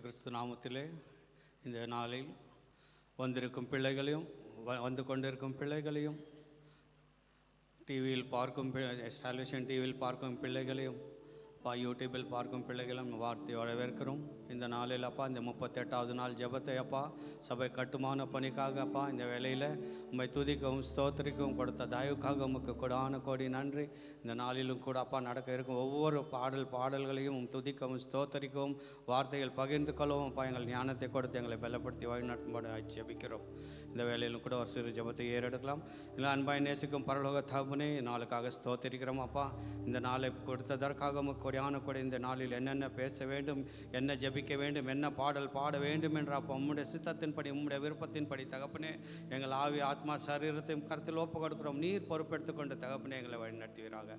கிறிஸ்து நாமத்திலே இந்த நாளில் வந்திருக்கும் பிள்ளைகளையும் வந்து கொண்டிருக்கும் பிள்ளைகளையும் டிவியில் பார்க்கும் சால்வேஷன் டிவியில் பார்க்கும் பிள்ளைகளையும் யூடியூபில் பார்க்கும் பிள்ளைகளும் வார்த்தை வரவேற்கிறோம். இந்த நாளில் அப்பா இந்த 38வது நாள் ஜெபத்தை அப்பா சபை கட்டுமான பணிக்காக அப்பா இந்த வேளையில் உம்மை துதிக்கவும் ஸ்தோத்திரிக்கவும் கொடுத்த தயவுக்காக உமக்கு கொடான கோடி நன்றி. இந்த நாளிலும் கூட அப்பா நடக்க இருக்கும் ஒவ்வொரு பாடல்களையும் துதிக்கவும் ஸ்தோத்திரிக்கவும் வார்த்தைகள் பகிர்ந்து கொள்ளவும் அப்பா எங்கள் ஞானத்தை கொடுத்து எங்களை பலப்படுத்தி வழிநடத்தும்படி ஜெபிக்கிறோம். இந்த வேலையிலும் கூட ஒரு சிறு ஜெபத்தை ஏறெடுக்கலாம். இல்லை அன்பாய் நேசிக்கும் பரலோக தகப்பனே நாளுக்காக ஸ்தோத்திரிக்கிறோம் அப்பா. இந்த நாளை கொடுத்ததற்காக உமக்கு கூட இந்த நாளில் என்னென்ன பேச வேண்டும், என்ன ஜெபிக்க வேண்டும், என்ன பாடல் பாட வேண்டும் என்ற அப்போ உம்முடைய சித்தத்தின்படி உம்முடைய விருப்பத்தின்படி தகப்பனே எங்கள் ஆவி ஆத்மா சரீரத்தையும் கருத்தில் ஒப்பு கொடுக்கிறோம். நீர் பொறுப்பெடுத்துக் கொண்டு தகப்பனே எங்களை வழிநடத்துவீராக.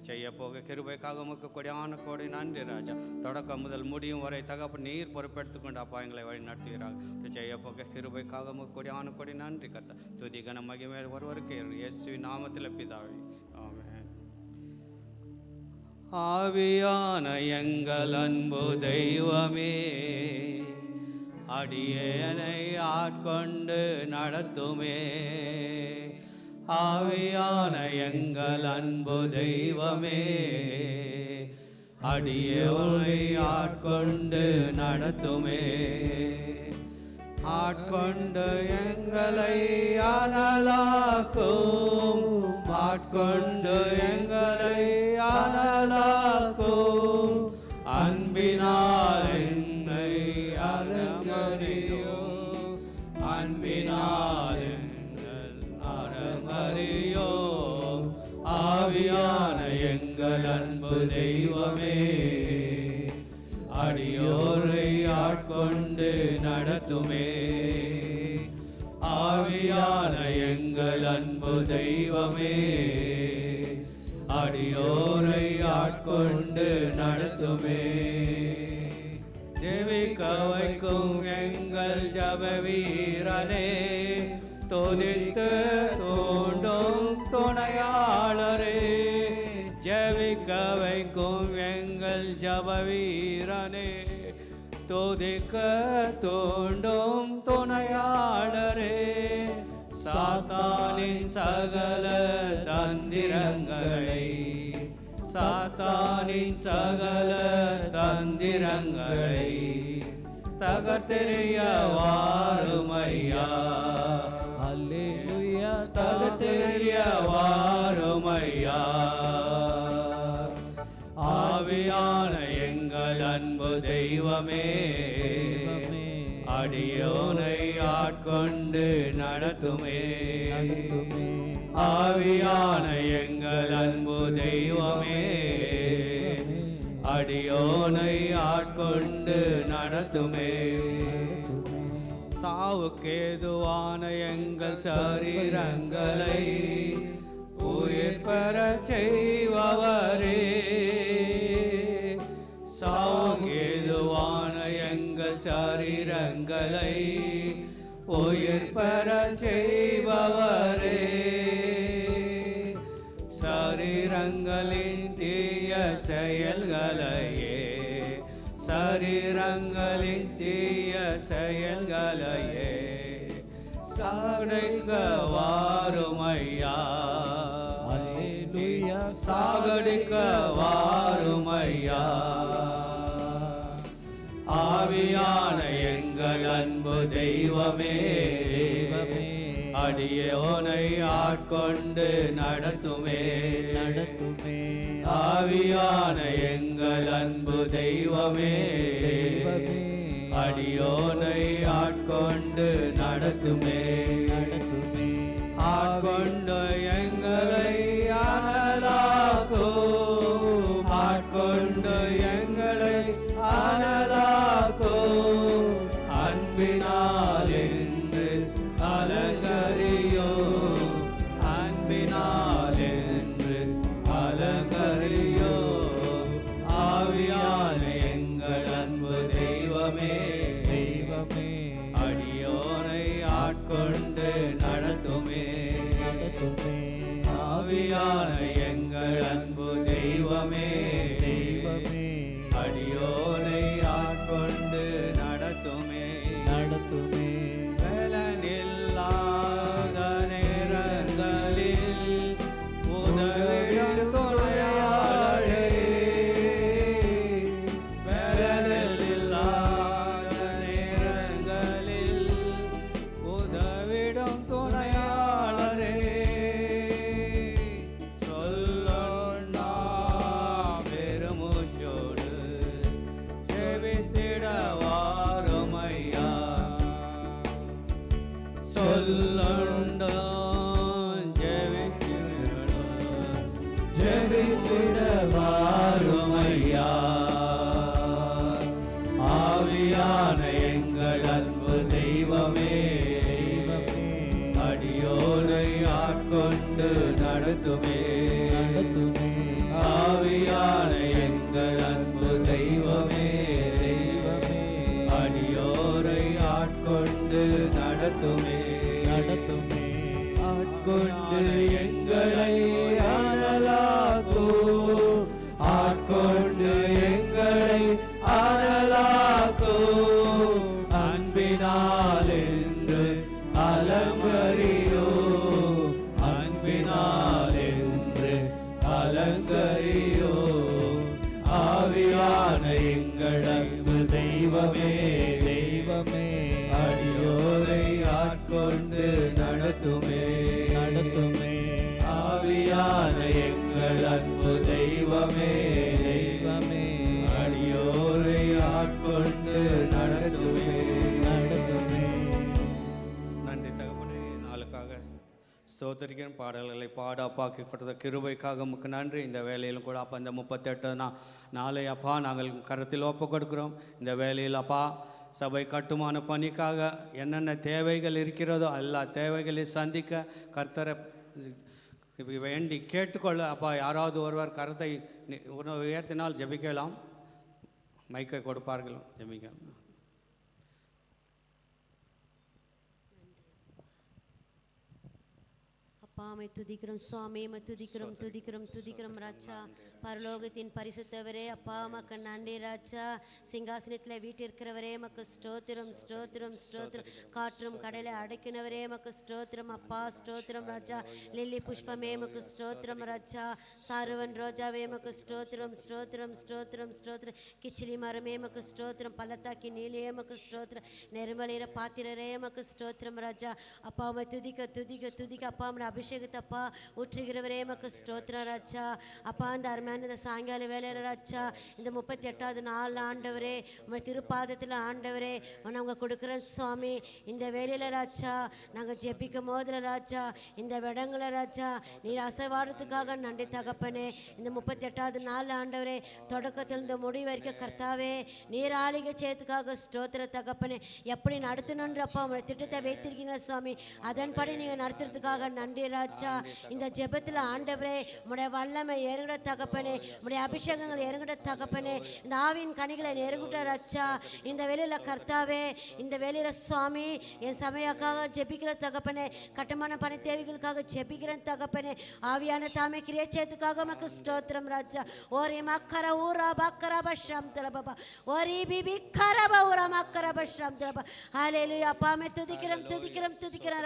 செய்ய போக கிருபைக்காக உமக்கு கொடியான கோடி நன்றி ராஜா. தொடக்கம் முதல் முடியும் வரை தகப்பன் நீர் பொறுப்பெடுத்துக் கொண்டு அப்பா எங்களை வழிநடத்துவீராக. செய்ய போக கிருபைக்காக உமக்கு கொடியான கோடி நன்றி கர்த்தா. துதி கன மகிமை ஒருவருக்கு இயேசுவின் நாமத்தில் பிதாவே ஆமென். ஆவியான எங்கள் அன்பு தெய்வமே, அடியேனை ஆட்கொண்டு நடத்துமே. ஆவியான எங்கள் அன்பு தெய்வமே, அடியேனை ஆட்கொண்டு நடத்துமே. ஆட்கொண்டு எங்களை அனலாக்கும், ஆட்கொண்டு எங்களை அனலாக்கும். அன்பினால் என்னை அலங்கரியோ, அன்பினால் எங்கள் அலங்கரியோ. ஆவியான எங்கள் அன்பு தெய்வமே, அடியோரை ஆட்கொண்டு நடத்துமே. ஆவியான எங்கள் அன்பு தெய்வமே, அடியோரை ஆட்கொண்டு நடத்துமே. ஜெபிக்க வைக்கும் எங்கள் ஜப வீரனே, துதித்து தூண்டும் துணையாளரே. ஜெபிக்க வைக்கும் எங்கள் ஜப வீரனே, துதிக்க தூண்டும் துணையாளரே. சாத்தானின் சகல தந்திரங்களை, சாத்தானின் சகல தந்திரங்களை தகர்த்தெறிய வாருமையா. அல்லேலூயா. தகர்த்தெறிய வாருமையா. ஆவியான எங்கள் அன்பு தெய்வமே, அடியோனை ஆட்கொண்டு நடத்துமே. ஆவியான எங்கள் அன்பு தெய்வமே, அடியோனை ஆட்கொண்டு நடத்துமே. சாவுக்கேதுவான எங்கள் சரீரங்களை உயிர் பெறச் செய்பவரே. சாவுக்கேதுவான எங்கள் சரீரங்களை உயிர் பெறச் செய்பவரே. சரீரங்களின் தீய செயல்களையே, சரீரங்களின் தீய செயல்களையே சாகடிக்க வாருமையா. அல்லேலூயா. சாகடிக்க வாருமையா. ஆவியான எங்கள் அன்பு தெய்வமே, அடியோனை ஆட்கொண்டு நடத்துமே. ஆவியான எங்கள் அன்பு தெய்வமே, அடியோனை ஆட்கொண்டு நடத்துமே. ஆட்கொண்டு எங்களை அனலாக்கும், ஆட்கொண்டு எங்களை அனலாக்கும். அன்பினால் என்று அலங்கரியோ, அன்பினால் என்று அலங்கரியோ. ஆவியான எங்கள் அன்பு தெய்வமே, தெய்வமே, அடியோனை ஆட்கொண்டு நடத்துமே. ஆவியான எங்கள் அன்பு தெய்வமே, தெய்வமே, அடியோனை ஆட்கொண்டு புதுப்பித்திட வாருமையா. ஆவியான எங்கள் அன்பு தெய்வமே, அடியோரை ஆட்கொண்டு நடத்துமே. ஆவியான எங்கள் அன்பு தெய்வமே, அடியோரை ஆட்கொண்டு நடத்துமே. ஆட்கொண்டு எங்களை ஆளலாக்கும், ஆட்கொண்டு எங்களை ஆளலாக்கும். அன்பினால் என்று அலங்கரியோ, அன்பினால் என்று அலங்கரியோ. ஆவியான எங்கள் அன்பு தெய்வமே, அடியோரை ஆட்கொண்டு நடத்துமே. ஆவியான எங்கள் அன்பு தெய்வமே, அடியோரை ஆட்கொண்டு நடத்துமே. நன்றி தகப்பனே, நாளுக்காக ஸ்தோத்திரிக்கிறேன். பாடல்களை பாட அப்பாக்கு கொடுத்த கிருபைக்காக உமக்கு நன்றி. இந்த வேலையிலும் கூட அப்பா இந்த 38 நாளை அப்பா நாங்கள் கருத்தில் ஒப்பு கொடுக்கிறோம். இந்த வேலையில் அப்பா சபை கட்டுமான பணிக்காக என்னென்ன தேவைகள் இருக்கிறதோ எல்லா தேவைகளையும் சந்திக்க கர்த்தரை வேண்டி கேட்டுக்கொள்ள அப்பா யாராவது ஒருவர் கருத்தை உயர்த்தினால் ஜெபிக்கலாம். மைக்கை கொடுப்பார்கள், ஜெபிக்கலாம். அப்பாமை துதிக்கிறோம் சுவாமி, துதிக்கிறோம் ராஜா. பரலோகத்தின் பரிசுத்தவரே அப்பா மக்க நன்றி ராஜா. சிங்காசனத்தில் வீட்டிருக்கிறவரே மக்கு ஸ்தோத்திரம். காற்றும் கடலை அடக்கினவரே மக்கு ஸ்தோத்திரம் அப்பா. ஸ்தோத்திரம் ராஜா. லில்லி புஷ்பமே மக்கு ஸ்தோத்திரம் ராஜா. சாருவன் ரோஜாவே மக்கு ஸ்தோத்திரம். கிச்சிலி மரமே மக்கு ஸ்தோத்திரம். பள்ளத்தாக்கி நீலியே மக்கு ஸ்தோத்திரம். நெருமலிர பாத்திரரே மக்கு ஸ்தோத்திரம் ராஜா. அப்பாவை துதிக்க அப்பா அபிஷேகத்தை அப்பா ஊற்றுகிறவரே மக்கு ஸ்தோத்திரம் ராஜா. அப்பா அந்த அருமையான இந்த சாயங்கால வேலையில ராஜா, இந்த 38வது நாள் ஆண்டவரே உங்கள் திருப்பாதத்தில் ஆண்டவரே நாங்கள் கொடுக்குறோம் சுவாமி. இந்த வேலையில ராஜா நாங்கள் ஜெபிக்கும் போதுல ராஜா, இந்த விடங்களை ராஜா நீர் அசைவாடுறதுக்காக நன்றி தகப்பனே. இந்த 38வது நாள் ஆண்டவரே தொடக்கத்தில் இந்த முடிவு வரைக்கும் கர்த்தாவே நீர் ஆளிகை செய்யறதுக்காக ஸ்தோத்திர தகப்பனே. எப்படி நடத்தணுன்ற அப்பா உங்களை திட்டத்தை வைத்திருக்கீங்க சுவாமி, அதன்படி நீங்கள் நடத்துறதுக்காக நன்றி ராஜா. இந்த ஜெபத்தில் ஆண்டவரே உடைய வல்லமை இறங்குற தகப்பனே, உடைய அபிஷேகங்கள் இறங்குற தகப்பனே, இந்த ஆவியின் கனிகளை இறங்குட்ட ராஜா. இந்த வேலையில கர்த்தாவே, இந்த வேலையில சுவாமி என் சமயக்காக ஜெபிக்கிற தகப்பனே, கட்டுமான பணி தேவைகளுக்காக ஜெபிக்கிறேன் தகப்பனே. ஆவியான தாமே கிரியேச்சதுக்காக மக்கு ஸ்தோத்திரம் ராஜா. ஓரி மக்கர ஊரா பக்கர பஷ்ரம் தரபா, ஓரி பிபி கரப ஊரா மக்கர பஷ்ரம் தரபா. ஹalleluya. அப்பாமே துதிக்கிறோம்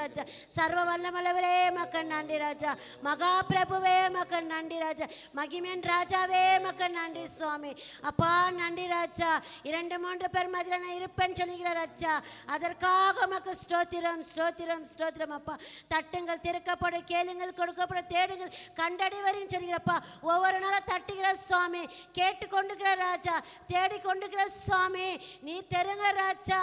ராஜா. சர்வ வல்லமல்லவரே மக்க நன்றி ராஜா. மகா பிரபுவே மக்க நன்றி ராஜா. மகிமேன் ராஜாவே மக்க நன்றி சுவாமி. அப்பா நன்றி ராஜா. 2-3 பேர் மத்தியில நான் இருப்பேன்னு சொல்லுகிற ராஜா, அதற்காக மக்கு ஸ்தோத்திரம் அப்பா. தட்டுங்கள் திறக்கப்படும், கேளுங்கள் கொடுக்கப்படும், தேடுங்கள் கண்டடைவரின்னு சொல்லுகிறப்பா. ஒவ்வொரு நாளும் தட்டுகிற சுவாமி, கேட்டுக்கொண்டுக்கிற ராஜா, தேடிக்கொண்டுக்கிற சுவாமி. நீ தெருங்க ராஜா,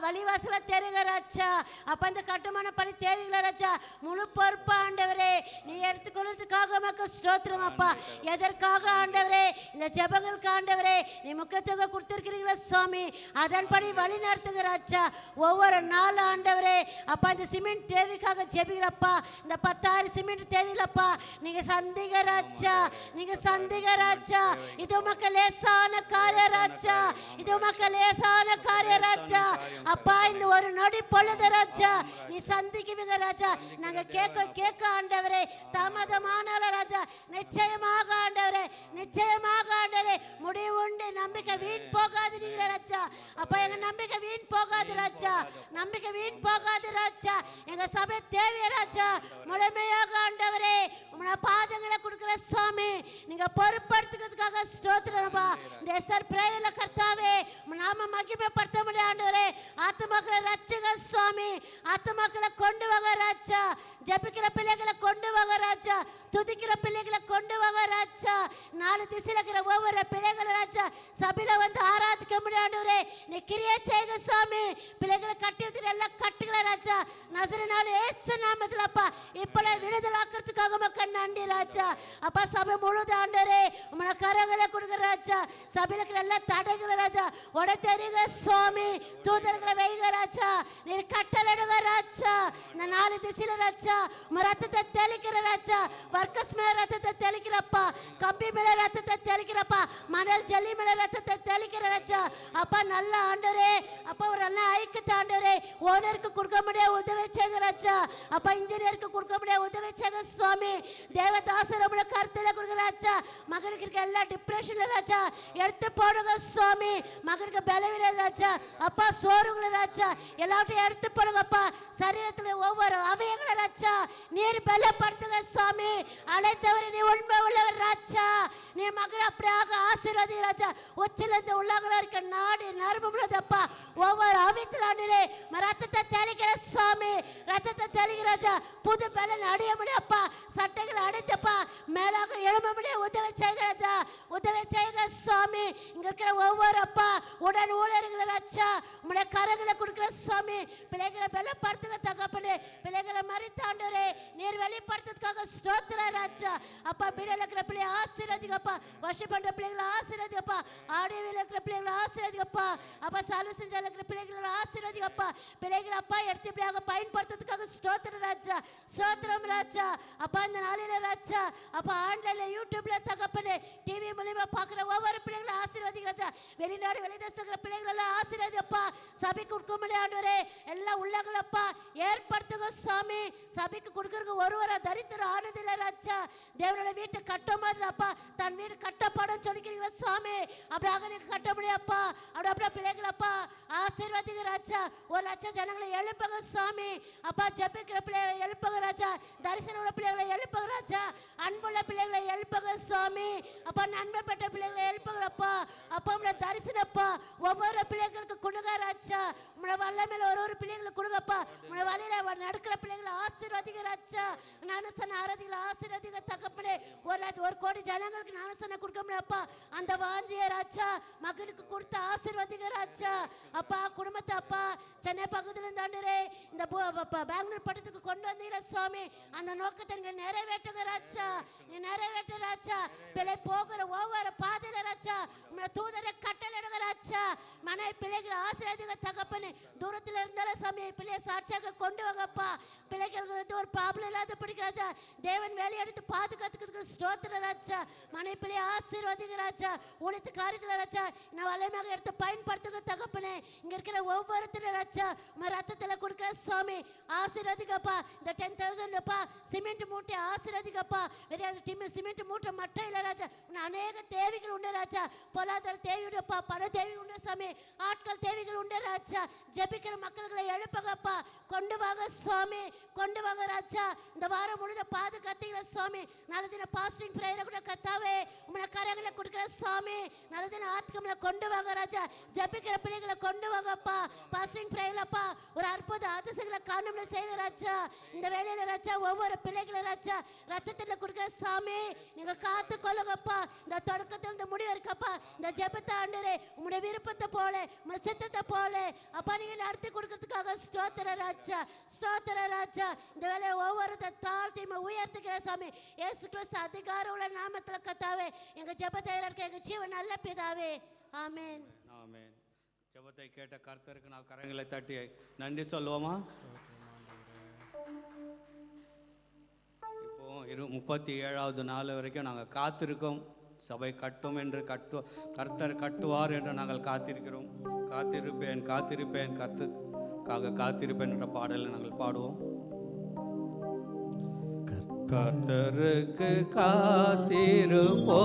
வழிவாசல தெருங்க ராஜா. அப்ப அந்த கட்டுமான பணி தேவைகளை ராஜா முழு பொறுப்பு ஆண்டவரே நீ எடுத்துக்கொள்றதுக்காக மக்கு ஸ்தோத்திரம் அப்பா. எதற்காக ஆண்டவரே? இந்த ஜெபங்களுக்கு ஆண்டவரே நீ முக்கியத்துவம் கொடுத்திருக்கிறீங்களா சுவாமி, அதன்படி வழி நடத்துங்க ராஜா. ஒவ்வொரு நாள் ஆண்டவரே அப்பா இந்த சிமெண்ட் தேவைக்காக ஜெபிக்கிறப்பா. இந்த 10,000 சிமெண்ட் தேவையில்லப்பா, நீங்க சந்திங்க ராஜா. இது உமக்கு லேசான காரிய ராஜா, அப்பா. இந்த ஒரு நொடி பொழுது ராஜா நீ சந்திக்குவீங்க ராஜா. நாங்க கேட்க ஆண்டவரே தாமதமான ராஜா, நிச்சயமாக ஆண்டவரே முடிவு உண்டு. நம்பிக்கை வீண் போகாது ராஜா. அப்ப எங்க நம்பிக்கை வீண் போகாது ராஜா. எங்க சபை தேவை ராஜா. முழுமையாக ஆண்டவரே உங்களோட பாதங்களை கொடுக்கிற சுவாமி, நீங்க பொறுப்படுத்துக்கிறதுக்காக ஸ்தோத்திரப்பா. இந்த எஸ்தர் பிரேயர்ல கர்த்தாவே நாம மகிமைப்படுத்த முடியும் ஆண்டவரே. ஆத்துமாக்களை ரட்சிங்க சுவாமி, ஆத்துமாக்களை கொண்டு வாங்க ராஜா. ஜெபிக்கிற பிள்ளைகளை கொண்டு வாங்க ராஜா, துதிக்கிற பிள்ளைகளை கொண்டு வாங்க ராஜா. 4 திசையில இருக்கிற ஒவ்வொரு பிள்ளைகளை ராஜா சபையில வந்து ஆராதிக்க முடியாண்டவரே நீ கிரியை செய்யுங்க சுவாமி. பிள்ளைகளை கட்டி வச்சு எல்லாம் கட்டுகிற ராஜா. நசரேனாலே இயேசு நாமத்திலப்பா இப்பொழுது விடுதலாக்கிறதுக்காக மக்கள் நன்றி ராஜா. அப்பா சபை முழுது ஆண்டவரே உம்முடைய கரங்களை கொடுக்கிற ராஜா. சபையில இருக்கிற எல்லா தடைகளை ராஜா உட தெரியுங்க சுவாமி. தூதர்களை வைங்க ராஜா. நீர் கட்டளையிடுங்க ராஜா. இந்த 4 திசையில ராஜா உம்முடைய ரத்தத்தை தெளிக்கிற ராஜா. வர்க்கஸ் மேல ரத்தத்தை தெளிக்கிறப்பா. கம்பி மேல ரத்தத்தை தெளிக்கிறப்பா. மணல் ஜல்லி மேல ரத்தத்தை தெளிக்கிற ராஜா. அப்பா நல்ல ஆண்டவரே, அப்பா ஒரு நல்ல ஐக்கியத்தை ஆண்டவரே ஓனருக்கு கொடுக்க முடியாது உதவி செய்யுங்க ராஜா. அப்பா இன்ஜினியருக்கு கொடுக்க முடியாது உதவி செய்யுங்க சுவாமி. தேவதாசர் உம்முடைய கருத்துல கொடுக்க ராஜா. மகனுக்கு இருக்க எல்லா டிப்ரெஷன்ல ராஜா எடுத்து போடுங்க சுவாமி. மகனுக்கு பலவீன ராஜா. அப்பா சோறுகளை ராஜா எல்லாத்தையும் எடுத்து போடுங்கப்பா. சரீரத்துல ஒவ்வொரு அவயங்களை ராஜா நீர் பலப்படுத்துங்க சுவாமி. அழைத்தவரை நீ உண்மை உள்ளவர் ராஜா. நீ மகன் அப்படியாக ஆசீர்வாதி ராஜா. உச்சிலிருந்து உள்ளாங்களா இருக்க நாடி நரம்பு உள்ளதப்பா. ஒவ்வொரு அவித்தலாண்டிலே ரத்தத்தை தெளிக்கிற சுவாமி. ரத்தத்தை தெளிக்கிற ராஜா. புது பலன் அடைய முடியப்பா. சட்டைகளை அடைத்தப்பா. மேலாக எழும்ப முடிய உதவி செய்கிற ராஜா. உதவி செய்கிற சுவாமி. இங்க இருக்கிற ஒவ்வொரு அப்பா உடன் ஊழியர்களை ராஜா உம்முடைய கரங்களை கொடுக்கிற சுவாமி. பிள்ளைகளை பலப்படுத்துக தகப்பனே. பிள்ளைகளை மறித்தாண்டவரே நீர் வெளிப்படுத்துறதுக்காக ஸ்தோத்திரம் ராஜா. அப்பா வீடுல இருக்கிற பிள்ளையை ஆசீர்வதிங்கப்பா. வர்ஷிப் பண்ற பிள்ளைகளை ஆசீர்வதிங்கப்பா. ஆடியோவில் இருக்கிற பிள்ளைகளை ஆசீர்வதிங்கப்பா. அப்பா சர்வீஸ் இருக்கிற பிள்ளைகளை ஆசீர்வதிங்கப்பா. பிள்ளைகளை அப்பா எடுத்து இப்படியாக பயன்படுத்துறதுக்காக ஸ்தோத்திரம் ராஜா. ஸ்தோத்திரம் ராஜா. அப்பா இந்த நாளில ராஜா அப்பா ஆன்லைன்ல யூடியூப்ல தகப்பனே டிவி மூலமா பார்க்குற ஒவ்வொரு பிள்ளைகளை ஆசீர்வதிங்க ராஜா. வெளிநாடு வெளிதேசத்துல இருக்கிற பிள்ளைகளை எல்லாம் ஆசீர்வதிப்பா. சபைக்கு கொடுக்க ஆண்டவரே எல்லா உள்ளங்களப்பா ஏற்படுத்துங்க சுவாமி. சபைக்கு கொடுக்கறதுக்கு ஒருவரை தரித்திர ஆனதில்லை ராஜா. தேவனோட வீட்டை கட்ட மாதிரி அப்பா தன் வீடு கட்டப்படும் சொல்லிக்கிறீங்களா சுவாமி. அப்படியாக நீங்க கட்ட முடியாப்பா. அப்படியே பிள்ளைகளப்பா ஆசீர்வதிங்க ராஜா. 1 லட்சம் ஜனங்களை எழுப்புங்க சுவாமி. அப்பா ஜெபிக்கிற பிள்ளைகளை எழுப்புங்க ராஜா. தரிசன உள்ள பிள்ளைகளை எழுப்புங்க ராஜா. அன்புள்ள பிள்ளைகளை எழுப்புங்க சுவாமி. அப்பா நன்மை பெற்ற பிள்ளைகளை எழுப்புகிறப்பா. அப்பா உங்களோட தரிசனப்பா ஒவ்வொரு பிள்ளைகளுக்கு கொடுங்க ராஜா. உங்களோட வல்லமையில ஒரு பிள்ளைகளை கொடுங்கப்பா. உங்களோட வழியில நடக்கிற பிள்ளைகளை ஆசீர்வதிங்க ராஜா. ஞானஸ்தான ஆராதிகளை ஆசீர்வதிங்க தகப்பனே. 1 கோடி ஜனங்களுக்கு ஞானஸ்தானம் கொடுக்க முடியாப்பா. அந்த வாஞ்சிய ராஜா மகனுக்கு கொடுத்த ஆசீர்வதிங்க ராஜா. அப்பா குடும்பத்தை அப்பா சென்னை பக்கத்துல இருந்தாண்டே இந்த பெங்களூர் பட்டத்துக்கு கொண்டு வந்தீங்க சுவாமி. அந்த நோக்கத்தை நீங்க நிறைவேற்றுங்க ராஜா. நீ நிறைவேற்று ராஜா. பிள்ளை போகிற ஒவ்வொரு பாதையில ராஜா உங்களை தூதரை கட்டளையிடுங்க ராஜா. மனை பிள்ளைகளை ஆசீர்வதிங்க தகப்பனே. தூரத்துல இருந்தாலும் சாமி பிள்ளைய சாட்சியாக கொண்டு வாங்கப்பா. பிள்ளைகளுக்கு ஒரு ப்ராப்ளம் இல்லாத பிடிக்க ராஜா. தேவன் வேலையை எடுத்து பாதுகாத்துக்கிறதுக்கு ஸ்தோத்திர ராஜா. மனை பிள்ளைய ஆசீர்வதிங்க ராஜா. உழைத்து காரியத்துல ராஜா நான் வல்லமையாக எடுத்து பயன்படுத்துங்க தகப்பனே. இங்க இருக்கிற ஒவ்வொருத்தரும் ராஜா உங்க ரத்தத்துல கொடுக்கிற சுவாமி ஆசீர்வதிங்கப்பா. இந்த 10,000 சிமெண்ட் மூட்டை ஆசீர்வதிங்கப்பா. சிமெண்ட் மூட்டை மட்டும் இல்ல ராஜா. அநேக தேவைகள் உண்டு ராஜா. பொருளாதார தேவை உண்டுப்பா. பண தேவை உண்டு சாமி. ஆட்கள் தேவைகள் உண்டு ராஜா. ஜெபிக்கிற மக்கள்களை எழுப்புங்கப்பா. கொண்டு வாங்க சுவாமி. கொண்டு வாங்க ராஜா. இந்த வாரம் முழுத பாதுகாத்தீங்க சுவாமி. நல்ல தின பாஸ்டிங் பிரேயரை கூட கத்தாவே உங்களை கரங்களை கொடுக்கிற சுவாமி. நல்ல தின ஆத்கம்ல கொண்டு வாங்க ராஜா. ஜெபிக்கிற பிள்ளைகளை கொண்டு வாங்கப்பா. பாஸ்டிங் பிரேயர்லப்பா ஒரு அற்புத அதிசயங்களை காணும்னு செய்ய ராஜா. இந்த வேலையில ராஜா ஒவ்வொரு பிள்ளைகளை ராஜா ரத்தத்துல கொடுக்கிற சாமி நீங்க காத்து கொள்ளுங்கப்பா. இந்த தொடக்கத்துல இந்த முடிவு இருக்கப்பா. இந்த ஜெபத்தை ஆண்டவரே உங்களுடைய விருப்பத்தை போல உங்களுடைய சித்தத்தை போல அப்பா நீங்க நடத்தி கொடுக்கறதுக்காக ஸ்தோத்திர ராஜா. ஸ்தோத்திர ராஜா. இந்த வேலையை ஒவ்வொரு தாழ்த்தையுமே உயர்த்துக்கிற சாமி. இயேசு கிறிஸ்து அதிகாரம் உள்ள நாமத்துல கத்தாவே எங்க ஜெபத்தை இருக்க எங்க ஜீவன் நல்ல பிதாவே. ஆமென். ஆமென். ஜெபத்தை கேட்ட கர்த்தருக்கு நான் கரங்களை தட்டி நன்றி சொல்லுவோமா? இப்போ 37வது நாள் வரைக்கும் நாங்கள் காத்திருக்கோம். சபை கட்டும் என்று கர்த்தர் கட்டுவார் என்று நாங்கள் காத்திருக்கிறோம். காத்திருப்பேன் காத்திருப்பேன் கர்த்தருக்காக காத்திருப்பேன் என்ற பாடலை நாங்கள் பாடுவோம். கர்த்தருக்கு காத்திருப்போ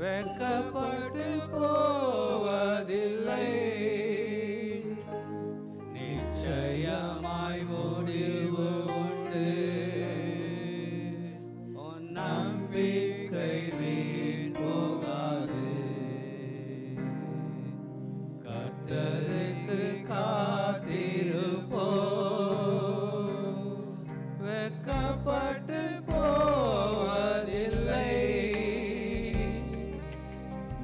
வெக்கப்பட்டு போவதில்லை. நிச்சயமாய் முடிவு உண்டு. உன் நம்பிக்கை வீண் போகாது. கர்த்தருக்கு காத்திருப்போ வெக்கப்பட்டு போவதில்லை.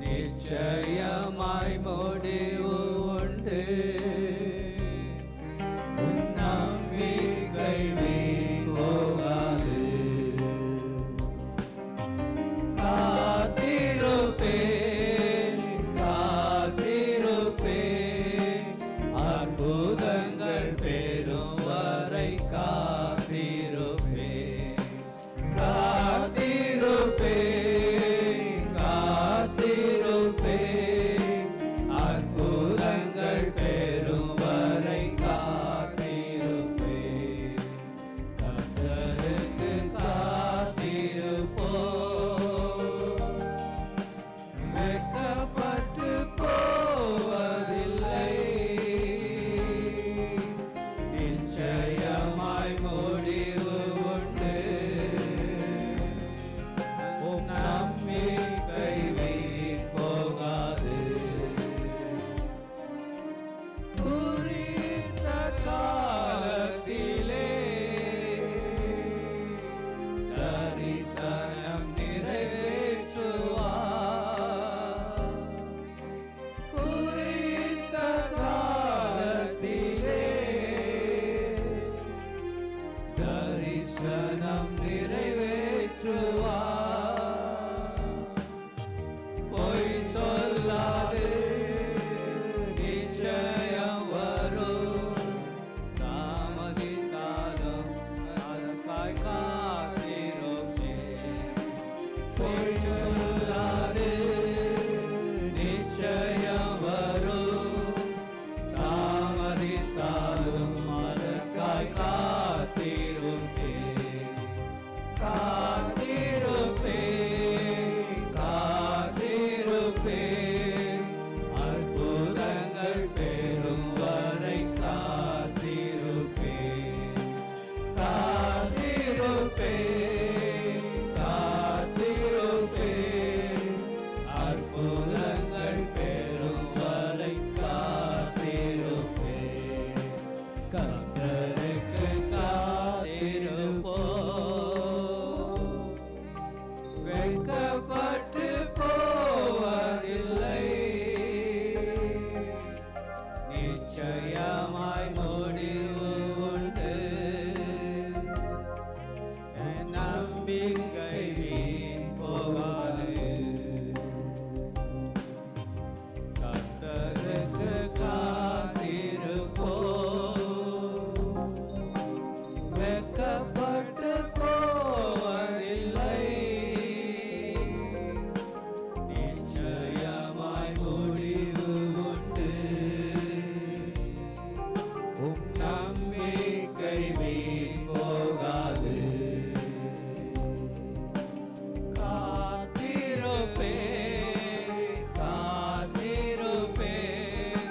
நிச்சயமாய் முடிவு தரிசனம் நிறைவேற்றுவார். குறித்த காலத்திலே தரிசனம் நிறைவேற்றுவார். பொய் சொல்லாது நிச்சயம் வரும். தாமதித்தாலும் அதற்காய் காத்திருப்பேன். பொய் சொல்லாது நிச்சயம் வரும். தாமதித்தாலும் அதற்காய் காத்திருப்பேன். காத்திருப்பேன், காத்திருப்பேன். அற்புதங்கள் பெறும் வரை காத்திருப்பேன். காத்திருப்பேன், காத்திருப்பேன். அற்புதங்கள் பெறும் வரை காத்திருப்பேன். கர்த்தருக்கு காத்திருப்போம். வெட்கப்பட்டு போவதில்லை. நிச்சயமாய் முடிவு உண்டு. என் நம்பிக்கை வீண் போகாது. கர்த்தருக்கு காத்திருப்போம். வெட்கப்பட்டு போவதில்லை. நிச்சயமாய் முடிவு உண்டு. உம் நம்பிக்கை வீண் போகாது. காத்திருப்பேன், காத்திருப்பேன்.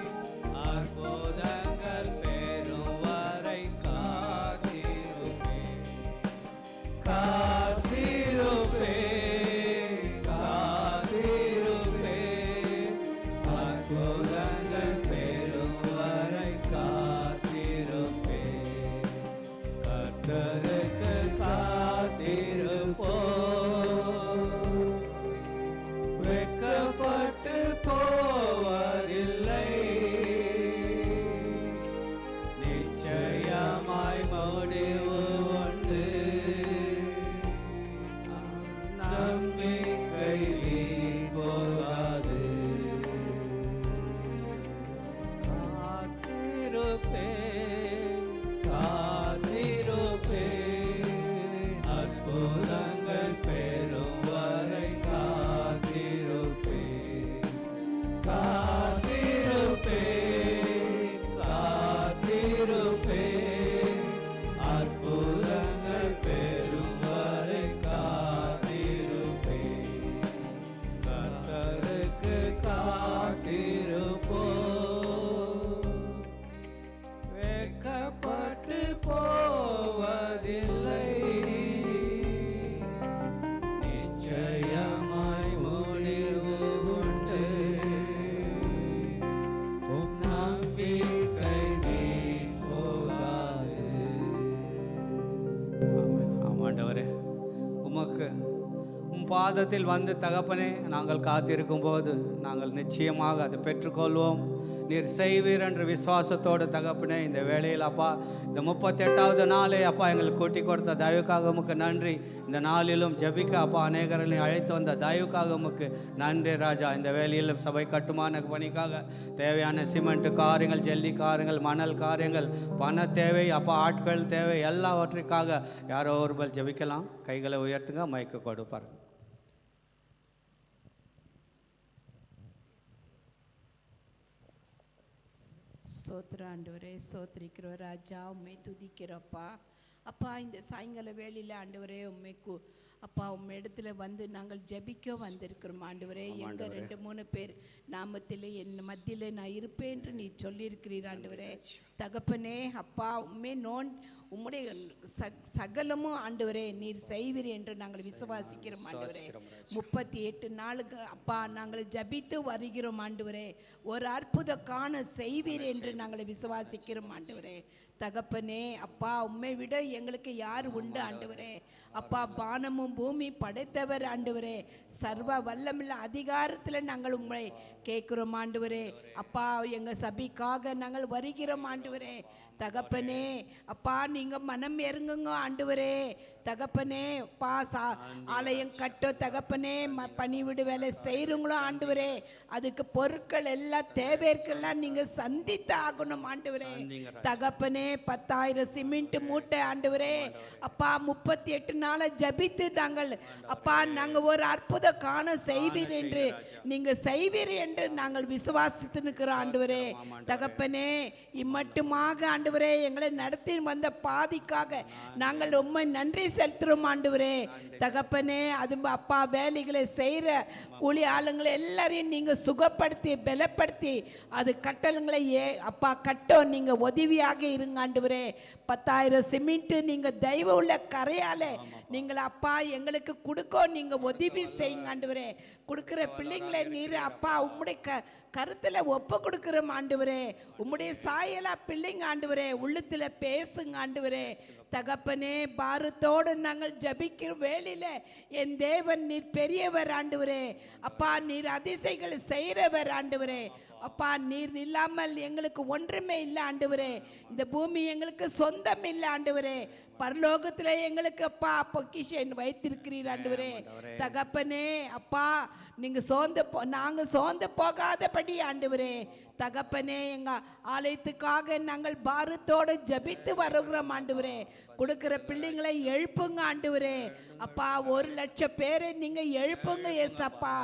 அற்புதங்கள் பெறும் வரை காத்திருப்பேன். காத்திருப்பேன், காத்திருப்பேன். அற்புதங்கள் பெறும் வரை காத்திருப்பேன். கர்த்தருக்கு காத்திருப்போம். வெட்கப்பட்டு போவதில்லை. நிச்சயமாய் முடிவு உண்டு. நம்பிக்கை வீண் போகாது. காத்திருப்பேன், காத்திருப்பேன். அற்புதங்கள் பெறும் வரை காத்திருப்பேன். காத்திருப்பேன், காத்திருப்பேன். அற்புதங்கள் பெறும் வரை காத்திருப்பேன். கர்த்தருக்கு காத்திருப்போம். வெட்கப்பட்டு போவதில்லை. நிச்சயமாய் முடிவு உண்டு. உம் நம்பிக்கை வீண் போகாது. ஆமாண்டவரே, உமக்கு உம் பாதத்தில் வந்து தகப்பனே நாங்கள் காத்திருக்கும் போது நாங்கள் நிச்சயமாக அதை பெற்றுக்கொள்வோம். நீர் செய்வீர் என்ற விசுவாசத்தோடு தகப்பனே இந்த வேளையில் அப்பா இந்த 38வது நாளே அப்பா எங்களுக்கு கூட்டி கொடுத்த தயவுக்காக உமக்கு நன்றி. இந்த நாளிலும் ஜெபிக்க அப்பா அநேகர்களையும் அழைத்து வந்த தயவுக்காக உமக்கு நன்றி ராஜா. இந்த வேளையிலும் சபை கட்டுமான பணிக்காக தேவையான சிமெண்ட் காரியங்கள், ஜல்லி காரியங்கள், மணல் காரியங்கள், பண தேவை அப்பா, ஆட்கள் தேவை, எல்லாவற்றிற்காக யாரோ ஒருவர் ஜெபிக்கலாம். கைகளை உயர்த்துங்க, மைக்கு கொடுப்பார். ஸ்தோத்திர ஆண்டவரே, ஸ்தோத்திரிக்கிறோம் ராஜா, உண்மை துதிக்கிறப்பா. அப்பா இந்த சாயங்கால வேளையில் ஆண்டவரே உண்மைக்கு அப்பா உண்மை இடத்துல வந்து நாங்கள் ஜெபிக்க வந்திருக்கிறோம் ஆண்டவரே. எங்கள் 2-3 பேர் நாமத்தில் என் மத்தியில் நான் இருப்பேன் என்று நீ சொல்லியிருக்கிறீர் ஆண்டவரே. தகப்பனே அப்பா உண்மை உம்முடைய சகலமும் ஆண்டவரே நீர் செய்வீர் என்று நாங்கள் விசுவாசிக்கிறோம் ஆண்டவரே. 38 நாளுக்கு அப்பா நாங்கள் ஜபித்து வருகிறோம் ஆண்டவரே. ஒரு அற்புத காண செய்வீர் என்று நாங்கள் விசுவாசிக்கிறோம் ஆண்டவரே. தகப்பனே அப்பா உம்மை விட எங்களுக்கு யார் உண்டு ஆண்டவரே. அப்பா வானமும் பூமி படைத்தவர் ஆண்டவரே. சர்வ வல்லமுள்ள அதிகாரத்தில் நாங்கள் உம்மை கேட்கிறோம் ஆண்டவரே. அப்பா எங்கள் சபைக்காக நாங்கள் வருகிறோம் ஆண்டவரே. தகப்பனே அப்பா நீங்க மனம் இறங்குங்க ஆண்டவரே. தகப்பனே அப்பா ஆலயம் கட்டோ தகப்பனே பணிவிடு வேலை செய்கிறவங்களோ ஆண்டவரே. அதுக்கு பொருட்கள் எல்லாம் தேவைக்கெல்லாம் நீங்க சந்தித்து ஆகணும் ஆண்டவரே. தகப்பனே 10,000 சிமெண்ட் மூட்டை ஆண்டவரே. அப்பா 38 நாளை ஜபித்து நாங்கள் அப்பா நாங்கள் ஒரு அற்புத காண செய்வீர் என்று நீங்க செய்வீர் என்று நாங்கள் விசுவாசித்து நிற்கிறோம் ஆண்டவரே. தகப்பனே இம்மட்டுமாக ஆண்டவரே எங்களை நடத்தி வந்த பாதிக்காக நாங்கள் உம்மை நன்றி செலுத்துறோம் ஆண்டவரே. தகப்பனே அது அப்பா வேலைகளை செய்கிற கூலி ஆளுங்களை எல்லாரையும் நீங்க சுகப்படுத்தி பலப்படுத்தி அது கட்டளங்களை அப்பா கட்டோ நீங்க உதவியாக இருங்க ஆண்டவரே. 10,000 சிமெண்ட் நீங்க தெய்வ உள்ள கரையால நீங்கள் அப்பா எங்களுக்கு கொடுக்க நீங்க உதவி செய்யுங்க ஆண்டவரே. கொடுக்கிற பிள்ளைங்களை நீர் அப்பா உம்முடைய கருத்துல ஒப்பு கொடுக்கிறோம் ஆண்டவரே. உம்முடைய சாயலா பிள்ளைங்க ஆண்டவரே உள்ளத்துல பேசுங்க ஆண்டவரே. தகப்பனே பாரத்தோடு நாங்கள் ஜபிக்கிற வேளையில என் தேவன் நீர் பெரியவர் ஆண்டவரே. அப்பா நீர் அதிசயங்கள் செய்கிறவர் ஆண்டவரே. அப்பா நீர் இல்லாமல் எங்களுக்கு ஒன்றுமே இல்லை ஆண்டவரே. இந்த பூமி எங்களுக்கு சொந்தம் இல்லை ஆண்டவரே. பரலோகத்துல எங்களுக்கு அப்பா பொக்கிஷன் வைத்திருக்கிறீர் ஆண்டவரே. தகப்பனே அப்பா நீங்க நாங்க சோர்ந்து போகாதபடி ஆண்டவரே. தகப்பனே எங்க ஆலயத்துக்காக நாங்கள் பாரத்தோடு ஜபித்து வருகிறோம் ஆண்டவரே. கொடுக்கிற பிள்ளைங்களை எழுப்புங்க ஆண்டவரே. அப்பா 1,00,000 பேரை நீங்க எழுப்புங்க ஏசப்பா.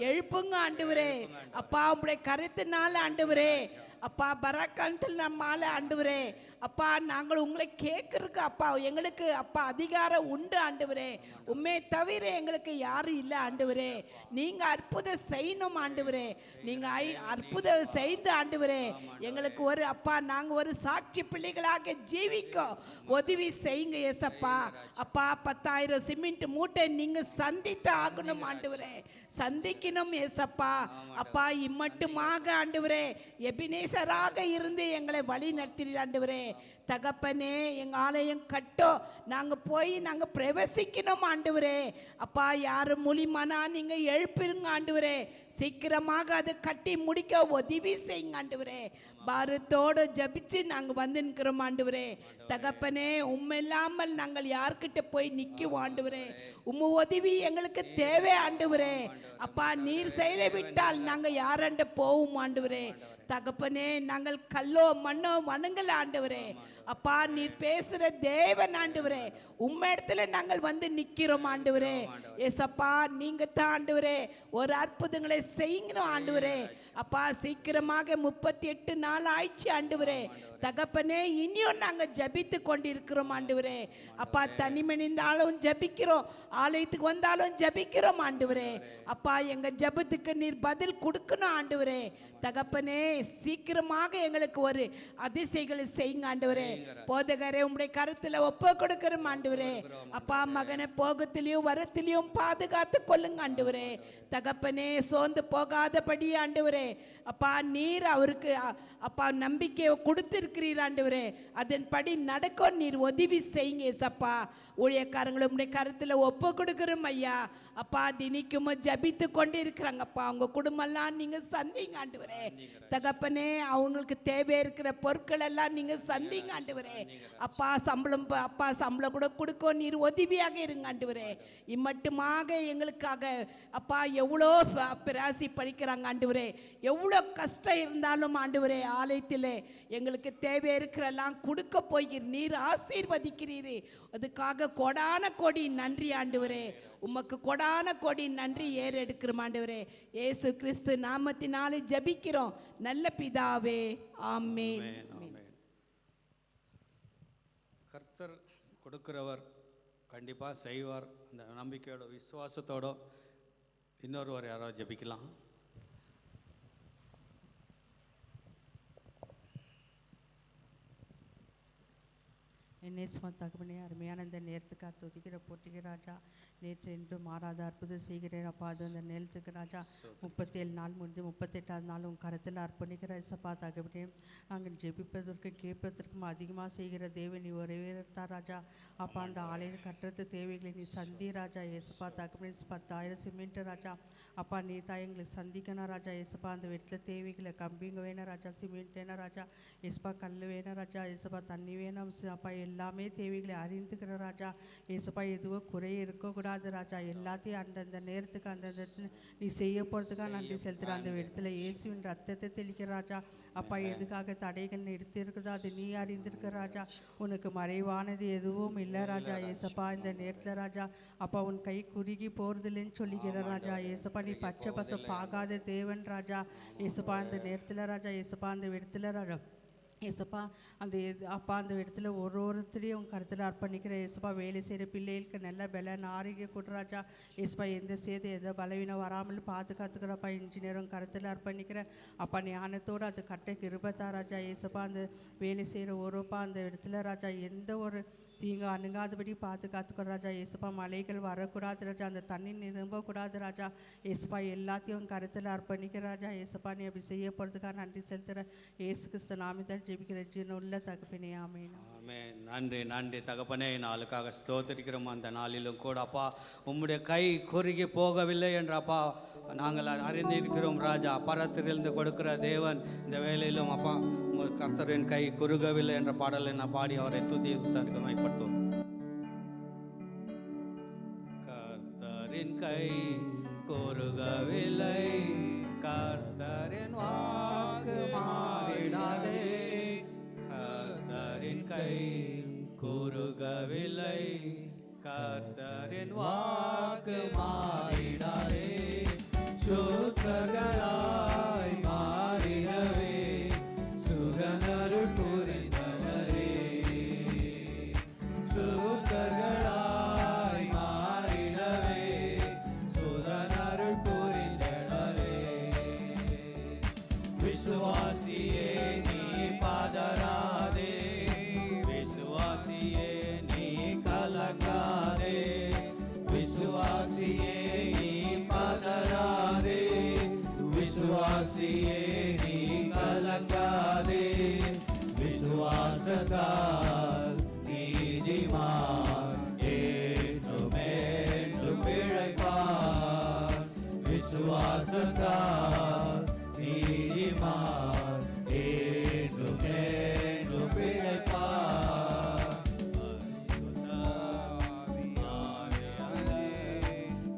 எழுப்புங்க ஆண்டவரே. அப்பா உங்களுடைய கருத்தினால ஆண்டவரே அப்பா பராக்காலத்தில் நம்மால ஆண்டவரே. அப்பா நாங்கள் உங்களை கேட்கறதுக்கு அப்பா எங்களுக்கு அப்பா அதிகாரம் உண்டு ஆண்டவரே. உண்மை தவிர எங்களுக்கு யாரும் இல்லை ஆண்டவரே. நீங்க அற்புதம் செய்யணும் ஆண்டவரே. நீங்க அற்புதம் செய்து ஆண்டவரே எங்களுக்கு ஒரு அப்பா நாங்க ஒரு சாட்சி பிள்ளைகளாக ஜீவிக்க உதவி செய்யுங்க ஏசப்பா. அப்பா 10,000 சிமெண்ட் மூட்டை நீங்க சந்தித்து ஆகணும் ஆண்டவரே. சந்திக்கணும் ஏசப்பா. அப்பா இம்மட்டுமாக ஆண்டவரே எபினேசராக இருந்து எங்களை வழி நடத்தினார் ஆண்டவரே. தகப்பனே எங்க ஆலயம் கட்டோ நாங்க போய் நாங்க பிரவேசிக்கணும் ஆண்டவரே. அப்பா யாரு மூலியமானா நீங்க எழுப்பிருங்க ஆண்டவரே. சீக்கிரமாக அதை கட்டி முடிக்க உதவி செய்யுங்க ஆண்டவரே. பாரத்தோடு ஜபிச்சு நாங்க வந்து நிற்கிறோம் ஆண்டவரே. தகப்பனே உண்மை இல்லாமல் நாங்கள் யார்கிட்ட போய் நிற்கும் ஆண்டவரே. உம்ம உதவி எங்களுக்கு தேவை ஆண்டவரே. அப்பா நீர் செயலை விட்டால் நாங்க யாரண்ட போவோம் ஆண்டவரே. தகப்பனே நாங்கள் கல்லோ மண்ணோ வணங்கல ஆண்டவரே. அப்பா நீர் பேசுற தேவன் ஆண்டவரே. உம்ம இடத்துல நாங்கள் வந்து நிக்கிறோம் ஆண்டவரே. ஏசப்பா நீங்க தான் ஆண்டவரே ஒரு அற்புதங்களை செய்யணும் ஆண்டவரே. அப்பா சீக்கிரமாக 38 நாள் ஆயிடுச்சு ஆண்டவரே. தகப்பனே இனியும் நாங்க ஜபித்து கொண்டிருக்கிறோம் ஆண்டவரே. அப்பா தனிமணிந்தாலும் ஜபிக்கிறோம், ஆலயத்துக்கு வந்தாலும் ஜபிக்கிறோம் ஆண்டவரே. அப்பா எங்க ஜபத்துக்கு நீர் பதில் கொடுக்கணும் ஆண்டவரே. தகப்பனே சீக்கிரமாக எங்களுக்கு ஒரு அதிசயங்களை செய்யுங்க ஆண்டவரே. போதகரே உம்முடைய கருத்துல ஒப்பு கொடுக்கிறோம் ஆண்டவரே. அப்பா மகனை போகத்திலையும் வரத்திலையும் பாதுகாத்து கொள்ளுங்க ஆண்டவரே. தகப்பனே சோர்ந்து போகாதபடி ஆண்டவரே. அப்பா நீர் அவருக்கு அப்பா நம்பிக்கையை கொடுத்திருக்கிறீர் ஆண்டவரே. அதன்படி நடக்கும் நீர் உதவி செய்யுங்க ஏசப்பா. ஊழியக்காரங்களை உம்முடைய கருத்துல ஒப்பு கொடுக்கிறோம் ஐயா. அப்பா தினிக்கும் ஜபித்து கொண்டு இருக்கிறாங்கப்பா. அவங்க குடும்பம்லாம் நீங்க சந்திங்க ஆண்டவரே. தகப்பனே அவங்களுக்கு தேவை இருக்கிற பொருட்கள் எல்லாம் நீங்க சந்திங்க ஆண்டவரே. அப்பா சம்பளம் கூட கொடுக்க நீர் உதவியாக இருங்க ஆண்டவரே. இம்மட்டுமாக எங்களுக்காக அப்பா எவ்வளோ பிராசி படிக்கிறாங்க ஆண்டவரே. எவ்வளோ கஷ்டம் இருந்தாலும் ஆண்டவரே ஆலயத்திலே எங்களுக்கு தேவை இருக்கிறெல்லாம் கொடுக்க போகிறீர். நீர் ஆசீர்வதிக்கிறீர். அதுக்காக கொடான கோடி நன்றி ஆண்டவரே. உமக்கு கொடான கோடி நன்றி ஏறெடுக்கிறோம் ஆண்டவரே. இயேசு கிறிஸ்து நாமத்தினாலே ஜபிக்கிறோம் நல்ல பிதாவே, ஆமென். கர்த்தர் கொடுக்கிறவர் கண்டிப்பாக செய்வார். அந்த நம்பிக்கையோட விசுவாசத்தோட இன்னொருவர் யாராவது ஜபிக்கலாம். என்னை சுமத்தாகப்பனே அருமையான இந்த நேரத்துக்காக துதிக்கிற போட்டிக்கு ராஜா நேற்று என்று மாறாத அற்புதம் செய்கிறேன் அப்பா. அது அந்த நேரத்துக்கு ராஜா 37 நாள் முடிஞ்சு 38வது நாள் உன் கருத்தில் அர்ப்பணிக்கிற இசப்பா தகப்பனே. நாங்கள் ஜெபிப்பதற்கும் கேட்பதற்கும் அதிகமாக செய்கிற தேவன் நீ வரவேற்றார் ராஜா. அப்பா அந்த ஆலயம் கட்டுறது தேவைகளை நீ சந்தி ராஜா ஏசப்பா தகப்பனே. 10,000 சிமெண்ட் ராஜா அப்பா நீ தான் எங்களுக்கு சந்திக்கணும் ராஜா ஏசப்பா. அந்த வீட்டில் தேவைகளை கம்பிங்க வேணும் ராஜா, சிமெண்ட் வேணும் ராஜா ஏசப்பா, கல் வேணும் ராஜா ஏசப்பா, தண்ணி வேணும் அப்பா. எல்லாமே தேவைகளை அறிந்துக்கிற ராஜா ஏசப்பா. எதுவும் குறை இருக்கக்கூடாது ராஜா. எல்லாத்தையும் அந்தந்த நேரத்துக்கு அந்தந்த நீ செய்ய போகிறதுக்காக நன்றி செலுத்துகிற. அந்த இடத்துல இயேசுவின் ரத்தத்தை தெளிக்கிற ராஜா அப்பா. எதுக்காக தடைகள் நிறுத்தி இருக்குதோ அது நீ அறிந்திருக்க ராஜா. உனக்கு மறைவானது எதுவும் இல்லை ராஜா ஏசப்பா. இந்த நேரத்தில் ராஜா அப்பா உன் கை குறுகி போகிறதில்லைன்னு சொல்லிக்கிற ராஜா ஏசப்பா. நீ பச்சை பசை பார்க்காத தேவன் ராஜா ஏசப்பா. அந்த நேரத்தில் ராஜா ஏசப்பா அந்த இடத்துல ராஜா ஏசப்பா அந்த அப்பா அந்த இடத்துல ஒருத்தரையும் உன் கருத்தில் அர்ப்பணிக்கிற ஏசப்பா. வேலை செய்கிற பிள்ளைகளுக்கு நல்ல பலன் ஆரோக்கிய கூட்டுறாஜா ஏசப்பா. எந்த சேது எந்த பலவீனம் வராமல் பாதுகாத்துக்கிறப்பா. இன்ஜினியரும் கருத்தில் அர்ப்பணிக்கிற அப்பா. ஞானத்தோடு அது கட்ட கிருபத்தா ராஜா ஏசப்பா. அந்த வேலை செய்கிற ஒருப்பா அந்த இடத்துல ராஜா எந்த ஒரு தீங்கு அணுகாதபடி பாதுகாத்துக்கிற ராஜா ஏசப்பா. மலைகள் வரக்கூடாது ராஜா, அந்த தண்ணி நிரம்பக்கூடாது ராஜா ஏசப்பா. எல்லாத்தையும் கருத்தில் அர்ப்பணிக்கிற ராஜா ஏசப்பா. நீ அப்படி செய்ய போகிறதுக்காக நன்றி செலுத்துகிற இயேசு கிறிஸ்து நாமத்தால் ஜெபிக்கிற ஜீவனுள்ள தகப்பனே ஆமென். ஆமென். நன்றி நன்றி தகப்பனே. நாளுக்காக ஸ்தோத்திரிக்கிறோம். அந்த நாளிலும் கூட அப்பா உம்முடைய கை குறுகி போகவில்லை என்றப்பா நாங்கள் அறிந்திருக்கிறோம் ராஜா. பரத்திலிருந்து கொடுக்கிற தேவன் இந்த வேலையிலும் அப்பா கர்த்தரின் கை குறுகவில்லை என்ற பாடலை நான் பாடி அவரை துதிமைப்படுத்துவோம். கர்த்தரின் கை குறுகவில்லை, கர்த்தரின் வாக்கு மாறினாதே. கர்த்தரின் கை குறுகவில்லை, கர்த்தரின் வாக்கு மாறினாதே. சூத்திரர்களாய் மாறினவே சுகனருள் புரிந்தனரே. சூத்திரர்களாய் மாறினவே சுகனருள் புரிந்தனரே. விசுவாசியே நீ பதறாதே, விசுவாசியே நீ கலங்காதே. விசுவாசியே நீ பதறாதே, விசுவாசியே நீ கலங்காதே. விசுவாசத்தால் நீதிமான் என்றும் பிழைப்பார். விசுவாசத்தால் நீதிமான் என்றும் பிழைப்பார்.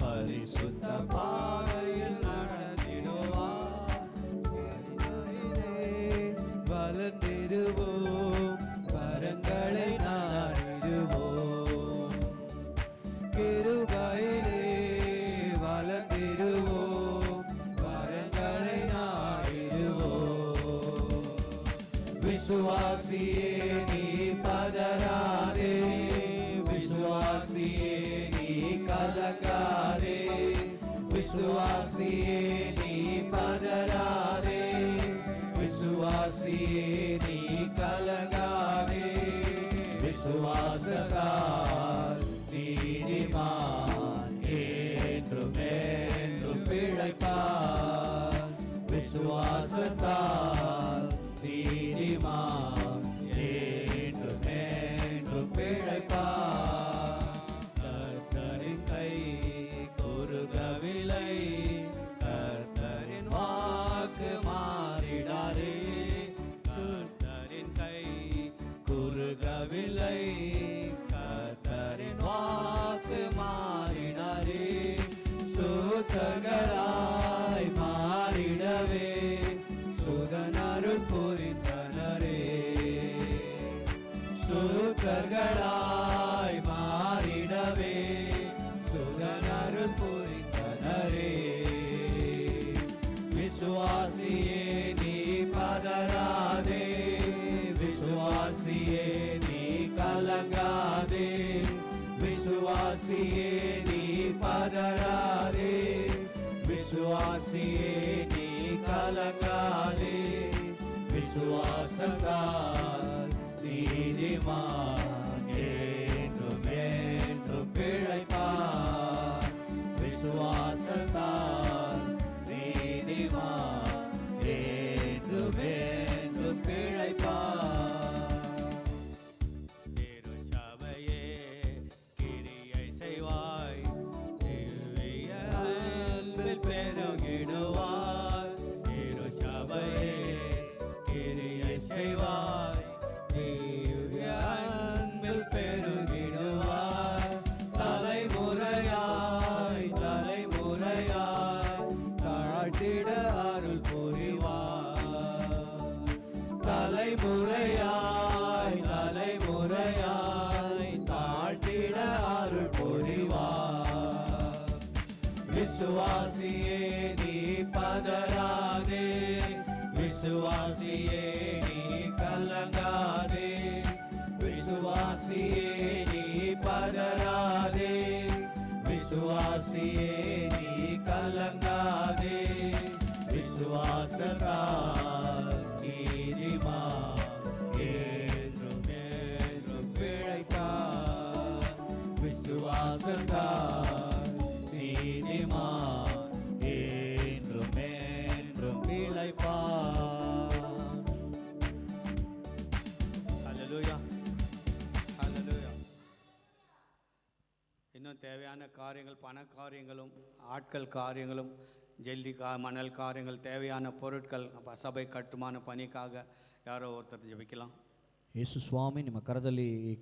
பரிசுத்த பாதையில் நடந்திடுவார். வளர்ந்திடுவோம், கரங்களை நாடிடுவோம். கிருபையிலே வளர்ந்திடுவோம், கரங்களை நாடிடுவோம். விசுவாசியே நீ பதறாதே, விசுவாசியே நீ கலங்காதே. விசுவாசியே நீ பதறாதே, விசுவாசியே நீ கலங்காதே. விசுவாசத்தால் நீதிமான் என்றும் பிழைப்பார். விசுவாசத்தால் நீதிமான் என்றும் பிழைப்பார். கர்த்தரின் கை குறுகவில்லை, கர்த்தரின் வாக்கு மாறிடாதே. கர்த்தரின் கை குறுகவில்லை, கர்த்தரின் வாக்கு மாறிடாதே. சூத்திரர்களாய் மாறிடவே சுகனருள் புரிந்தனரே. சூத்திரர்களாய் மாறிடவே சுகனருள் புரிந்தனரே. விசுவாசியே நீ பதறாதே, விசுவாசியே நீ கலங்காதே. விசுவாசியே நீ பதறாதே, விசுவாசியே நீ கலங்காதே. விசுவாசத்தால் நீதிமான் விசுவாசியே நீ பதறாதே, விசுவாசியே நீ கலங்காதே, விசுவாசியே நீ பதறாதே, விசுவாசியே நீ கலங்காதே. விசுவாசத்தால் நீதிமான் என்றும் என்றும் பிழைப்பார். விசுவாசத்தால் நீதிமான் என்றும் என்றும் பிழைப்பார். ஹல்லேலூயா, ஹல்லேலூயா. இன்னும் தேவையான காரியங்கள், பண காரியங்களும், ஆட்கள் காரியங்களும், மணல் காரியங்கள், தேவையான பொருட்கள், சபை கட்டுமான பணிக்காக யாரோ ஒருத்தர் ஜெபிக்கலாம். ಯೇಸು ಸ್ವಾಮಿ, ನಿಮ್ಮ ಕರದಲ್ಲಿ ಈ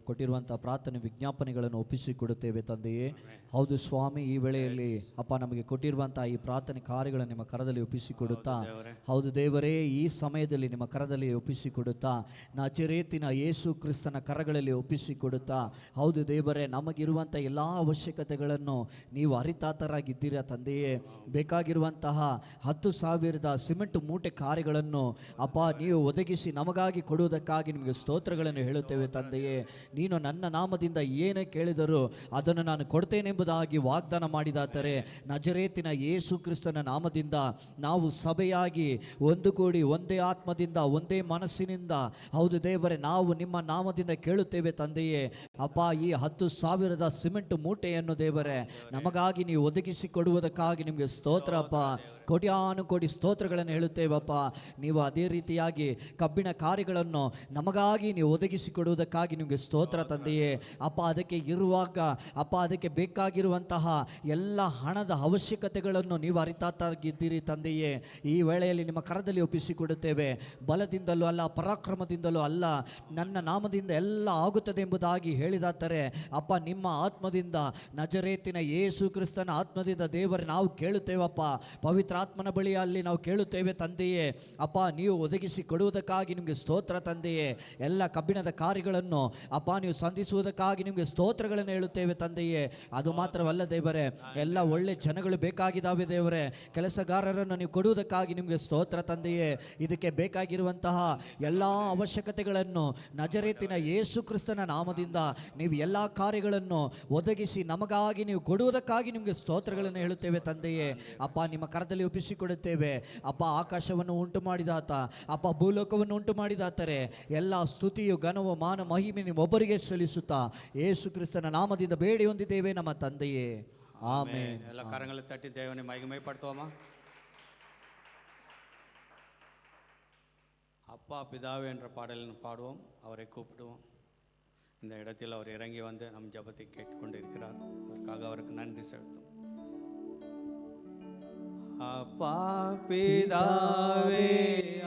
ಕೊಟ್ಟಿರುವಂಥ ಪ್ರಾರ್ಥನೆ ವಿಜ್ಞಾಪನೆಗಳನ್ನು ಒಪ್ಪಿಸಿಕೊಡುತ್ತೇವೆ ತಂದೆಯೇ. ಹೌದು ಸ್ವಾಮಿ, ಈ ವೇಳೆಯಲ್ಲಿ ಅಪ್ಪ ನಮಗೆ ಕೊಟ್ಟಿರುವಂಥ ಈ ಪ್ರಾರ್ಥನೆ ಕಾರ್ಯಗಳನ್ನು ನಿಮ್ಮ ಕರದಲ್ಲಿ ಒಪ್ಪಿಸಿಕೊಡುತ್ತಾ, ಹೌದು ದೇವರೇ, ಈ ಸಮಯದಲ್ಲಿ ನಿಮ್ಮ ಕರದಲ್ಲಿ ಒಪ್ಪಿಸಿಕೊಡುತ್ತಾ, ನಜರೇತಿನ ಯೇಸು ಕ್ರಿಸ್ತನ ಕರಗಳಲ್ಲಿ ಒಪ್ಪಿಸಿಕೊಡುತ್ತಾ, ಹೌದು ದೇವರೇ, ನಮಗಿರುವಂಥ ಎಲ್ಲ ಅವಶ್ಯಕತೆಗಳನ್ನು ನೀವು ಅರಿತಾತರಾಗಿದ್ದೀರಾ ತಂದೆಯೇ. ಬೇಕಾಗಿರುವಂತಹ 10,000 ಸಿಮೆಂಟ್ ಮೂಟೆ ಕಾರ್ಯಗಳನ್ನು ಅಪ್ಪ ನೀವು ಒದಗಿಸಿ ನಮಗಾಗಿ ಕೊಡುವುದಕ್ಕಾಗಿ ನಿಮಗೆ ಸ್ತೋತ್ರಗಳನ್ನು ಹೇಳುತ್ತೇವೆ ತಂದೆಯೇ. ನೀನು ನನ್ನ ನಾಮದಿಂದ ಏನೇ ಕೇಳಿದರೂ ಅದನ್ನು ನಾನು ಕೊಡ್ತೇನೆಂಬುದಾಗಿ ವಾಗ್ದಾನ ಮಾಡಿದಾದರೆ, ನಜರೇತಿನ ಯೇಸು ಕ್ರಿಸ್ತನ ನಾಮದಿಂದ ನಾವು ಸಭೆಯಾಗಿ ಒಂದು ಕೂಡಿ ಒಂದೇ ಆತ್ಮದಿಂದ ಒಂದೇ ಮನಸ್ಸಿನಿಂದ, ಹೌದು ದೇವರೇ, ನಾವು ನಿಮ್ಮ ನಾಮದಿಂದ ಕೇಳುತ್ತೇವೆ ತಂದೆಯೇ. ಅಪ್ಪ, ಈ 10,000 ಸಿಮೆಂಟ್ ಮೂಟೆಯನ್ನು ದೇವರೇ ನಮಗಾಗಿ ನೀವು ಒದಗಿಸಿ ಕೊಡುವುದಕ್ಕಾಗಿ ನಿಮಗೆ ಸ್ತೋತ್ರ ಅಪ್ಪ. ಕೋಟ್ಯಾನುಕೋಟಿ ಸ್ತೋತ್ರಗಳನ್ನು ಹೇಳುತ್ತೇವಪ್ಪ. ನೀವು ಅದೇ ರೀತಿಯಾಗಿ ಕಬ್ಬಿಣ ಕಾರ್ಯಗಳನ್ನು ನಮಗಾಗಿ ನೀವು ಒದಗಿಸಿ ಕೊಡುವುದಕ್ಕಾಗಿ ನಿಮಗೆ ಸ್ತೋತ್ರ ತಂದೆಯೇ. ಅಪ್ಪ, ಅದಕ್ಕೆ ಇರುವಾಗ ಅಪ್ಪ, ಅದಕ್ಕೆ ಬೇಕಾಗಿರುವಂತಹ ಎಲ್ಲ ಹಣದ ಅವಶ್ಯಕತೆಗಳನ್ನು ನೀವು ಅರಿತಾಗಿದ್ದೀರಿ ತಂದೆಯೇ. ಈ ವೇಳೆಯಲ್ಲಿ ನಿಮ್ಮ ಕರದಲ್ಲಿ ಒಪ್ಪಿಸಿಕೊಡುತ್ತೇವೆ. ಬಲದಿಂದಲೂ ಅಲ್ಲ, ಪರಾಕ್ರಮದಿಂದಲೂ ಅಲ್ಲ, ನನ್ನ ನಾಮದಿಂದ ಎಲ್ಲ ಆಗುತ್ತದೆ ಎಂಬುದಾಗಿ ಹೇಳಿದಾದರೆ ಅಪ್ಪ, ನಿಮ್ಮ ಆತ್ಮದಿಂದ, ನಜರೇತಿನ ಯೇಸು ಕ್ರಿಸ್ತನ ಆತ್ಮದಿಂದ ದೇವರೇ ನಾವು ಕೇಳುತ್ತೇವಪ್ಪ. ಪವಿತ್ರ ಆತ್ಮನ ಬಳಿಯಲ್ಲಿ ನಾವು ಕೇಳುತ್ತೇವೆ ತಂದೆಯೇ. ಅಪ್ಪ, ನೀವು ಒದಗಿಸಿ ಕೊಡುವುದಕ್ಕಾಗಿ ನಿಮಗೆ ಸ್ತೋತ್ರ ತಂದೆಯೇ. ಎಲ್ಲ ಕಬ್ಬಿಣದ ಕಾರ್ಯಗಳನ್ನು ಅಪ್ಪ ನೀವು ಸಂಧಿಸುವುದಕ್ಕಾಗಿ ನಿಮಗೆ ಸ್ತೋತ್ರಗಳನ್ನು ಹೇಳುತ್ತೇವೆ ತಂದೆಯೇ. ಅದು ಮಾತ್ರವಲ್ಲ ದೇವರೇ, ಎಲ್ಲ ಒಳ್ಳೆ ಜನಗಳು ಬೇಕಾಗಿದ್ದಾವೆ ದೇವರೇ. ಕೆಲಸಗಾರರನ್ನು ನೀವು ಕೊಡುವುದಕ್ಕಾಗಿ ನಿಮಗೆ ಸ್ತೋತ್ರ ತಂದೆಯೇ. ಇದಕ್ಕೆ ಬೇಕಾಗಿರುವಂತಹ ಎಲ್ಲ ಅವಶ್ಯಕತೆಗಳನ್ನು ನಜರೇತಿನ ಯೇಸು ಕ್ರಿಸ್ತನ ನಾಮದಿಂದ ನೀವು ಎಲ್ಲ ಕಾರ್ಯಗಳನ್ನು ಒದಗಿಸಿ ನಮಗಾಗಿ ನೀವು ಕೊಡುವುದಕ್ಕಾಗಿ ನಿಮಗೆ ಸ್ತೋತ್ರಗಳನ್ನು ಹೇಳುತ್ತೇವೆ ತಂದೆಯೇ. ಅಪ್ಪ, ನಿಮ್ಮ ಕರದಲ್ಲಿ ಒಪ್ಪಿಸಿಕೊಡುತ್ತೇವೆ ಅಪ್ಪ. ಆಕಾಶವನ್ನು ಉಂಟು ಮಾಡಿದಾತ ಅಪ್ಪ, ಭೂಲೋಕವನ್ನು ಉಂಟು ಮಾಡಿದಾತರೆ ಎಲ್ಲ ಸ್ತುತಿಯು, ಘನವು, ಮಾನ, ಮಹಿಮೆ ನಿಮ್ಮೊಬ್ಬರಿಗೆ ಸಲ್ಲಿಸುತ್ತಾ ಯೇಸು ಕ್ರಿಸ್ತನ ನಾಮದಿಂದ ಬೇಡಿ ಹೊಂದಿದ್ದೇವೆ ನಮ್ಮ ತಂದೆಯೇ, ಆಮೆನ್. ಎಲ್ಲ ಕರங்களை தட்டி தேவனை மகிமைப்படுத்துவோமா? அப்பா பிதாவே என்ற பாடலின் பாடுவோம், அவரை கூப்பிடுவோம். இந்த இடத்தில் அவர் இறங்கி வந்து நம் ஜெபத்தை கேட்டுக்கொண்டிருக்கிறார். அதற்காக அவருக்கு நன்றி செலுத்தும். அப்பா பிதாவே,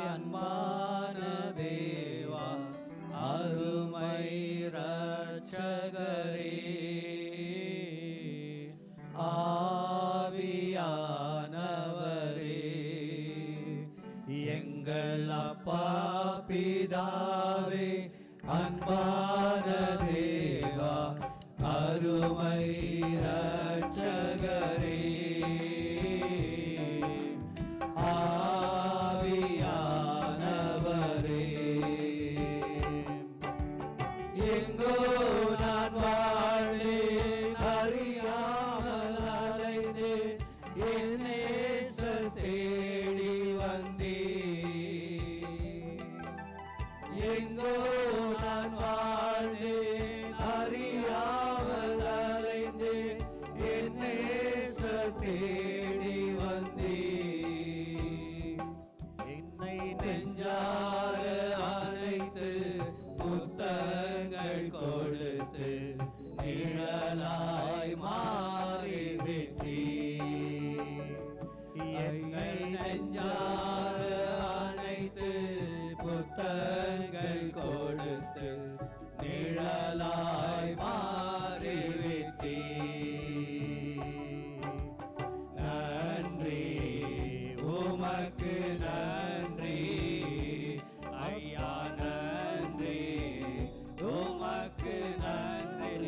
அன்பான தேவா, அருமை ரட்சகரே, ஆவியானவரே, எங்கள் அப்பா பிதாவே, அன்பான தேவா, அருமை ரட்சகரே, ஆவியானவரே, எங்கோ நான் வாழ்ந்தேன், அறியாமல் அலைந்தேன், என் நேசர் தேடி வந்தேன். எங்கோ நான் வாழ்ந்தேன், அறியாமல் அலைந்தேன், என் நேசர் தேடி வந்தேன். என்னை நெஞ்சார அணைத்து புத்தகங்கள் கொடுத்து நிழலாய் மாறிவிட்டீர். என்னை நெஞ்சார அணைத்து புத்தகங்கள் கொடுத்து நிழலாய் மாறிவிட்டீர். நன்றி உமக்கு நன்றி ஐயா, நன்றி உமக்கு நன்றி.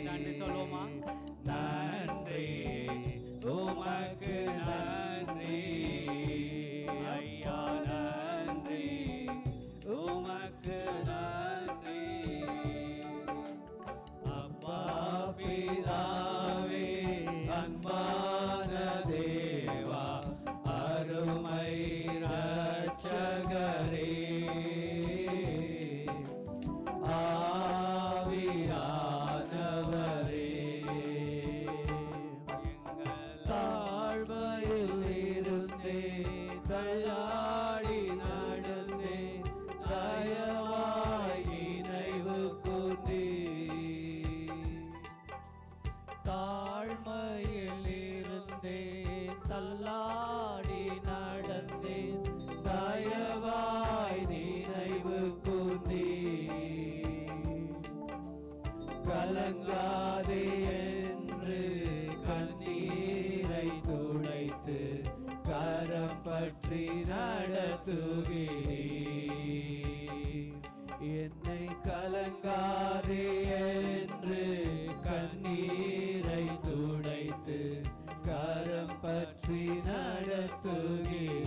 நன்றி சொல்லுவோமா? நன்றி உமக்கு நன்றி ஐயா நன்றி உமக்கு நன்றி அப்பா பிதாவே அன்பான தேவா அருமை இரட்சகரே ஆவியானவரே தாழ்மையில் இருந்தே தள்ளாடி நடந்தே தயவாய் நினைவு கூர்ந்தே தாழ்மையில் இருந்தே தள்ளாடி நடந்தே தயவாய் நினைவு கூர்ந்தே கலங்காதே என்று கண்ணீரை துடைத்து கரம் பற்றி நடத்துகிறீர் என்னை கலங்காதே என்று கண்ணீரை துடைத்து கரம் பற்றி நடத்துகிறீர்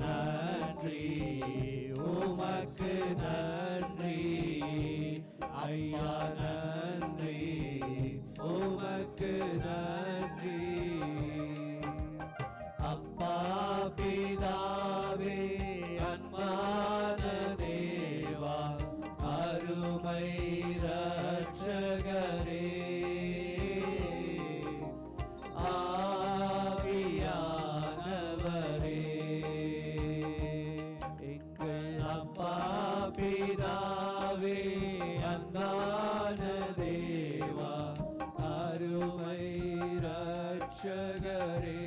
நன்றி உமக்கு நன்றி ஐயா நன்றி உமக்கு நன்றி அப்பா பிதாவே அன்பான தேவா அருமை இரட்சகரே ஆவியானவரே எங்கள் அப்பா பிதாவே அன்பான தேவா அருமை இரட்சகரே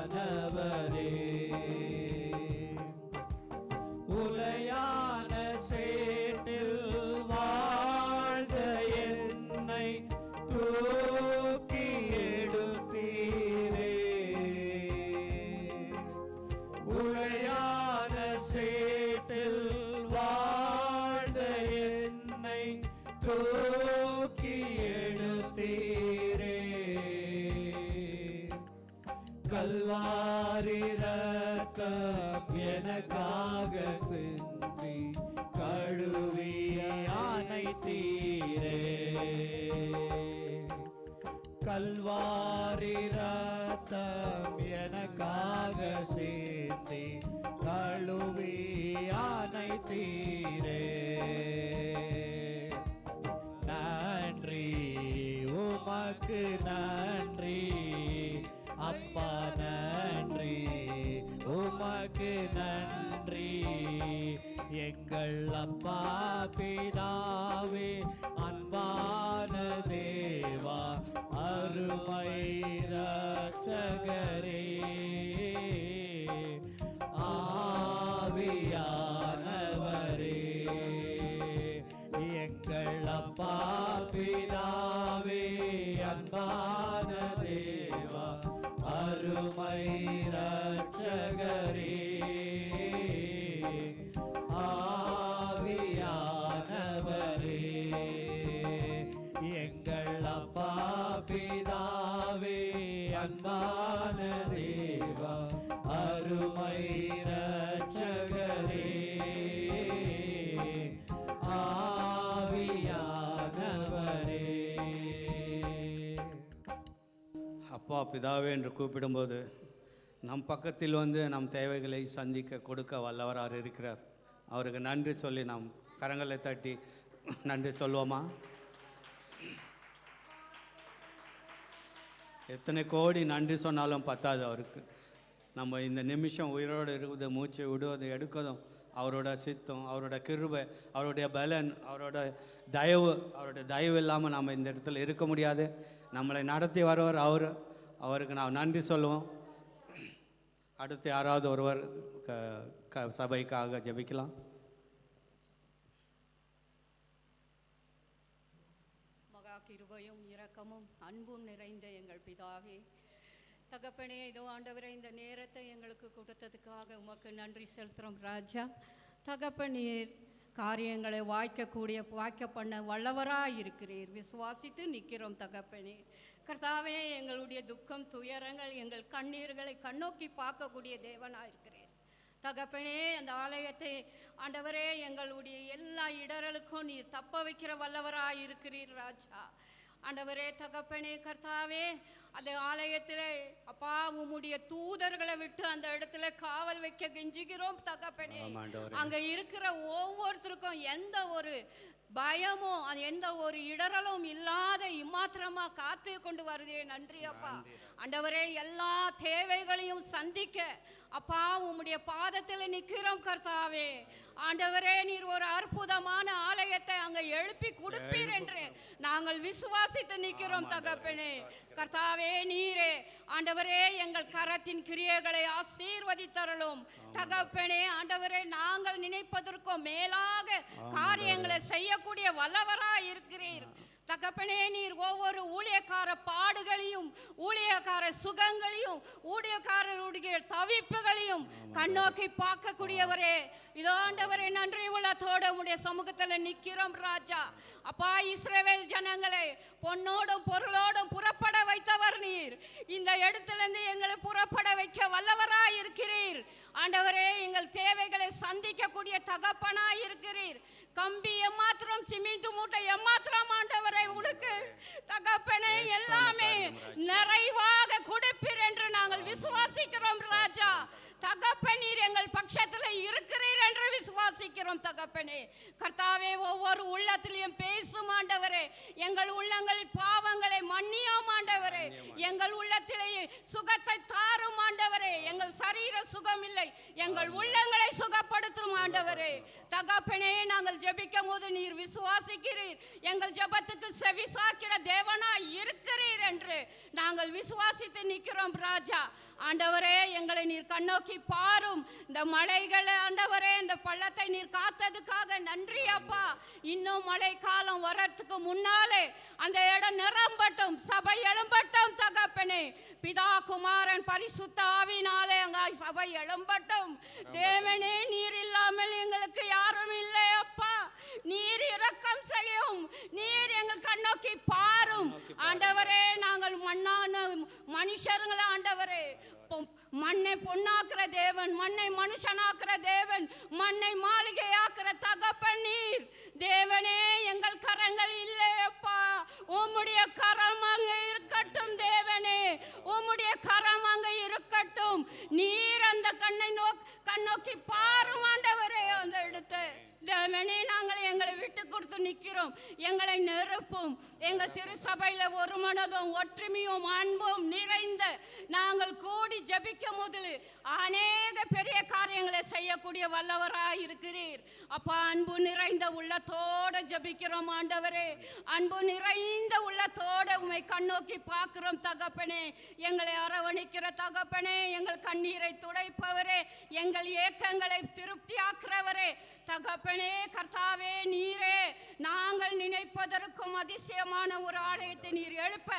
ஆவியானவரே உலையான சேற்றில் வாழ்ந்த என்னை தூக்கி எடுத்தீரே உலையான சேற்றில் வாழ்ந்த என்னை தூக்கி எடுத்தீரே கல்வாரி ரத்தம் எனக்காக சிந்தி கழுவிய அனைத்தீரே கல்வாரி ரத்தம் எனக்காக சிந்தி கழுவி அனைத்தீரே நன்றி உமக்கு நன்றி அப்பா நன்றி உமக்கு நன்றி எங்கள் அப்பா பிதாவே அன்பான தேவா அருமை இரட்சகரே ஆவியானவரே எங்கள் அப்பா பிதாவே அன்பான தேவா அருமை இரட்சகரே ஆவியானவரே எங்கள் அப்பா பிதாவே அன்பான தேவா அருமை இரட்சகரே ஆவியானவரே அப்பா பிதாவே என்று கூப்பிடும்போது நம் பக்கத்தில் வந்து நம் தேவைகளை சந்திக்க கொடுக்க வல்லவராக இருக்கிறார். அவருக்கு நன்றி சொல்லி நாம் கரங்களை தட்டி நன்றி சொல்வோமா? எத்தனை கோடி நன்றி சொன்னாலும் பத்தாது அவருக்கு. நம்ம இந்த நிமிஷம் உயிரோடு இருக்குது, மூச்சு விடுவது எடுக்கதும் அவரோட சித்தம், அவரோட கிருபை, அவருடைய பலன், அவரோட தயவு இல்லாமல் நம்ம இந்த இடத்துல இருக்க முடியாது. நம்மளை நடத்தி வருவர் அவருக்கு நாம் நன்றி சொல்லுவோம். அடுத்து யாராவது ஒருவர் சபைக்காக ஜெபிக்கலாம். மகா கிருபையும் இரக்கமும் அன்பும் நிறைந்த எங்கள் பிதாவே, தகப்பனே, இதோ ஆண்டவரே, இந்த நேரத்தை எங்களுக்கு கொடுத்ததுக்காக உமக்கு நன்றி செலுத்துகிறோம் ராஜா. தகப்பனே, காரியங்களை வாய்க்க பண்ண வல்லவராய் இருக்கிறீர். விசுவாசித்து நிற்கிறோம் தகப்பனே. கர்த்தாவே, எங்களுடைய துக்கம் துயரங்கள் எங்கள் கண்ணீர்களை கண்ணோக்கி பார்க்கக்கூடிய தேவனாக இருக்கிறீர் தகப்பனே. அந்த ஆலயத்தை ஆண்டவரே, எங்களுடைய எல்லா இடரலுக்கும் நீர் தப்ப வைக்கிற வல்லவராய் இருக்கிறீர் ராஜா. ஆண்டவரே தகப்பனே, கர்த்தாவே, அந்த ஆலயத்தில் அப்பா உம்முடைய தூதர்களை விட்டு அந்த இடத்துல காவல் வைக்க கெஞ்சுகிறோம் தகப்பனே. அங்க இருக்கிற ஒவ்வொருத்தருக்கும் எந்த ஒரு பயமும் எந்த ஒரு இடரலும் இல்லாத இம்மாத்திரமா காத்து கொண்டு வருகிறேன். நன்றி அப்பா. ஆண்டவரே, எல்லா தேவைகளையும் சந்திக்க அப்பா உம்முடைய பாதத்தில் நிற்கிறோம் கர்த்தாவே. ஆண்டவரே, நீர் ஒரு அற்புதமான ஆலயத்தை அங்க எழுப்பி கொடுப்பீர் என்று நாங்கள் விசுவாசித்து நிற்கிறோம் தகப்பனே. கர்த்தாவே, நீரே ஆண்டவரே எங்கள் கரத்தின் கிரியைகளை ஆசீர்வதித்தருளும் தகப்பனே. ஆண்டவரே, நாங்கள் நினைப்பதற்கும் மேலாக காரியங்களை செய்யக்கூடிய வல்லவராய் இருக்கிறீர் தகப்பனே. நீர் ஒவ்வொரு ஊழியக்கார பாடுகளையும் ஊழியக்கார சுகங்களையும் ஊழியக்காரருடைய தவிப்புகளையும் கண்ணோக்கி பார்க்கக்கூடியவரே. இதோ ஆண்டவரே, நன்றி உள்ளத்தோடு உடைய சமூகத்தில் நிற்கிறோம் ராஜா. அப்பா, இஸ்ரவேல் ஜனங்களை பொன்னோடும் பொருளோடும் புறப்பட வைத்தவர் நீர். இந்த இடத்திலிருந்து எங்களை புறப்பட வைக்க வல்லவராய் இருக்கிறீர் ஆண்டவரே. எங்கள் தேவைகளை சந்திக்கக்கூடிய தகப்பனாய் இருக்கிறீர். கம்பி எம்மாத்திரம், சிமெண்ட் மூட்டை எம்மாத்திரம் ஆண்டவரை உனக்கு தகப்பனே எல்லாமே நிறைவாக கொடுப்பீர் என்று நாங்கள் விசுவாசிக்கிறோம் ராஜா. தகப்பனீர் எங்கள் பட்சத்தில் இருக்கிறீர் என்று விசுவாசிக்கிறோம் தகப்பனே. கர்த்தாவே, ஒவ்வொரு உள்ளத்திலையும் பேசும் ஆண்டவரே. எங்கள் உள்ளங்களில் பாவங்களை மன்னியோம் ஆண்டவரே. எங்கள் உள்ளத்திலேயே சுகத்தை தாரும் ஆண்டவரே. எங்கள் சரீர சுகம் இல்லை, எங்கள் உள்ளங்களை சுகப்படுத்தும் ஆண்டவரே. தகப்பனே, நாங்கள் ஜெபிக்கும் போது நீர் விசுவாசிக்கிறீர், எங்கள் ஜெபத்துக்கு செவிசாக்கிற தேவனாய் இருக்கிறீர் என்று நாங்கள் விசுவாசித்து நிற்கிறோம் ராஜா. ஆண்டவரே, எங்களை நீர் கண்ணோக்கி பாரும். இந்த மழைகளை ஆண்டவரே, இந்த பள்ளத்தை நீர் காத்ததுக்காக நன்றி அப்பா. இன்னும் மழை காலம் வரத்துக்கு முன்னாலே அந்த இடம் நிரம்பட்டும், சபை எழும்பட்டும் தகப்பனே. பிதா குமாரன் பரிசுத்த ஆவியினாலே அங்க சபை எழும்பட்டும் தேவனே. நீர் இல்லாமல் எங்களுக்கு யாரும் இல்லை அப்பா. நீர் இரக்கம் செய்யும், நீர் எங்கள் கண்ணோக்கி பாரும் ஆண்டவரே. நாங்கள் மண்ணான மனுஷர்களை ஆண்டவரே, மண்ணை பொன்னாக்குற தேவன், மண்ணை மனுஷனாக்குற தேவன், மண்ணை மாளிகையாக்குற தகப்பன் நீர் தேவனே. எங்கள் கரங்கள் இல்லையப்பா, உம்முடைய கரம் அங்க இருக்கட்டும் தேவனே. உம்முடைய கரம் அங்க இருக்கட்டும். நீர் அந்த கண்ணோக்கி பாரும் ஆண்டவரே அந்த இடத்தை தேவனே. நாங்கள் எங்களை விட்டு கொடுத்து நிற்கிறோம். எங்களை நெருப்பும். எங்கள் திருச்சபையில் ஒரு மனதும் ஒற்றுமையும் அன்பும் நிறைந்த நாங்கள் கூடி ஜபிக்கும் போது அநேக பெரிய காரியங்களை செய்யக்கூடிய வல்லவராய் இருக்கிறீர் அப்பா. அன்பு நிறைந்த உள்ளத்தோடு ஜபிக்கிறோம் ஆண்டவரே. அன்பு நிறைந்த உள்ளத்தோடு உம்மை கண்ணோக்கி பார்க்கிறோம் தகப்பனே. எங்களை அரவணைக்கிற தகப்பனே, எங்கள் கண்ணீரை துடைப்பவரே, எங்கள் ஏக்கங்களை திருப்தியாக்குறவரே தகப்பனே. கர்த்தாவே, நீரே நாங்கள் நினைப்பதற்கும் அதிசயமான ஒரு ஆலயத்தை நீர் எழுப்ப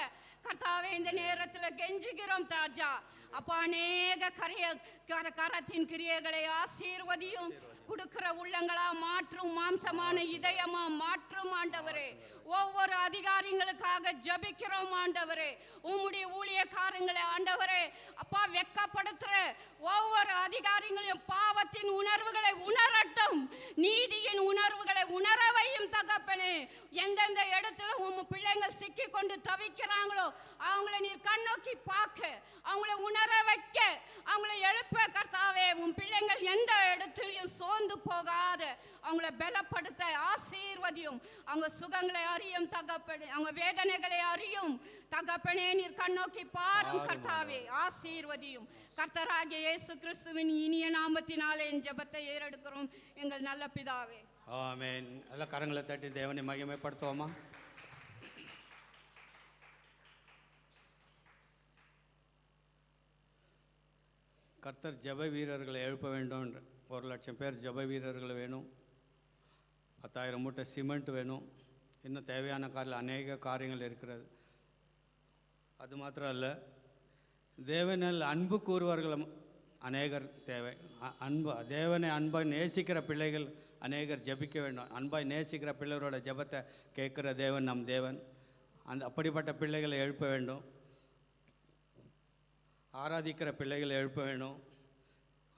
கர்த்தாவே இந்த நேரத்தில் கெஞ்சுகிறோம் ராஜா. அப்பா, அநேக கரத்தின் கிரியைகளை ஆசீர்வதியும். கொடுக்கிற உள்ளங்களா மாற்றும், மாம்சமான இதயமா மாற்றும் ஆண்டவரே. ஒவ்வொரு அதிகாரிகளுக்காக ஜபிக்கிறோம் ஆண்டவரே. உம்முடைய ஊழியக்காரங்களை ஆண்டவரே அப்பா வெக்கப்படுத்துற ஒவ்வொரு அதிகாரிகளையும் பாவத்தின் உணர்வுகளை உணரட்டும், நீதியின் உணர்வுகளை உணரவையும் தகப்பனே. எந்தெந்த இடத்துல உம் பிள்ளைங்கள் சிக்கி கொண்டு தவிக்கிறாங்களோ அவங்களை நீர் கண்ணோக்கி பார்க்க, அவங்கள உணர வைக்க, அவங்கள எழுப்ப கர்த்தாவே. உன் பிள்ளைங்கள் எந்த இடத்துலையும் சோர்ந்து போகாத அவங்கள பலப்படுத்த ஆசீர்வதியும். அவங்க சுகங்களை அறியும் தகப்பனே, அவங்க வேதனைகளை அறியும் தகப்பனே. நீர் கண்ணோக்கி பாரும் கர்த்தாவே, ஆசீர்வதியும். கர்த்தராகிய இயேசு கிறிஸ்துவின் இனிய நாமத்தினாலே என் ஜெபத்தை ஏறெடுக்கிறோம் எங்கள் நல்ல பிதாவே. ஆமென். எல்லா கரங்களை தட்டி தேவனை மகிமைப்படுத்துவோமா? கர்த்தர் ஜெப வீரர்களை எழுப்ப வேண்டும். 1,00,000 பேர் ஜெப வீரர்கள் வேணும். 10,000 மூட்டை சிமெண்ட் வேணும். இன்னும் தேவையான அநேக காரியங்கள் இருக்கிறது. அது மாத்திரம் அல்ல, தேவனில் அன்பு கூறுவர்கள் அநேகர் தேவை. தேவனை அன்பை நேசிக்கிற பிள்ளைகள் அநேகர் ஜெபிக்க வேண்டும். அன்பாய் நேசிக்கிற பிள்ளைகளோட ஜெபத்தை கேட்குற தேவன் நம் தேவன். அப்படிப்பட்ட பிள்ளைகளை எழுப்ப வேண்டும். ஆராதிக்கிற பிள்ளைகளை எழுப்ப வேண்டும்.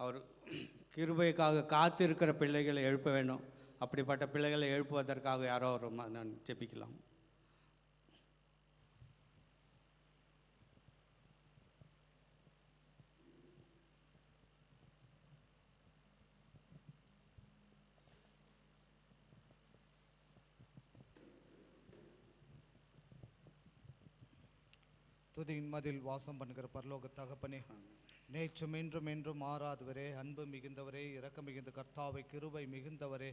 அவர் கிருபைக்காக காத்திருக்கிற பிள்ளைகளை எழுப்ப வேண்டும். அப்படிப்பட்ட பிள்ளைகளை எழுப்புவதற்காக யாரோ ஒரு நான் ஜெபிக்கலாம். துதியின் மதில் வாசம் பண்ணுகிற பரலோக தகப்பனே, நேற்றும் இன்றும் என்றும் மாறாதவரே, அன்பு மிகுந்தவரே, இரக்க மிகுந்த கர்த்தாவை, கிருபை மிகுந்தவரே,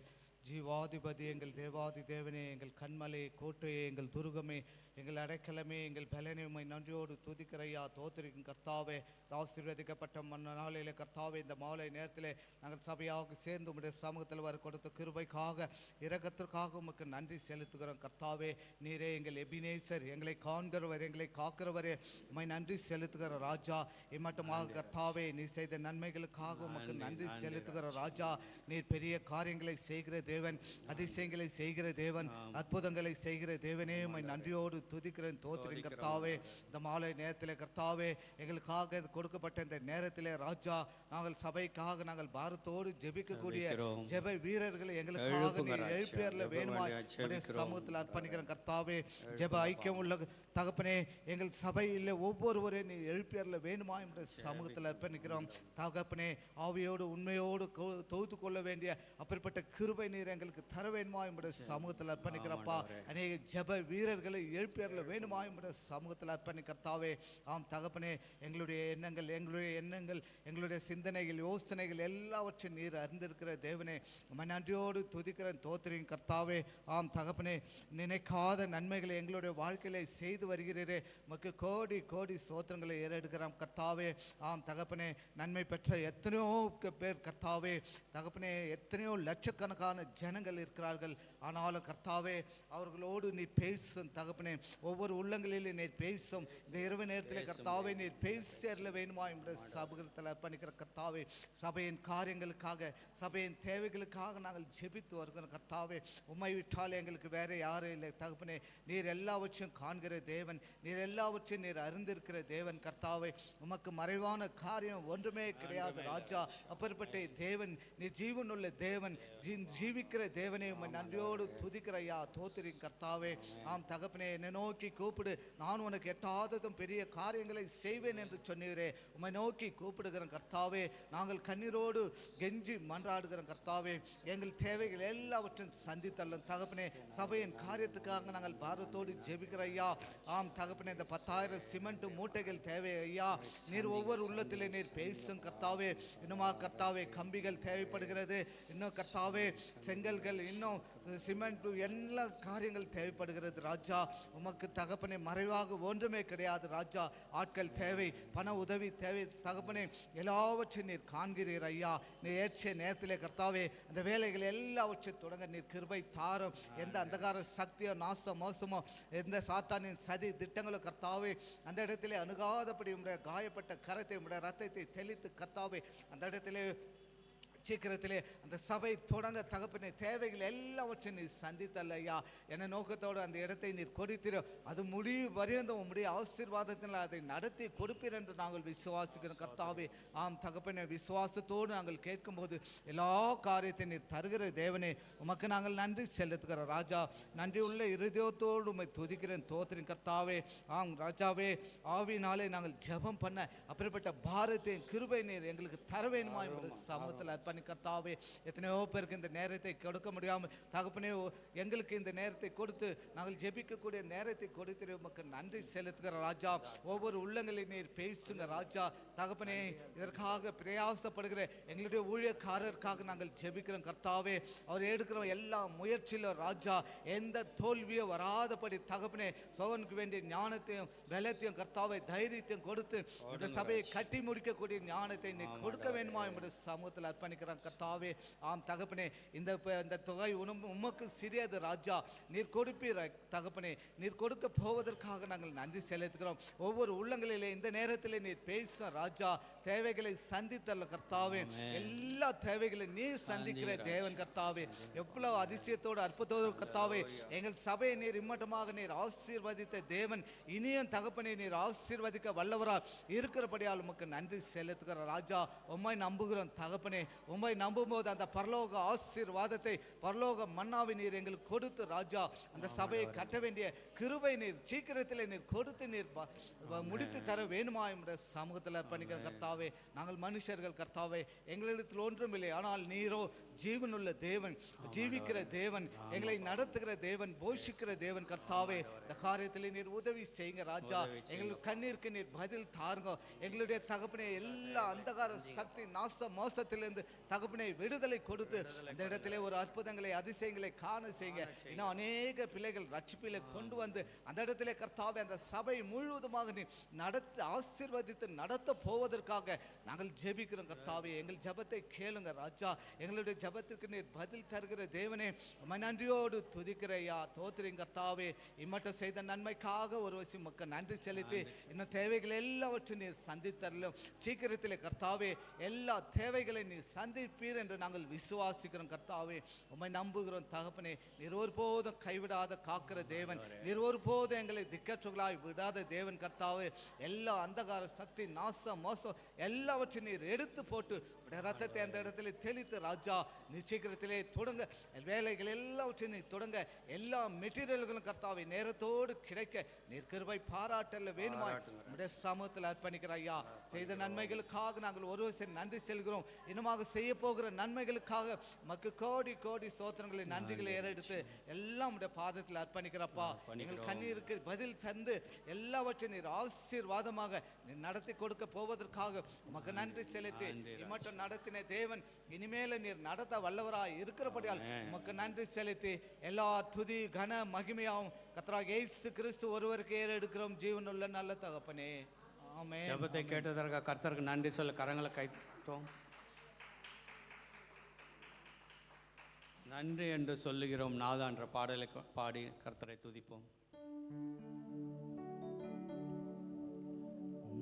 ஜீவாதிபதி, எங்கள் தேவாதி தேவனே, எங்கள் கண்மலை கோட்டையே, எங்கள் துருகமே, எங்கள் அடைக்கலமே, எங்கள் பலனை உம்மை நன்றியோடு துதிக்கிறையா தோத்திரிக்கும் கர்த்தாவே. ஆசீர்வதிக்கப்பட்ட நாளிலே கர்த்தாவே, இந்த மாலை நேரத்திலே நாங்கள் சபையாக சேர்ந்து உம்முடைய சமூகத்தில் வர கொடுத்த கிருபைக்காக இரக்கத்திற்காக உமக்கு நன்றி செலுத்துகிறோம் கர்த்தாவே. நீரே எங்கள் எபினேசர், எங்களை காண்கிறவர், எங்களை காக்கிறவரே, உம்மை நன்றி செலுத்துகிற ராஜா. இம்மட்டுமாக கர்த்தாவே, நீ செய்த நன்மைகளுக்காக உமக்கு நன்றி செலுத்துகிற ராஜா. நீர் பெரிய காரியங்களை செய்கிற தேவன், அதிசயங்களை செய்கிற தேவன், அற்புதங்களை செய்கிற தேவனே, உம்மை நன்றியோடு துதிக்கிறேன் தோத்திரின் கர்த்தாவே. இந்த மாலை நேரத்திலே கர்த்தாவே, எங்களுக்காக கொடுக்கப்பட்ட இந்த நேரத்திலே ராஜா, நாங்கள் சபைக்காக நாங்கள் பாரத்தோடு ஜெபிக்கக்கூடிய ஜெப வீரர்களை எங்களுக்காக நீ எழுப்பியர்ல வேணுமா சமூகத்தில் அர்ப்பணிக்கிறேன் கர்த்தாவே. ஜெப ஐக்கியம் உள்ள தகப்பனே, எங்கள் சபையில் ஒவ்வொருவரே நீ எழுப்பியர்ல வேணுமா என்ற சமூகத்தில் அர்ப்பணிக்கிறோம் தகப்பனே. ஆவியோடு உண்மையோடு தொகுத்து கொள்ள வேண்டிய அப்படிப்பட்ட கிருபை நீர் எங்களுக்கு தர வேணுமா என்ற சமூகத்தில் அர்ப்பணிக்கிறப்பா. அநேக ஜெப வீரர்களை எழுப்பியர்ல வேணுமா என்ற சமூகத்தில் அர்ப்பணிக்கிறதாவே. ஆம் தகப்பனே, எங்களுடைய எண்ணங்கள் எங்களுடைய சிந்தனைகள், யோசனைகள் எல்லாவற்றையும் நீர் அறிந்திருக்கிற தேவனே, நன்றியோடு துதிக்கிறேன் தோத்திரின் கர்த்தாவே. ஆம் தகப்பனே, நினைக்காத நன்மைகளை எங்களுடைய வாழ்க்கையில செய்து வருகிறீரே, உமக்கு கோடி கோடி ஸ்தோத்திரங்களை ஏறெடுக்கிறோம் கர்த்தாவே. ஆம் தகப்பனே, நன்மை பெற்ற எத்தனையோ பேர் கர்த்தாவே, தகப்பனே, எத்தனையோ லட்சக்கணக்கான ஜனங்கள் இருக்கிறார்கள். ஆனாலும் கர்த்தாவே, அவர்களோடு நீ பேசும் தகப்பனே, ஒவ்வொரு உள்ளங்களிலே நீர் பேசும். இந்த இரவு நேரத்தில் கர்த்தாவே, நீர் பேசல வேணுமா என்ற சபகத்தில் அர்ப்பணிக்கிற கர்த்தாவே. சபையின் காரியங்களுக்காக, சபையின் தேவைகளுக்காக நாங்கள் ஜெபித்து வருகிறோம் கர்த்தாவே. உம்மை விட்டால் எங்களுக்கு வேற யாரும் இல்லை தகப்பனே. நீர் எல்லாவற்றையும் காண்கிற தேவன், நீர் எல்லாவற்றையும் நீர் அறிந்திருக்கிற தேவன் கர்த்தாவே. உமக்கு மறைவான காரியம் ஒன்றுமே கிடையாது ராஜா. அப்படிப்பட்ட தேவன், நீர் ஜீவனுள்ள தேவன், ஜீவிக்கிற தேவனே, உம்மை நன்றியோடு துதிக்கிறையா தோத்திரின் கர்த்தாவே. ஆம் தகப்பனே, என்னை நோக்கி கூப்பிடு, நான் உனக்கு எட்டாததும் பெரிய காரியங்களை செய்வேன் என்று சொன்னீரே. உம்மை நோக்கி கூப்பிடுகிற கர்த்தாவே, நாங்கள் கண்ணீரோடு கெஞ்சி மன்றாடுகிற கர்த்தாவே. எங்கள் தேவைகள் எல்லாவற்றையும் சந்தித்தள்ளும் தகப்பனே. சபையின் காரியத்துக்காக நாங்கள் பாரத்தோடு ஜெபிக்கிற ஐயா. ஆம் தகப்பனே, இந்த 10,000 சிமெண்ட் மூட்டைகள் தேவை ஐயா. நீர் ஒவ்வொரு உள்ளத்திலே நீர் பேசும் கர்த்தாவே. இன்னுமா கர்த்தாவே, கம்பிகள் தேவைப்படுகிறது, இன்னும் கர்த்தாவே செங்கல்கள், இன்னும் சிமெண்ட், எல்லா காரியங்கள் தேவைப்படுகிறது ராஜா. உமக்கு தகப்பனே மறைவாக ஒன்றுமே கிடையாது ராஜா. ஆட்கள் தேவை, பண உதவி தேவை தகப்பனே, எல்லாவற்றையும் நீர் காண்கிறீர் ஐயா. நீர் ஏற்ற நேரத்திலே கர்த்தாவே, அந்த வேலைகள் எல்லாவற்றையும் தொடங்க நீர் கிருபை தாரும். எந்த அந்தகார சக்தியோ, நாசம் மோசமோ, எந்த சாத்தானின் சதி திட்டங்களோ கர்த்தாவே, அந்த இடத்திலே அணுகாதபடி உடைய காயப்பட்ட கரத்தை, உடைய ரத்தத்தை தெளித்து கர்த்தாவே, அந்த இடத்திலே சீக்கிரத்திலே அந்த சபை தொடங்க தகப்பனே. தேவைகள் எல்லாவற்றையும் நீர் சந்தித்தல்ல ஐயா. என்ன நோக்கத்தோடு அந்த இடத்தை நீர் கொடுத்தீரோ, அது முடிவு வரைந்த உம்முடைய ஆசீர்வாதத்தில் அதை நடத்தி கொடுப்பீர் என்று நாங்கள் விசுவாசிக்கிறோம் கர்த்தாவே. ஆம் தகப்பனே, விசுவாசத்தோடு நாங்கள் கேட்கும்போது எல்லா காரியத்தையும் நீர் தருகிற தேவனே, உமக்கு நாங்கள் நன்றி செலுத்துகிற ராஜா. நன்றி உள்ள இருதயத்தோடு உம்மை துதிக்கிறேன் தோத்திரின் கர்த்தாவே. ஆம் ராஜாவே, ஆவினாலே நாங்கள் ஜெபம் பண்ண அப்படிப்பட்ட பாரத்தையும் கிருபை நீர் எங்களுக்கு தர வேணுமா என்ற சமூகத்தில் அர்ப்பணி கர்த்தாவே. எத்தனையோ பேருக்கு இந்த நேரத்தை கொடுக்க முடியாமல் தகப்பனே, எங்களுக்கு இந்த நேரத்தை கொடுத்து நாங்கள் ஜெபிக்கக்கூடிய நேரத்தை கொடுத்து உமக்கு நன்றி செலுத்துகிற ராஜா. ஒவ்வொரு உள்ளங்களில் நீர் பேசுங்க ராஜா. தகப்பனே, இதற்காக பிரயாசப்படுகிற எங்களுடைய ஊழியக்காரருக்காக நாங்கள் ஜெபிக்கிறோம் கர்த்தாவே. அவர் எடுக்கிற எல்லா முயற்சியிலும் ராஜா, எந்த தோல்வியோ வராதபடி தகப்பனே, சோகனுக்கு வேண்டிய ஞானத்தையும் பலத்தையும் கர்த்தாவை தைரியத்தையும் கொடுத்து இந்த சபையை கட்டி முடிக்கக்கூடிய ஞானத்தை நீ கொடுக்க வேண்டுமா என்ற சமூகத்தில் அர்ப்பணிக்கிற அர்ப்பணிக்கிறான் கர்த்தாவே. ஆம் தகப்பனே, இந்த தொகை உமக்கு சிறியது ராஜா, நீர் கொடுப்பீர் தகப்பனே. நீர் கொடுக்க போவதற்காக நாங்கள் நன்றி செலுத்துகிறோம். ஒவ்வொரு உள்ளங்களிலே இந்த நேரத்திலே நீர் பேச ராஜா, தேவைகளை சந்தித்தல்ல கர்த்தாவே. எல்லா தேவைகளையும் நீர் சந்திக்கிற தேவன் கர்த்தாவே. எவ்வளவு அதிசயத்தோடு அற்புதத்தோடு கர்த்தாவே எங்கள் சபையை நீர் இம்மட்டமாக நீர் ஆசீர்வதித்த தேவன். இனியும் தகப்பனை நீர் ஆசீர்வதிக்க வல்லவரா இருக்கிறபடியால் உமக்கு நன்றி செலுத்துகிற ராஜா. உம்மை நம்புகிறோம் தகப்பனே. உம்மை நம்பும் போது அந்த பரலோக ஆசீர்வாதத்தை, பரலோக மன்னாவை நீர் எங்களுக்கு கொடுத்து ராஜா, அந்த சபையை கட்ட வேண்டிய கிருபை நீர் சீக்கிரத்தில் நீர் கொடுத்து நீர் முடித்து தர வேணுமா என்ற சமூகத்தில் அர்ப்பணிக்கிற கர்த்தாவே. நாங்கள் மனுஷர்கள் கர்த்தாவே, எங்களிடத்தில் ஒன்றுமில்லை. ஆனால் நீரோ ஜீவனுள்ள தேவன், ஜீவிக்கிற தேவன், எங்களை நடத்துகிற தேவன், போஷிக்கிற தேவன் கர்த்தாவே. இந்த காரியத்தில் நீர் உதவி செய்யுங்க ராஜா. எங்களுக்கு கண்ணீருக்கு நீர் பதில் தாருங்க. எங்களுடைய தகப்பனை எல்லா அந்தகார சக்தி நாச மோசத்திலிருந்து தகப்பனை விடுதலை கொடுத்து இந்த இடத்திலே ஒரு அற்புதங்களை அதிசயங்களை காண செய்யுங்க. இன்னும் அநேக பிள்ளைகள் ரட்சிப்பிலே கொண்டு வந்து அந்த இடத்திலே கர்த்தாவே அந்த சபை முழுவதுமாக நீ நடத்தி ஆசீர்வதித்து நடத்த போவதற்காக நாங்கள் ஜெபிக்கிறோம் கர்த்தாவே. எங்கள் ஜெபத்தை கேளுங்க ராஜா. எங்களுடைய ஜெபத்திற்கு நீர் பதில் தருகிற தேவனே, நன்றியோடு துதிக்கிறையா, தோத்திரிங்க கர்த்தாவே. இம்மட்டம் செய்த நன்மைக்காக ஒரு வசி மக்கள் நன்றி செலுத்தி இன்னும் தேவைகள் எல்லாவற்றையும் நீர் சந்தித்தரலும் சீக்கிரத்திலே கர்த்தாவே. எல்லா தேவைகளை நீர் சந்திப்பீர் என்று நாங்கள் விசுவாசிக்கிறோம் கர்த்தாவே. உம்மை நம்புகிறோம் தகப்பனே. நீர் ஒருபோதும் கைவிடாத காக்கிற தேவன், நீர் ஒருபோதும் எங்களை திக்கற்றவர்களாய் விடாத தேவன் கர்த்தாவே. எல்லா அந்தகார சக்தி நாச மோசம் எல்லாவற்றையும் நீர் எடுத்து போட்டு ரத்தத்தை அந்த இடத்துல தெளித்து ராஜா, நீ சீக்கிரத்திலே தொடங்க வேலைகள் எல்லாவற்றையும் நீ தொடங்க. எல்லா மெட்டீரியல்களும் கர்த்தாவை நேரத்தோடு கிடைக்க நீர் கிருபை பாராட்டல்ல வேணுமா உடைய சமூகத்தில் அர்ப்பணிக்கிற ஐயா. செய்த நன்மைகளுக்காக நாங்கள் ஒரு நன்றி செல்கிறோம். இன்னுமாக செய்ய போகிற நன்மைகளுக்காக மக்கு கோடி கோடி சோத்திரங்களை நன்றிகளை ஏறெடுத்து எல்லாம் உடைய பாதத்தில் அர்ப்பணிக்கிறப்பா. எங்கள் கண்ணீருக்கு பதில் தந்து எல்லாவற்றையும் நீர் ஆசீர்வாதமாக நீ நடத்தி கொடுக்க போவதற்காக உமக்கு நன்றி செலுத்தி மட்டும் நடத்தின தேவன் இனிமேல நீர் நடத்த வல்லவராய் இருக்கிறபடியால் உமக்கு நன்றி செலுத்தி எல்லா துதி கன மகிமையாவும் கர்த்தராகிய இயேசு கிறிஸ்து ஒருவருக்கு ஏறெடுக்கிறோம் ஜீவனுள்ள நல்ல தகப்பனே. ஆமென். ஜெபத்தை கேட்டதற்காக கர்த்தருக்கு நன்றி சொல்ல கரங்களை கைத்தோம். நன்றி என்று சொல்லுகிறோம் நாதா என்ற பாடலை பாடி கர்த்தரை துதிப்போம்.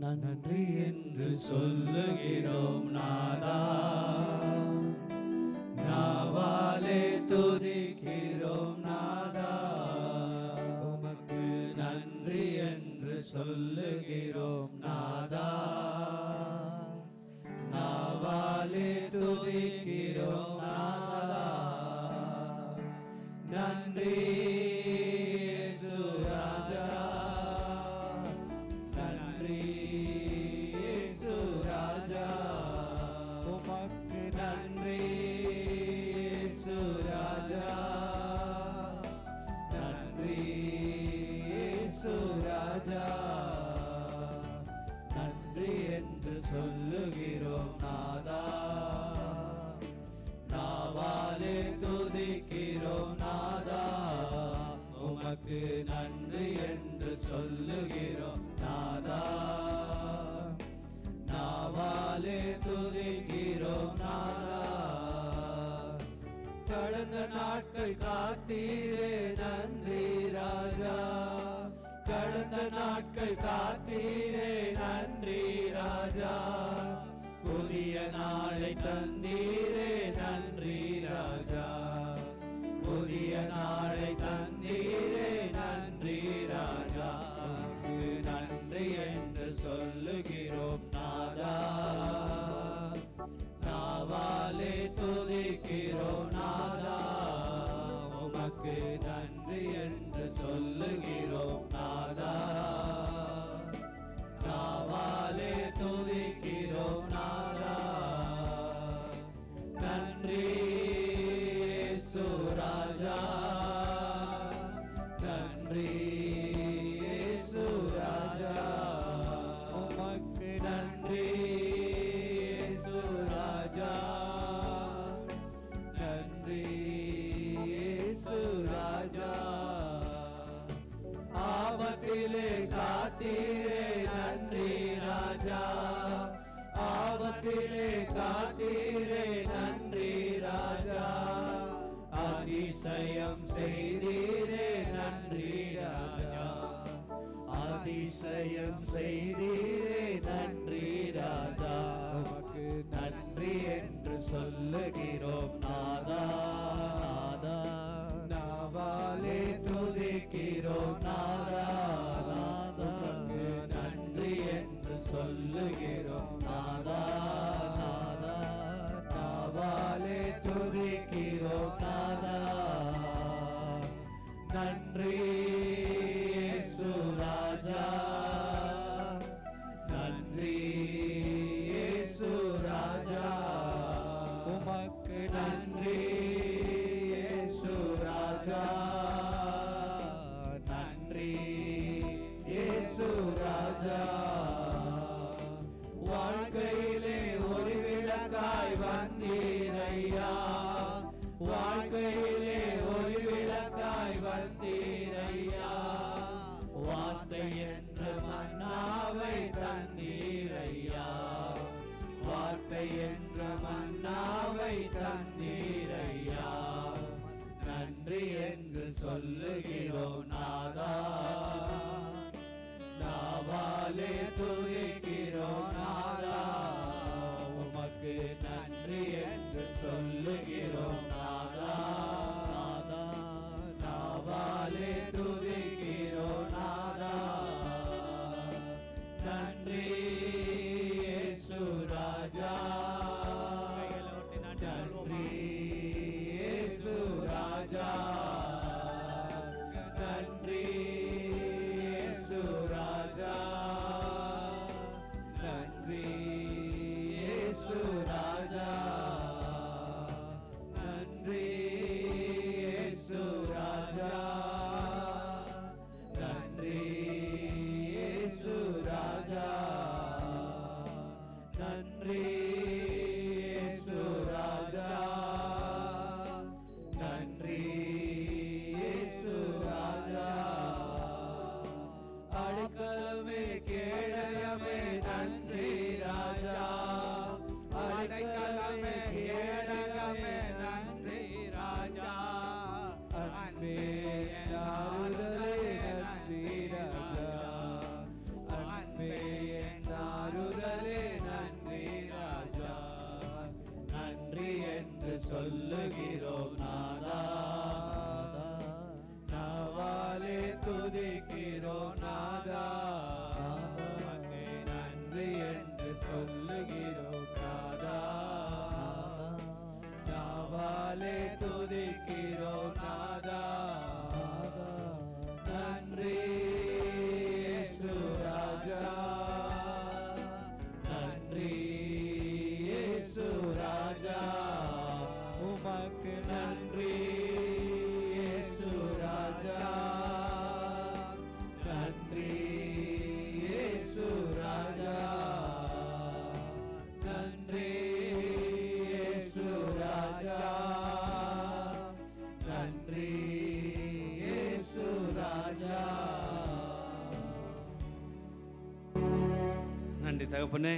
நன்றி என்று சொல்லுகிறோம் நாதா, நாவாலே துதிக்கிறோம் நாதா. உமக்கு நன்றி என்று சொல்லுகிறோம் நாதா, நாவாலே துதிக்கிறோம் நாதா. நன்றி சுராஜா, நன்றி சுராஜா. உமக்கு நன்றி சுராஜா, நன்றி சுராஜா. நன்றி என்று சொல்லுகிறோம் நாதா, நாவாலே துதிக்கிறோம் நாதா. உமக்கு நன்றி என்று சொல்லுகிறோம் நாதா, நாவாலே துதிக்கிறோம் நாதா. கடந்த நாட்கள் காத்தீரே நன்றி ராஜா, கடந்த நாட்கள் காத்தீரே நன்றி ராஜா. புதிய நாளை தந்தீரே நன்றி ராஜா, புதிய நாளை தந்தீரே நன்றி ராஜா. நன்றி என்று சொல்லுகிறோம் நாதா, நாவாலே துதிக்கிறோம் நாதா. உமக்கு நன்றி என்று சொல்லுகிறோம் நாதா, நாவாலே துதிக்கிறோம் நாதா. நன்றி சுராஜா, நன்றி சுராஜா. உமக்கு நன்றி சுராஜா, நன்றி சுராஜா. ஆபத்திலே காத்தீரே நன்றி ராஜா, ஆபத்திலே காத்தீரே நன்றி அதிசயம் செய்தீரே நன்றி ராஜா, அதிசயம் செய்தீரே நன்றி ராஜா, உமக்கு நன்றி என்று சொல்லுகிறோம் நாதா, நாதா நாவாலே துதிக்கிறோம் நாதா, நாதா உமக்கு நன்றி என்று சொல்லுகிறோம் நாதா, நாதா நாவாலே துதிக்கிறோம் நாதா, நன்றி இயேசு ராஜா, நன்றி இயேசு ராஜா, உமக்கு நன்றி இயேசு ராஜா, நன்றி இயேசு ராஜா, வாழ்க்கையிலே ஒரு விளக்காய் வந்தீரையா, வாழ்க்கையிலே ஒரு விளக்காய் வந்தீரையா, வார்த்தை என்ற மன்னாவை தந்தீரையா, வார்த்தை என்ற மன்னாவை தந்தீரையா, நன்றி என்று சொல்லுகிறோம் நாதா, நாவாலே துதிக்கிறோம் நாதா, உமக்கு நன்றி என்று சொல்லுகிறோம் நாதா, நாதா நாவாலே துதிக்கிறோம் நாதா, நன்றி இயேசு ராஜா, நன்றி இயேசு ராஜா, நன்றி இயேசு ராஜா, நன்றி இயேசு ராஜா, நன்றி இயேசு ராஜா, நன்றி இயேசு ராஜா, நன்றி இயேசு ராஜா, நன்றி இயேசு ராஜா, அடைக்கலமே கேடகமே நன்றி ராஜா, அடைக்கலமே கேடகமே நன்றி ராஜா, அன்பே என் ஆறுதலே நன்றி ராஜா, அன்பே என் ஆறுதலே நன்றி ராஜா, நன்றி என்று சொல்லுகிறோம் நாதா, நாவாலே துதிக்கிறோம் நாதா, உமக்கு நன்றி என்று சொல்லுகிறோம் நாதா, நாவாலே துதிக்கிறோம் நாதா, நன்றி இயேசு ராஜா, நன்றி இயேசு ராஜா, உமக்கு நன்றி இயேசு ராஜா, நன்றி இயேசு ராஜா, நன்றி இயேசு ராஜா, நன்றி இயேசு ராஜா. நன்றி தகப்பனே,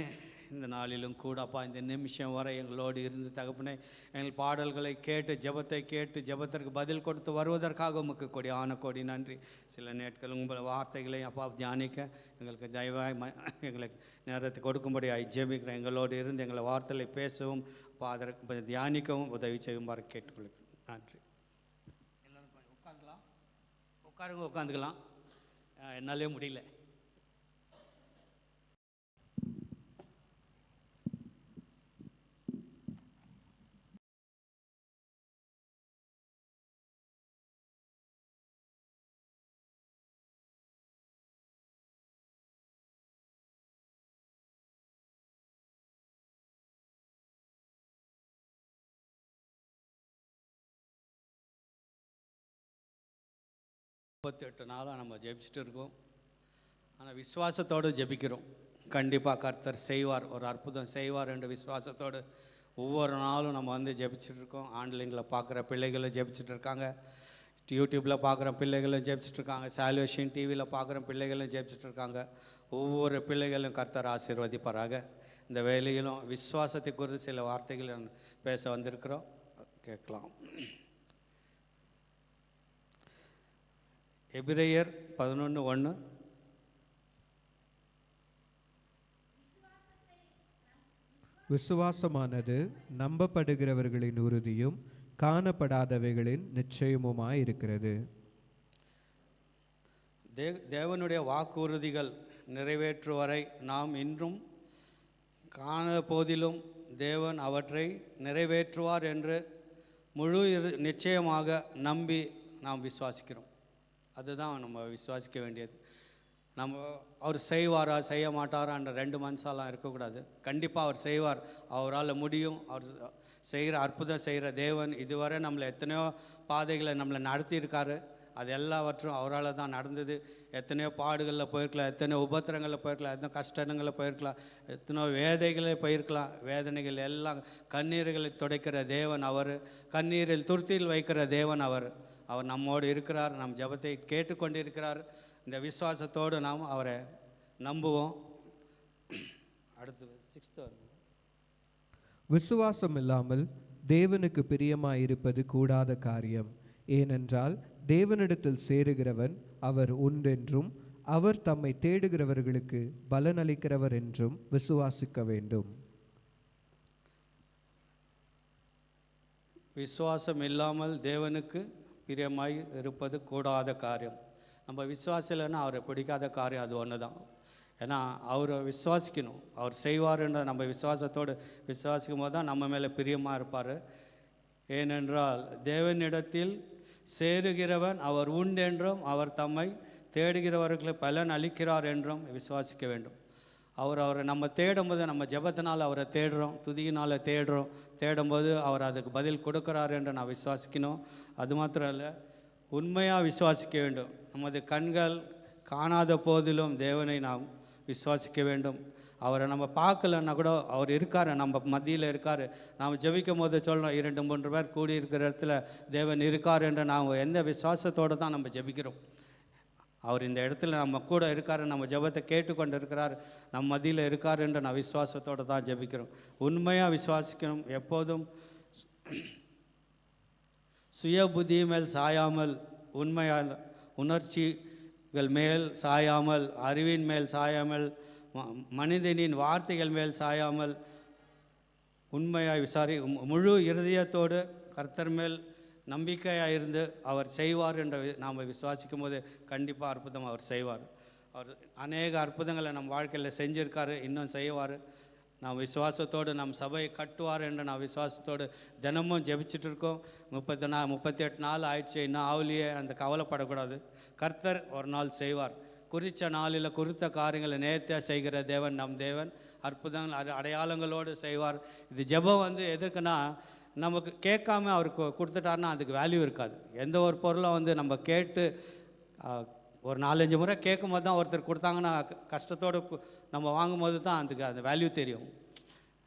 இந்த நாளிலும் கூட அப்பா இந்த நிமிஷம் வரை எங்களோடு இருந்து தகப்பனே எங்கள் பாடல்களை கேட்டு ஜெபத்தை கேட்டு ஜெபத்திற்கு பதில் கொடுத்து வருவதற்காக உமக்கு கொடியான கோடி நன்றி. சில நாட்கள் உங்கள் வார்த்தைகளை அப்பா தியானிக்க எங்களுக்கு தயவாய் எங்களுக்கு நேரத்தை கொடுக்கும்படியாய் ஜெபிக்கிறேன். எங்களோடு இருந்து எங்களை வார்த்தைகளை பேசவும் அப்பா அதற்கு தியானிக்கவும் உதவி செய்யுமாறு கேட்டுக்கொள்கிறேன். நன்றி. எல்லாரும் உட்காந்துக்கலாம், உட்காந்துக்கலாம், என்னாலே முடியல. நாளாக நம்ம ஜெபிச்சுட்டு இருக்கோம். ஆனால் விசுவாசத்தோடு ஜெபிக்கிறோம். கண்டிப்பாக கர்த்தர் செய்வார், ஒரு அற்புதம் செய்வார் என்ற விசுவாசத்தோடு ஒவ்வொரு நாளும் நம்ம வந்து ஜெபிச்சுட்டு இருக்கோம். ஆன்லைனில் பார்க்குற பிள்ளைகளும் ஜெபிச்சுட்டு இருக்காங்க, யூடியூப்பில் பார்க்குற பிள்ளைகளும் ஜெபிச்சுட்டு இருக்காங்க, சால்வேஷன் டிவியில் பார்க்குற பிள்ளைகளும் ஜெபிச்சுட்டு இருக்காங்க. ஒவ்வொரு பிள்ளைகளும் கர்த்தர் ஆசீர்வதிப்பாராக. இந்த வேலையிலும் விசுவாசத்தை குறித்து சில வார்த்தைகள் பேச வந்திருக்கிறோம், கேட்கலாம். எபிரேயர் 11:1. விசுவாசமானது நம்பப்படுகிறவர்களின் உறுதியும் காணப்படாதவைகளின் நிச்சயமுமாயிருக்கிறது. தேவனுடைய வாக்குறுதிகள் நிறைவேற்றுவரை நாம் இன்றும் காண போதிலும் தேவன் அவற்றை நிறைவேற்றுவார் என்று முழு நிச்சயமாக நம்பி நாம் விசுவாசிக்கிறோம். அதுதான் நம்ம விசுவாசிக்க வேண்டியது. நம்ம அவர் செய்வாரா செய்ய மாட்டாரான்ற 2 மனசாலாம் இருக்கக்கூடாது. கண்டிப்பாக அவர் செய்வார், அவரால் முடியும். அவர் செய்கிற அற்புதம் செய்கிற தேவன். இதுவரை நம்மளை எத்தனையோ பாதைகளை நம்மளை நடத்தியிருக்காரு. அது எல்லாவற்றும் அவரால் தான் நடந்தது. எத்தனையோ பாடுகளில் போயிருக்கலாம், எத்தனையோ உபத்திரங்களில் போயிருக்கலாம், எத்தனை கஷ்டங்களில் போயிருக்கலாம், எத்தனையோ வேதைகளில் போயிருக்கலாம். வேதனைகள் எல்லாம் கண்ணீர்களை துடைக்கிற தேவன் அவர். கண்ணீரில் துருத்தியில் வைக்கிற தேவன் அவர். அவர் நம்மோடு இருக்கிறார். நம் ஜெபத்தை கேட்டுக்கொண்டு இருக்கிறார். இந்த விசுவாசத்தோடு நாம் அவரை நம்புவோம். அடுத்து 6th. விசுவாசம் இல்லாமல் தேவனுக்கு பிரியமாயிருப்பது கூடாத காரியம். ஏனென்றால் தேவனிடத்தில் சேருகிறவன் அவர் உண்டென்றும் அவர் தம்மை தேடுகிறவர்களுக்கு பலனளிக்கிறவர் என்றும் விசுவாசிக்க வேண்டும். விசுவாசம் இல்லாமல் தேவனுக்கு பிரியமாய் இருப்பது கூடாத காரியம். நம்ம விசுவாசம் இல்லைன்னா அவரை பிடிக்காத காரியம் அது ஒன்று தான். ஏன்னா அவரை விசுவாசிக்கணும், அவர் செய்வார்ன்ற நம்ம விசுவாசத்தோடு விசுவாசிக்கும் போது தான் நம்ம மேலே பிரியமாக இருப்பார். ஏனென்றால் தேவனிடத்தில் சேருகிறவன் அவர் உண்டென்றும் அவர் தம்மை தேடுகிறவர்களுக்கு பலன் அளிக்கிறார் என்றும் விசுவாசிக்க வேண்டும். அவரை நம்ம தேடும்போது, நம்ம ஜெபத்தினால் அவரை தேடுறோம், துதியினால் தேடும்போது அவர் அதுக்கு பதில் கொடுக்குறார் என்று நான் விசுவாசிக்கணும். அது மாத்திரம் இல்லை, உண்மையாக விசுவாசிக்க வேண்டும். நமது கண்கள் காணாத போதிலும் தேவனை நாம் விசுவாசிக்க வேண்டும். அவரை நம்ம பார்க்கலன்னா கூட அவர் இருக்கார், நம்ம மத்தியில் இருக்கார். நாம் ஜெபிக்கும் போது சொல்கிறோம், 2-3 பேர் கூடி இருக்கிற இடத்துல தேவன் இருக்கார் என்று நாம் எந்த விசுவாசத்தோடு தான் நம்ம ஜெபிக்கிறோம். அவர் இந்த இடத்துல நம்ம கூட இருக்கார், நம்ம ஜெபத்தை கேட்டுக்கொண்டு இருக்கிறார், நம்ம மத்தியில் இருக்கார் என்று நான் விசுவாசத்தோடு தான் ஜெபிக்கிறோம். உண்மையாக விசுவாசிக்கணும். எப்போதும் சுய புத்தி மேல் சாயாமல், உண்மையான உணர்ச்சிகள் மேல் சாயாமல், அறிவின் மேல் சாயாமல், மனிதனின் வார்த்தைகள் மேல் சாயாமல் உண்மையாக முழு இருதயத்தோடு கர்த்தர் மேல் நம்பிக்கையாக இருந்து அவர் செய்வார் என்று நாம் விசுவாசிக்கும் போது கண்டிப்பாக அற்புதம் அவர் செய்வார். அவர் அநேக அற்புதங்களை நம் வாழ்க்கையில் செஞ்சுருக்காரு, இன்னும் செய்வார். நாம் விசுவாசத்தோடு நம் சபையை கட்டுவார் என்று நான் விசுவாசத்தோடு தினமும் ஜெபிச்சுட்டு இருக்கோம். 38 நாள் ஆயிடுச்சு, இன்னும் ஆவலியே அந்த கவலைப்படக்கூடாது. கர்த்தர் ஒரு நாள் செய்வார். குறித்த நாளில் குறித்த காரியங்களை நேர்த்தியாக செய்கிற தேவன் நம் தேவன். அற்புதங்கள் அடையாளங்களோடு செய்வார். இது ஜெபம் எதுக்குன்னா, நமக்கு கேட்காம அவருக்கு கொடுத்துட்டாருன்னா அதுக்கு வேல்யூ இருக்காது. எந்த ஒரு பொருளும் நம்ம கேட்டு ஒரு 4-5 முறை கேட்கும் போது தான் ஒருத்தர் கொடுத்தாங்கன்னா கஷ்டத்தோடு நம்ம வாங்கும்போது தான் அதுக்கு அந்த வேல்யூ தெரியும்.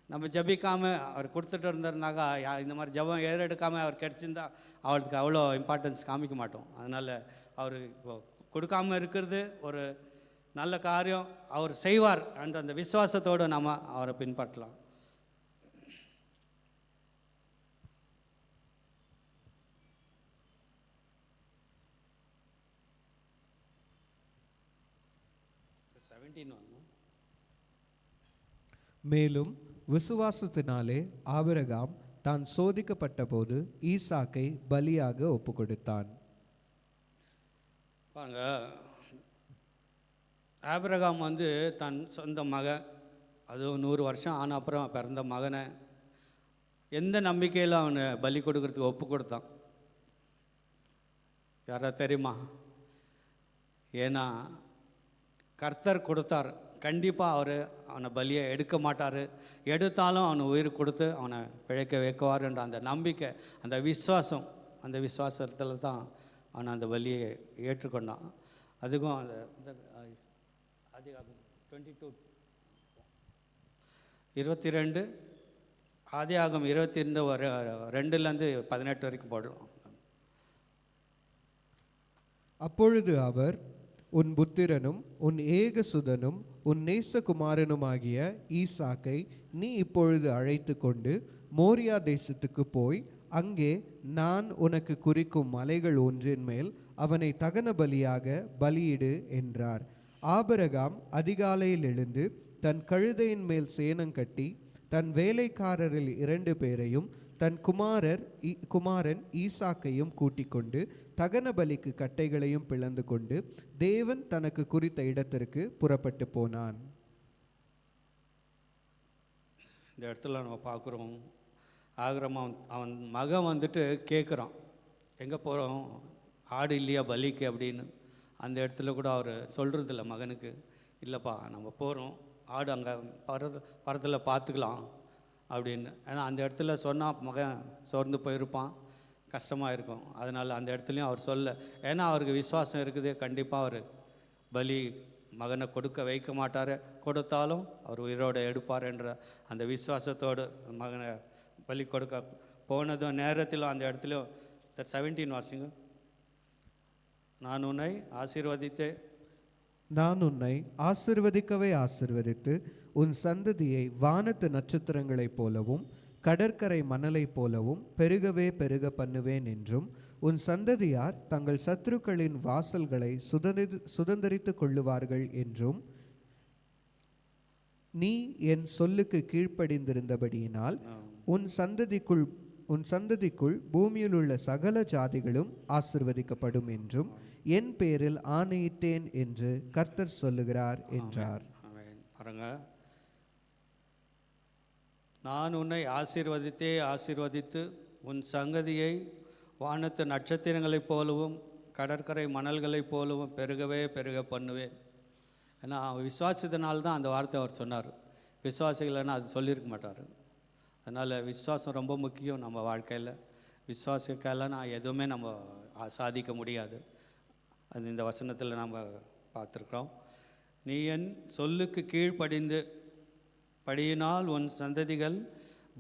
நம்ம ஜபிக்காமல் அவர் கொடுத்துட்டு இருந்திருந்தாக்கா, இந்த மாதிரி ஜபம் ஏறெடுக்காமல் அவர் கிடச்சிருந்தா அவருக்கு அவ்வளோ இம்பார்ட்டன்ஸ் காமிக்க மாட்டோம். அதனால் அவர் இப்போ கொடுக்காமல் இருக்கிறது ஒரு நல்ல காரியம். அவர் செய்வார் என்ற அந்த விசுவாசத்தோடு நம்ம அவரை பின்பற்றலாம். மேலும் விசுவாசத்தினாலே ஆபிரகாம் தான் சோதிக்கப்பட்ட போது ஈசாக்கை பலியாக ஒப்பு கொடுத்தான். பாருங்க, ஆபிரகாம் தன் சொந்த மகன், அதுவும் 100 வருஷம் ஆன அப்புறம் பிறந்த மகனை எந்த நம்பிக்கையில் அவனை பலி கொடுக்கறதுக்கு ஒப்பு கொடுத்தான்? யாரா தெரியுமா? ஏன்னா கர்த்தர் கொடுத்தார். கண்டிப்பாக அவர் அவனை பலியை எடுக்க மாட்டார். எடுத்தாலும் அவனை உயிர் கொடுத்து அவனை பிழைக்க வைக்குவார் என்ற அந்த நம்பிக்கை, அந்த விசுவாசம், அந்த விசுவாசத்தில் தான் அவனை அந்த பலியை ஏற்றுக்கொண்டான். அதுக்கும் அந்த ஆதியாகமம் 22 ஆதியாகமம் 22:2-18 வரைக்கும் போடுறோம். அப்பொழுது அவர், உன் புத்திரனும் உன் ஏகசுதனும் உன் நேசகுமாரனுமாகிய ஈசாக்கை நீ இப்பொழுது அழைத்து கொண்டு மோரியா தேசத்துக்கு போய் அங்கே நான் உனக்கு குறிக்கும் மலைகள் ஒன்றின் மேல் அவனை தகன பலியாக பலியிடு என்றார். ஆபிரகாம் அதிகாலையில் எழுந்து தன் கழுதையின் மேல் சேணங்கட்டி தன் வேலைக்காரரில் 2 பேரையும் தன் குமாரன் ஈசாக்கையும் கூட்டிக் கொண்டு தகன பலிக்கு கட்டைகளையும் பிளந்து கொண்டு தேவன் தனக்கு குறித்த இடத்திற்கு புறப்பட்டு போனான். இந்த இடத்துல நம்ம பார்க்குறோம், அவன் மகன் வந்துட்டு கேட்குறான், எங்கே போகிறோம், ஆடு இல்லையா பலிக்கு அப்படின்னு. அந்த இடத்துல கூட அவர் சொல்கிறதில்ல மகனுக்கு, இல்லைப்பா நம்ம போகிறோம், ஆடு அங்கே பரத்தில் பார்த்துக்கலாம் அப்படின்னு. ஏன்னா அந்த இடத்துல சொன்னால் மகன் சோர்ந்து போயிருப்பான், கஷ்டமாக இருக்கும். அதனால் அந்த இடத்துலையும் அவர் சொல்ல, ஏன்னா அவருக்கு விசுவாசம் இருக்குது, கண்டிப்பாக அவர் பலி மகனை கொடுக்க வைக்க மாட்டார், கொடுத்தாலும் அவர் உயிரோடு எடுப்பார் என்ற அந்த விசுவாசத்தோடு மகனை பலி கொடுக்க போனதும் நேரத்திலும் அந்த இடத்துலையும் 17 வாசிங்க. நான் உன்னை ஆசீர்வதிக்கவே ஆசீர்வதித்து உன் சந்ததியை வானத்து நட்சத்திரங்களைப் போலவும் கடற்கரை மணலைப் போலவும் பெருகவே பெருக பண்ணுவேன் என்றும் உன் சந்ததியார் தங்கள் சத்துருக்களின் வாசல்களை சுதந்தரித்து கொள்ளுவார்கள் என்றும் நீ என் சொல்லுக்கு கீழ்ப்படிந்திருந்தபடியினால் உன் சந்ததிக்குள் பூமியில் உள்ள சகல ஜாதிகளும் ஆசிர்வதிக்கப்படும் என்றும் என் பேரில் ஆணையிட்டேன் என்று கர்த்தர் சொல்லுகிறார் என்றார். பாருங்க, நான் உன்னை ஆசீர்வதித்து உன் சங்கதியை வானத்து நட்சத்திரங்களைப் போலவும் கடற்கரை மணல்களைப் போலவும் பெருகவே பெருக பண்ணுவேன். ஏன்னா விசுவாசத்தினால்தான் அந்த வார்த்தை அவர் சொன்னார். விசுவாசிகள்னா அது சொல்லியிருக்க மாட்டார். அதனால் விசுவாசம் ரொம்ப முக்கியம் நம்ம வாழ்க்கையில். விசுவாசிக்கலைன்னா எதுவுமே நம்ம சாதிக்க முடியாது. அது இந்த வசனத்தில் நம்ம பார்த்துருக்குறோம். நீ என் சொல்லுக்கு படியினால் உன் சந்ததிகள்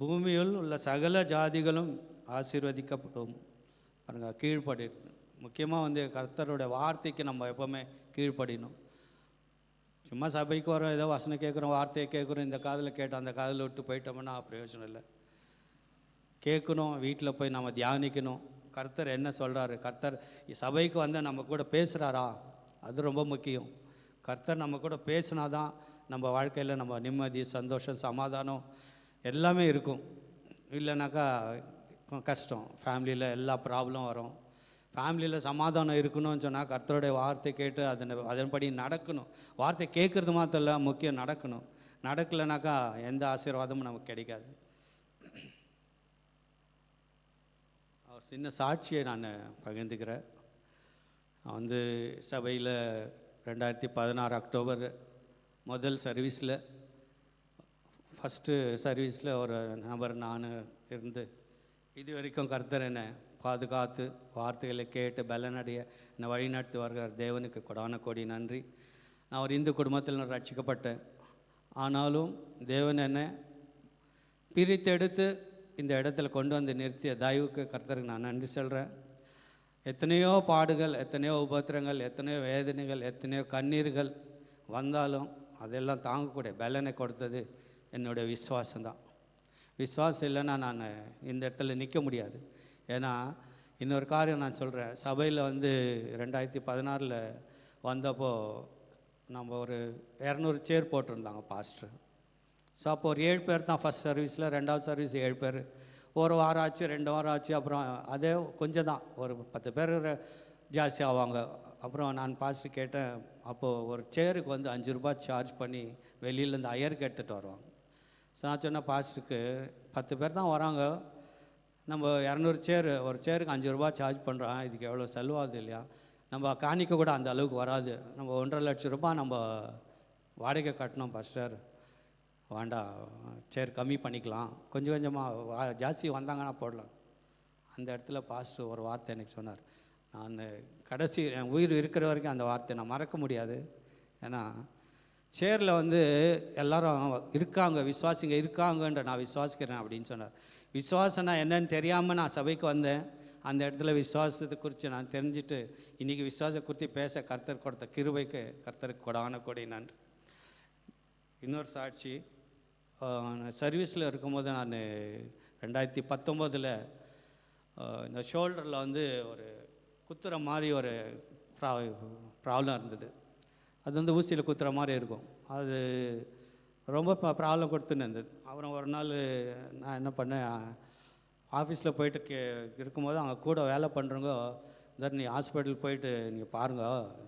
பூமியில் உள்ள சகல ஜாதிகளும் ஆசீர்வதிக்கப்படும். பாருங்க, கீழ்ப்படி. முக்கியமாக கர்த்தருடைய வார்த்தைக்கு நம்ம எப்போவுமே கீழ்ப்படினோம். சும்மா சபைக்கு வரோம், ஏதோ வசனம் கேட்குறோம், வார்த்தையை கேட்குறோம், இந்த காதில் கேட்டோம் அந்த காதில் விட்டு போயிட்டோம்னா பிரயோஜனம் இல்லை. கேட்கணும், வீட்டில் போய் நம்ம தியானிக்கணும், கர்த்தர் என்ன சொல்கிறாரு, கர்த்தர் சபைக்கு நம்ம கூட பேசுகிறாரா, அது ரொம்ப முக்கியம். கர்த்தர் நம்ம கூட பேசினாதான் நம்ம வாழ்க்கையில் நம்ம நிம்மதி, சந்தோஷம், சமாதானம் எல்லாமே இருக்கும். இல்லைனாக்கா கஷ்டம். ஃபேமிலியில் எல்லா ப்ராப்ளம் வரும். ஃபேமிலியில் சமாதானம் இருக்கணும்னு சொன்னால் கர்த்தருடைய வார்த்தை கேட்டு அதன்படி நடக்கணும். வார்த்தை கேட்குறது மாத்திரம் இல்லை, முக்கியம் நடக்கணும். நடக்கலைனாக்கா எந்த ஆசீர்வாதமும் நமக்கு கிடைக்காது. சின்ன சாட்சியை நான் பகிர்ந்துக்கிறேன். நான் சபையில் 2016 அக்டோபர் முதல் சர்வீஸில், ஃபஸ்ட்டு சர்வீஸில் ஒரு நபர் நான் இருந்து இது வரைக்கும் கர்த்தர் என்னை பாதுகாத்து வார்த்தைகளை கேட்டு பலனடைய என்னை வழிநடத்தி வருகிற தேவனுக்கு கொடான கோடி நன்றி. நான் ஒரு இந்து குடும்பத்தில் ரட்சிக்கப்பட்டேன். ஆனாலும் தேவன் என்னை பிரித்தெடுத்து இந்த இடத்துல கொண்டு வந்து நிறுத்திய தயவுக்கு கர்த்தருக்கு நான் நன்றி சொல்கிறேன். எத்தனையோ பாடுகள், எத்தனையோ உபத்திரங்கள், எத்தனையோ வேதனைகள், எத்தனையோ கண்ணீர்கள் வந்தாலும் அதெல்லாம் தாங்கக்கூடிய பலனை கொடுத்தது என்னுடைய விசுவாசம்தான். விசுவாசம் இல்லைன்னா நான் இந்த இடத்துல நிற்க முடியாது. ஏன்னா இன்னொரு காரியம் நான் சொல்கிறேன். சபையில் 2016 வந்தப்போ நம்ம ஒரு 200 சேர் போட்டிருந்தாங்க பாஸ்டர். ஸோ அப்போ ஒரு 7 பேர் தான் ஃபஸ்ட் சர்வீஸில், 2வது சர்வீஸ் 7 பேர். ஒரு வாரம் ஆச்சு, 2 வாரம் ஆச்சு, அப்புறம் அதே கொஞ்சம் தான், ஒரு 10 பேர் ஜாஸ்தி ஆவாங்க. அப்புறம் நான் பாஸ்டர் கேட்டேன், அப்போது ஒரு சேருக்கு 5 ரூபாய் சார்ஜ் பண்ணி வெளியிலேருந்து அயருக்கு எடுத்துகிட்டு வருவாங்க. ஸோ நான் சொன்னேன் பாஸ்டருக்கு, 10 பேர் தான் வராங்க, நம்ம 200 சேர், ஒரு சேருக்கு 5 ரூபாய் சார்ஜ் பண்ணுறோம், இதுக்கு எவ்வளோ செலவாகுது இல்லையா, நம்ம காணிக்க கூட அந்த அளவுக்கு வராது, நம்ம 1.5 லட்சம் ரூபாய் நம்ம வாடகை கட்டணும் பாஸ்டர், வேண்டாம் சேர் கம்மி பண்ணிக்கலாம், கொஞ்சம் கொஞ்சமாக ஜாஸ்தி வந்தாங்கன்னா போடலாம். அந்த இடத்துல பாஸ்டர் ஒரு வார்த்தை எனக்கு சொன்னார். நான் கடைசி என் உயிர் இருக்கிற வரைக்கும் அந்த வார்த்தை நான் மறக்க முடியாது. ஏன்னா சேரில் எல்லாரும் இருக்காங்க, விசுவாசிங்க இருக்காங்கன்ற நான் விசுவாசிக்கிறேன் அப்படின்னு சொன்னார். விசுவாசனா என்னன்னு தெரியாமல் நான் சபைக்கு வந்தேன். அந்த இடத்துல விசுவாசத்தை குறித்து நான் தெரிஞ்சுட்டு இன்றைக்கி விசுவாசத்தை குறித்து பேச கர்த்தர் கொடுத்த கிருபைக்கு கர்த்தருக்கு கொடான கொடி நன்றி. இன்னொரு சாட்சி, சர்வீஸில் இருக்கும்போது நான் 2019 இந்த ஷோல்டரில் வந்து ஒரு குத்துற மாதிரி ஒரு ப்ராப்ளம் இருந்தது. அது வந்து ஊசியில் குத்துற மாதிரி இருக்கும். அது ரொம்ப ப்ராப்ளம் கொடுத்துன்னு இருந்தது. அப்புறம் ஒரு நாள் நான் என்ன பண்ணேன், ஆஃபீஸில் போயிட்டு இருக்கும்போது அவங்க கூட வேலை பண்ணுறவங்க, நீ ஹாஸ்பிட்டல் போயிட்டு நீங்கள் பாருங்க,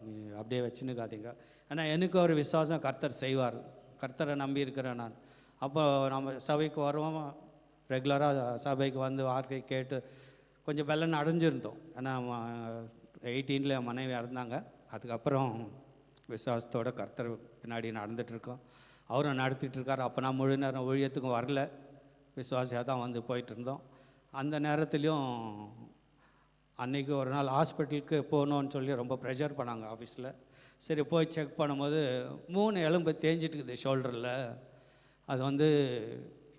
நீ அப்படியே வச்சுன்னுக்காதீங்க. ஏன்னா எனக்கு ஒரு விசுவாசம் கர்த்தர் செய்வார், கர்த்தரை நம்பி இருக்கிறேன் நான். அப்போ நம்ம சபைக்கு வருவோம், ரெகுலராக சபைக்கு வந்து வார்த்தை கேட்டு கொஞ்சம் வெள்ளம் அடைஞ்சிருந்தோம். ஏன்னா 18 என் மனைவி இறந்தாங்க. அதுக்கப்புறம் விசுவாசத்தோட கர்த்தர் பின்னாடி நடந்துகிட்ருக்கோம், அவரும் நடத்திட்டுருக்கார். அப்போ நான் முழு நேரம் ஊழியத்துக்கும் வரல, விசுவாசியாக தான் வந்து போயிட்டு இருந்தோம். அந்த நேரத்துலையும் அன்றைக்கி ஒரு நாள் ஹாஸ்பிட்டலுக்கு போகணுன்னு சொல்லி ரொம்ப ப்ரெஷர் பண்ணாங்க ஆஃபீஸில். சரி போய் செக் பண்ணும்போது 3 எலும்பு தேஞ்சிட்டுக்குது ஷோல்டரில். அது வந்து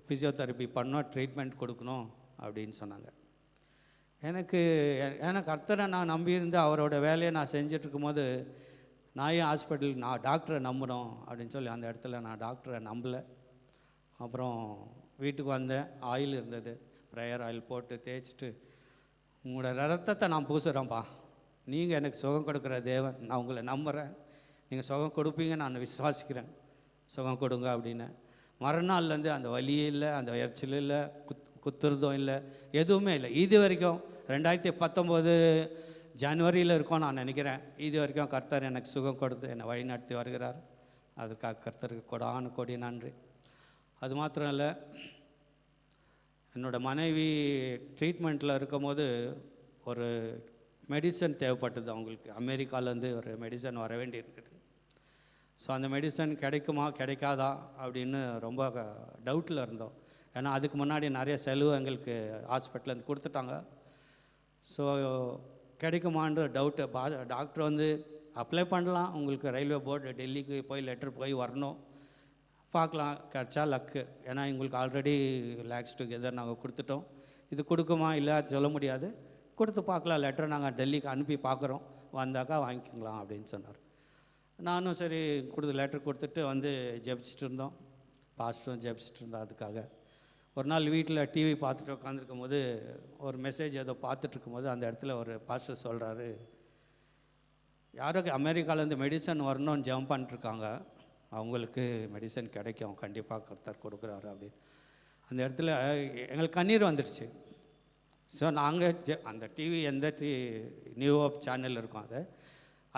ஃபிசியோதெரப்பி பண்ணோம், ட்ரீட்மெண்ட் கொடுக்கணும் அப்படின்னு சொன்னாங்க. ஏன்னா கர்த்தரை நான் நம்பியிருந்து அவரோட வேலையை நான் செஞ்சிட்ருக்கும்போது நான் ஏன் ஹாஸ்பிட்டலுக்கு நான் டாக்டரை நம்பணும் அப்படின்னு சொல்லி அந்த இடத்துல நான் டாக்டரை நம்பலை. அப்புறம் வீட்டுக்கு வந்தேன், ஆயில் இருந்தது, ப்ரேயர் ஆயில் போட்டு தேய்ச்சிட்டு, உங்களோட ரத்தத்தை நான் பூசுகிறேன்ப்பா, நீங்கள் எனக்கு சுகம் கொடுக்குற தேவன், நான் உங்களை நம்புகிறேன், நீங்கள் சுகம் கொடுப்பீங்க, நான் விசுவாசிக்கிறேன், சுகம் கொடுங்க அப்படின்னு. மறுநாள்லேருந்து அந்த வலியே இல்லை, அந்த எரிச்சல் இல்லை, குத்துறதும் இல்லை, எதுவுமே இல்லை. இது வரைக்கும் 2019 ஜனவரியில் இருக்கோம் நான் நினைக்கிறேன். இது வரைக்கும் கர்த்தர் எனக்கு சுகம் கொடுத்து என்னை வழி நடத்தி வருகிறார். அதுக்காக கர்த்தருக்கு கொடான கொடி நன்றி. அது மாத்திரம் இல்லை, என்னோடய மனைவி ட்ரீட்மெண்ட்டில் இருக்கும்போது ஒரு மெடிசன் தேவைப்பட்டது அவங்களுக்கு. அமெரிக்காவிலேருந்து ஒரு மெடிசன் வர வேண்டி இருக்குது. ஸோ அந்த மெடிசன் கிடைக்குமா கிடைக்காதா அப்படின்னு ரொம்ப டவுட்டில் இருந்தோம். ஏன்னா அதுக்கு முன்னாடி நிறைய செலவு எங்களுக்கு ஹாஸ்பிட்டலேருந்து கொடுத்துட்டாங்க. ஸோ கிடைக்குமான்ற டவுட்டு. டாக்டர் வந்து அப்ளை பண்ணலாம், உங்களுக்கு ரயில்வே போர்டு டெல்லிக்கு போய் லெட்டர் போய் வரணும், பார்க்கலாம், கிடச்சா லக்கு. ஏன்னா எங்களுக்கு ஆல்ரெடி லேக்ஸ் டுகெதர் நாங்கள் கொடுத்துட்டோம். இது கொடுக்குமா இல்லை சொல்ல முடியாது, கொடுத்து பார்க்கலாம், லெட்டர் நாங்கள் டெல்லிக்கு அனுப்பி பார்க்குறோம், வந்தாக்கா வாங்கிக்கலாம் அப்படின்னு சொன்னார். நானும் சரி லெட்டர் கொடுத்துட்டு வந்து ஜெபிச்சுட்டு இருந்தோம், பாஸ்டரும் ஜெபிச்சுட்டு இருந்தோம். அதுக்காக ஒரு நாள் வீட்டில் டிவி பார்த்துட்டு உட்காந்துருக்கும் போது ஒரு மெசேஜ் ஏதோ பார்த்துட்ருக்கும்போது அந்த இடத்துல ஒரு பாஸ்டர் சொல்கிறாரு, யாருக்கு அமெரிக்காவிலேருந்து மெடிசன் வரணும்னு ஜெபம் பண்ணிட்டுருக்காங்க, அவங்களுக்கு மெடிசன் கிடைக்கும், கண்டிப்பாக கர்த்தர் கொடுக்குறாரு அப்படின்னு. அந்த இடத்துல எங்களுக்கு கண்ணீர் வந்துடுச்சு. ஸோ நாங்கள் அந்த டிவி எந்த நியூ ஹோப் சேனல் இருக்கும்,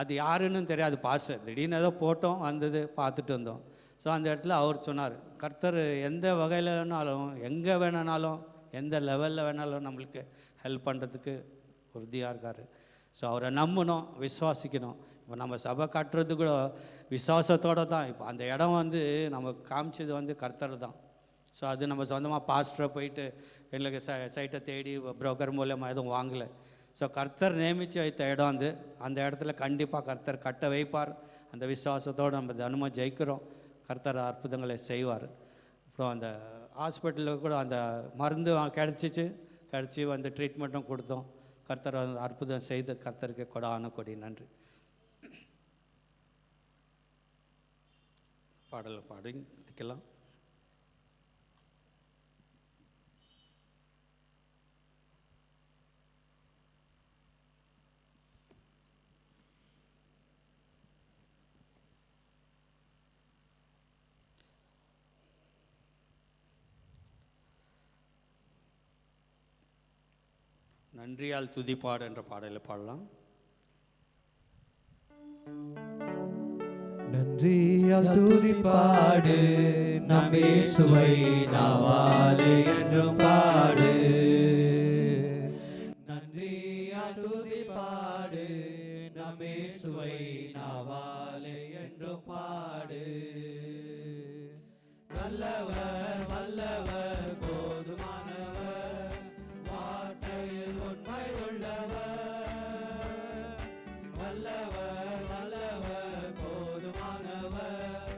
அது யாருன்னு தெரியாது, பாஸ்டர் திடீர்னு ஏதோ போட்டோம், வந்தது, பார்த்துட்டு வந்தோம். ஸோ அந்த இடத்துல அவர் சொன்னார், கர்த்தர் எந்த வகையில் வேணாலும், எங்கே வேணுனாலும், எந்த லெவலில் வேணாலும் நம்மளுக்கு ஹெல்ப் பண்ணுறதுக்கு உறுதியாக இருக்கார். ஸோ அவரை நம்பணும், விசுவாசிக்கணும். இப்போ நம்ம சபை கட்டுறது கூட விசுவாசத்தோடு தான். இப்போ அந்த இடம் வந்து நம்ம காமிச்சது வந்து கர்த்தர் தான். ஸோ அது நம்ம சொந்தமாக பாஸ்டரை போயிட்டு எங்களுக்கு சைட்டை தேடி புரோக்கர் மூலமாக எதுவும் வாங்கலை. ஸோ கர்த்தர் நியமித்து வைத்த இடம் வந்து, அந்த இடத்துல கண்டிப்பாக கர்த்தர் கட்ட வைப்பார். அந்த விசுவாசத்தோடு நம்ம தினமும் ஜெயிக்கிறோம், கர்த்தர் அற்புதங்களை செய்வார். அப்புறம் அந்த ஹாஸ்பிட்டலில் கூட அந்த மருந்து கிடச்சி வந்து ட்ரீட்மெண்ட்டும் கொடுத்தோம். கர்த்தர் வந்து அற்புதம் செய்து கர்த்தருக்கு கொடான கொடி நன்றி. பாடலை பாடிக்கலாம். நன்றியால் துதிப்பாடு என்ற பாடலை பாடலாம். நன்றியால் துதிப்பாடு நம் இயேசுவை நாவாலே என்றும் பாடு. நன்றியால் துதிப்பாடு நம் இயேசுவை நாவாலே என்றும் பாடு. நல்லவர் வல்லவர் போதுமானவர், வார்த்தையில் உண்மை உள்ளவர். வல்லவர் வல்லவர் போதுமானவர்,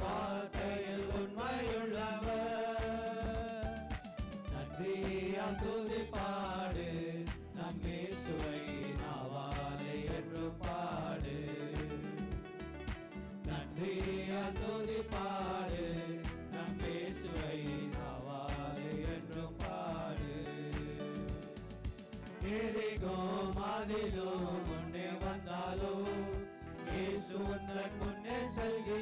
வார்த்தையில் உண்மையுள்ளவர். நன்றியால் துதிப்பாடு நம் இயேசுவை நாவாலே என்றும் பாடு. நன்றியால் துதிப்பாடு நம் இயேசுவை நாவாலே என்றும் பாடு. எரிகோ மாதிலும் முன்னே வந்தாலும் இயேசு உந்தன் முன்னே செல்கிறார்.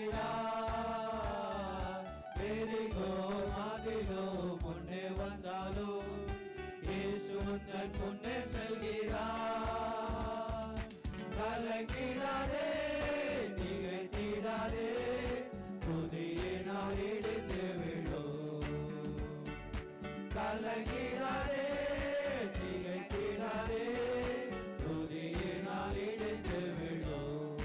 எரிகோ மாதிலும் முன்னே வந்தாலும் இயேசு உந்தன் முன்னே செல்கிறார். கலங்கிடாதே, திகைத்திடாதே, புதிய நாள் இடிந்து விடும். கலங்கிடாதே, திகைத்திடாதே, புதிய நாள் இடிந்து விடும்.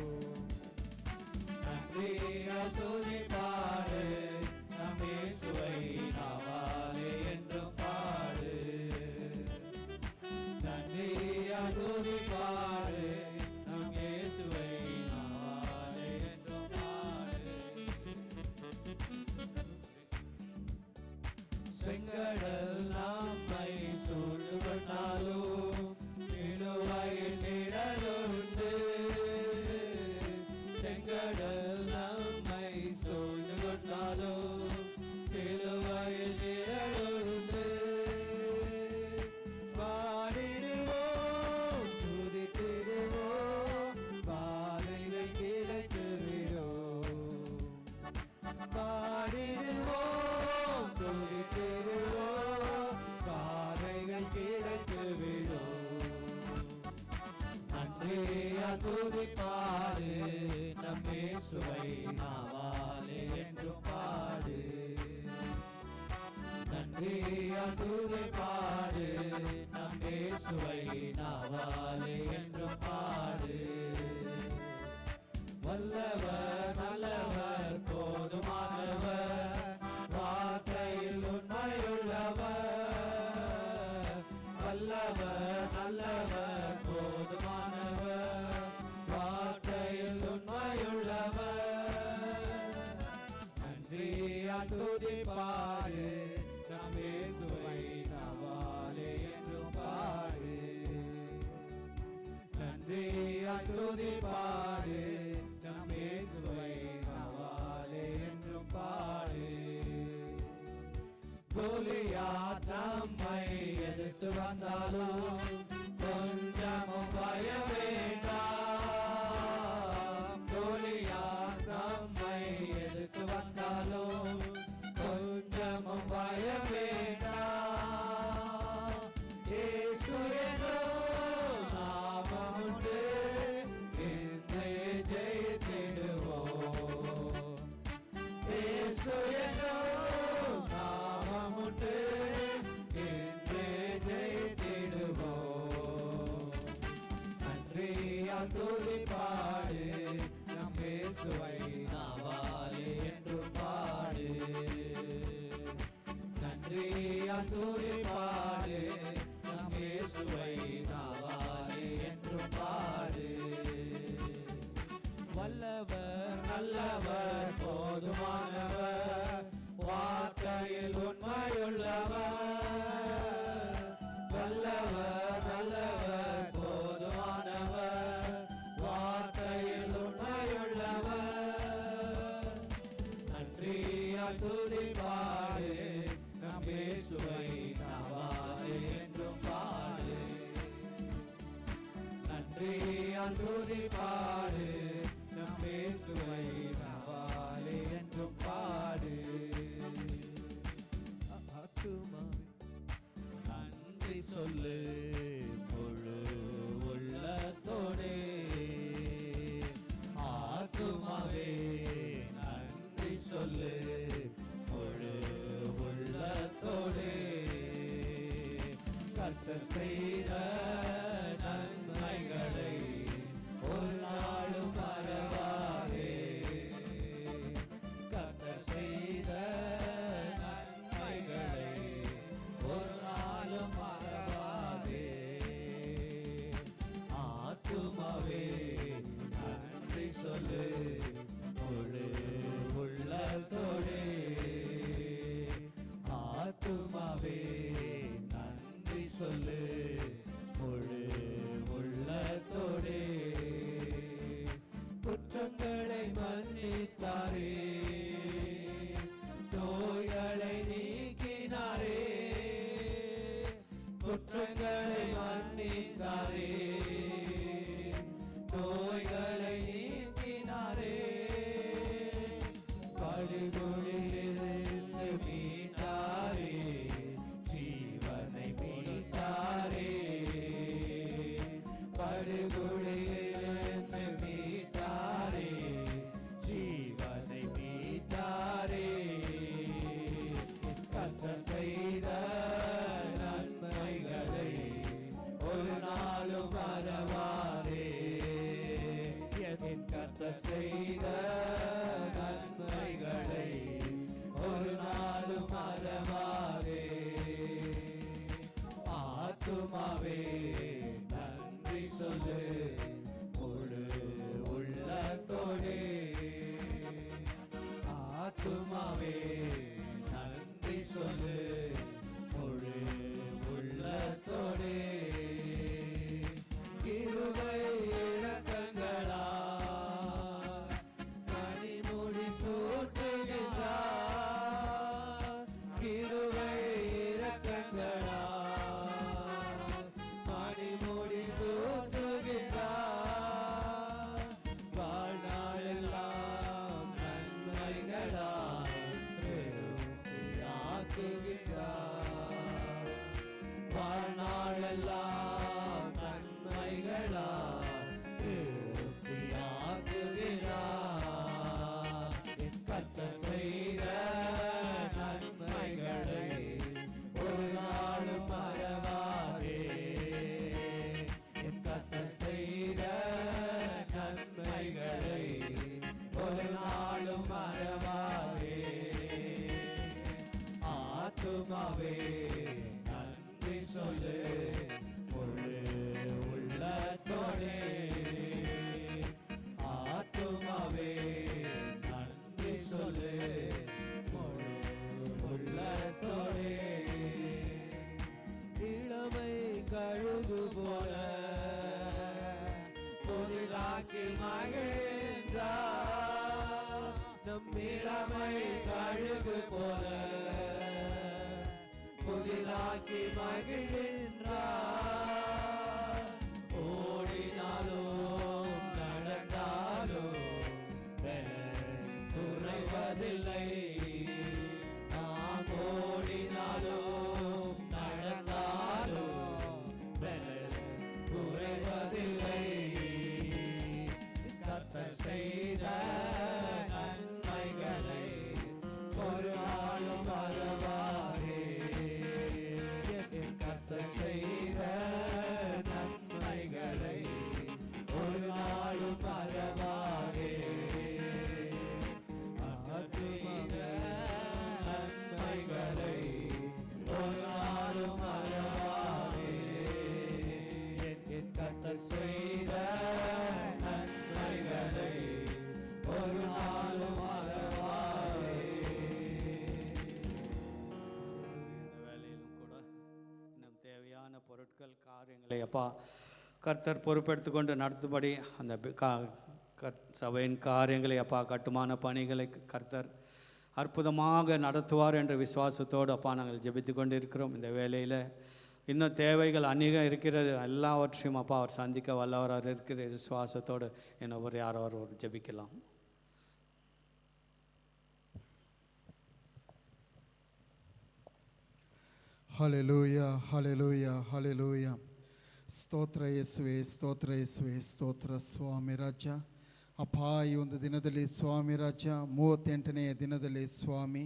நன்றியா துதி பாடு, நம் இயேசுவை நாவாலே என்றும் பாடு. நன்றியா துதி பாடு, நம் இயேசுவை நாவாலே என்றும் பாடு. செங்கடல் நம்மை சூழ்ந்து கொண்டாலும் சிலுவையில் நிழலுண்டு. செங்கடல் நம்மை சூழ்ந்து கொண்டாலும் சிலுவையில் நிழலுண்டு. பாடிடுவோம், துதித்திடுவோம், பாதைகள் கிடைத்துவிடும். பாடிடுவோம், துதித்திடுவோம், பாதைகள் கிடைத்துவிடும். நன்றியா துதி பாடு, நம் இயேசுவை நாவாலே என்றும் பாடு. நன்றியா துதி பாடு, நம் இயேசுவை நாவாலே என்றும் பாடு. வல்லவர் நல்லவர் போதுமானவர், வார்த்தையில் உண்மையுள்ளவர். வல்லவர் நல்லவர் போதுமானவர், வார்த்தையில் உண்மையுள்ளவர். நன்றியா துதி பாடு, நம் இயேசுவை நாவாலே என்றும் பாடு. நன்றியா துதி பாடு, நம் இயேசுவை நாவாலே என்றும் பாடு. கோலியாத் நம்மை எதிர்த்து வந்தாலும் கொஞ்சமும் பய வேண்டாம். கோலியாத் நம்மை எதிர்த்து வந்தாலும் கொஞ்சமும் பய வேண்டாம். இயேசு என்னும் நாமம் உண்டு, என்னையே ஜெயித்திடுவோம். இயேசு என்னும் நாமம் உண்டு, என்னையே ஜெயித்திடுவோம். நன்றியா துதி பாடு, நம் இயேசுவை நாவாலே என்றும் பாடு. நன்றியா துதி பாடு, நம் இயேசுவை நாவாலே என்றும் பாடு. வல்லவர் நல்லவர் போதுமானவர், வார்த்தையில் உண்மையுள்ளவர். வல்லவர் நல்லவர் போதுமானவர், வார்த்தையில் உண்மையுள்ளவர். நன்றியா துதி பாடு, நம் இயேசுவை நாவாலே என்றும் பாடு. நன்றியா துதி பாடு, நம் இயேசுவை நாவாலே என்றும் பாடு. ஆத்துமாவே நன்றி சொல்லு முழு உள்ளத்தோடே. ஆத்துமாவே நன்றி சொல்லு முழு உள்ளத்தோடே. கர்த்தர் செய்த நன்மைகளை ஒரு நாளும் மறவாதே. கர்த்தர் செய்த நன்மைகளை ஒரு நாளும் மறவாதே. புதிதாக்கி மகிழ்கின்றார். நம் இளமை கழுகு போல புதிதாக்கி மகிழ்கின்றார். ஓடினாலும் நடந்தாலும் குறைவதில்லை. நாம் ஓடினாலும் நடந்தாலும் குறைவதில்லை. கர்த்தர் செய்த நன்மைகளை ஒரு நாளும் மறவாதே. கர்த்தர் செய்த நன்மைகளை ஒரு நாளும் மறவாதே. செய்த நன்மைகளை ஒரு நாளும் மறவாதே. என் கர்த்தர் செய்த நன்மைகளை ஒரு நாளும் மறவாதே. இந்த வேலையிலும் கூட இன்னும் தேவையான பொருட்கள் காரியங்களை அப்பா கர்த்தர் பொறுப்பெடுத்துக்கொண்டு நடத்தும்படி அந்த சபையின் காரியங்களை அப்பா கட்டுமான பணிகளை கர்த்தர் அற்புதமாக நடத்துவார் என்ற விசுவாசத்தோடு அப்பா நாங்கள் ஜெபித்து கொண்டு இருக்கிறோம். இந்த வேலையில் இன்னும் தேவைகள் அநேகம் இருக்கிறது. எல்லாவற்றையும் அப்பா அவர் சந்திக்க வல்லவராக இருக்கிற விசுவாசத்தோடு என்ன ஒரு யாரோ ஒரு ஜெபிக்கலாம். Hallelujah hallelujah hallelujah. ಸ್ತೋತ್ರ ಯೇಸುವೆ, ಸ್ತೋತ್ರ ಯೇಸುವೆ, ಸ್ತೋತ್ರ ಸ್ವಾಮಿ ರಾಜ. ಅಪ್ಪ, ಈ ಒಂದು ದಿನದಲ್ಲಿ ಸ್ವಾಮಿ ರಾಜ 38ನೆಯ ದಿನದಲ್ಲಿ ಸ್ವಾಮಿ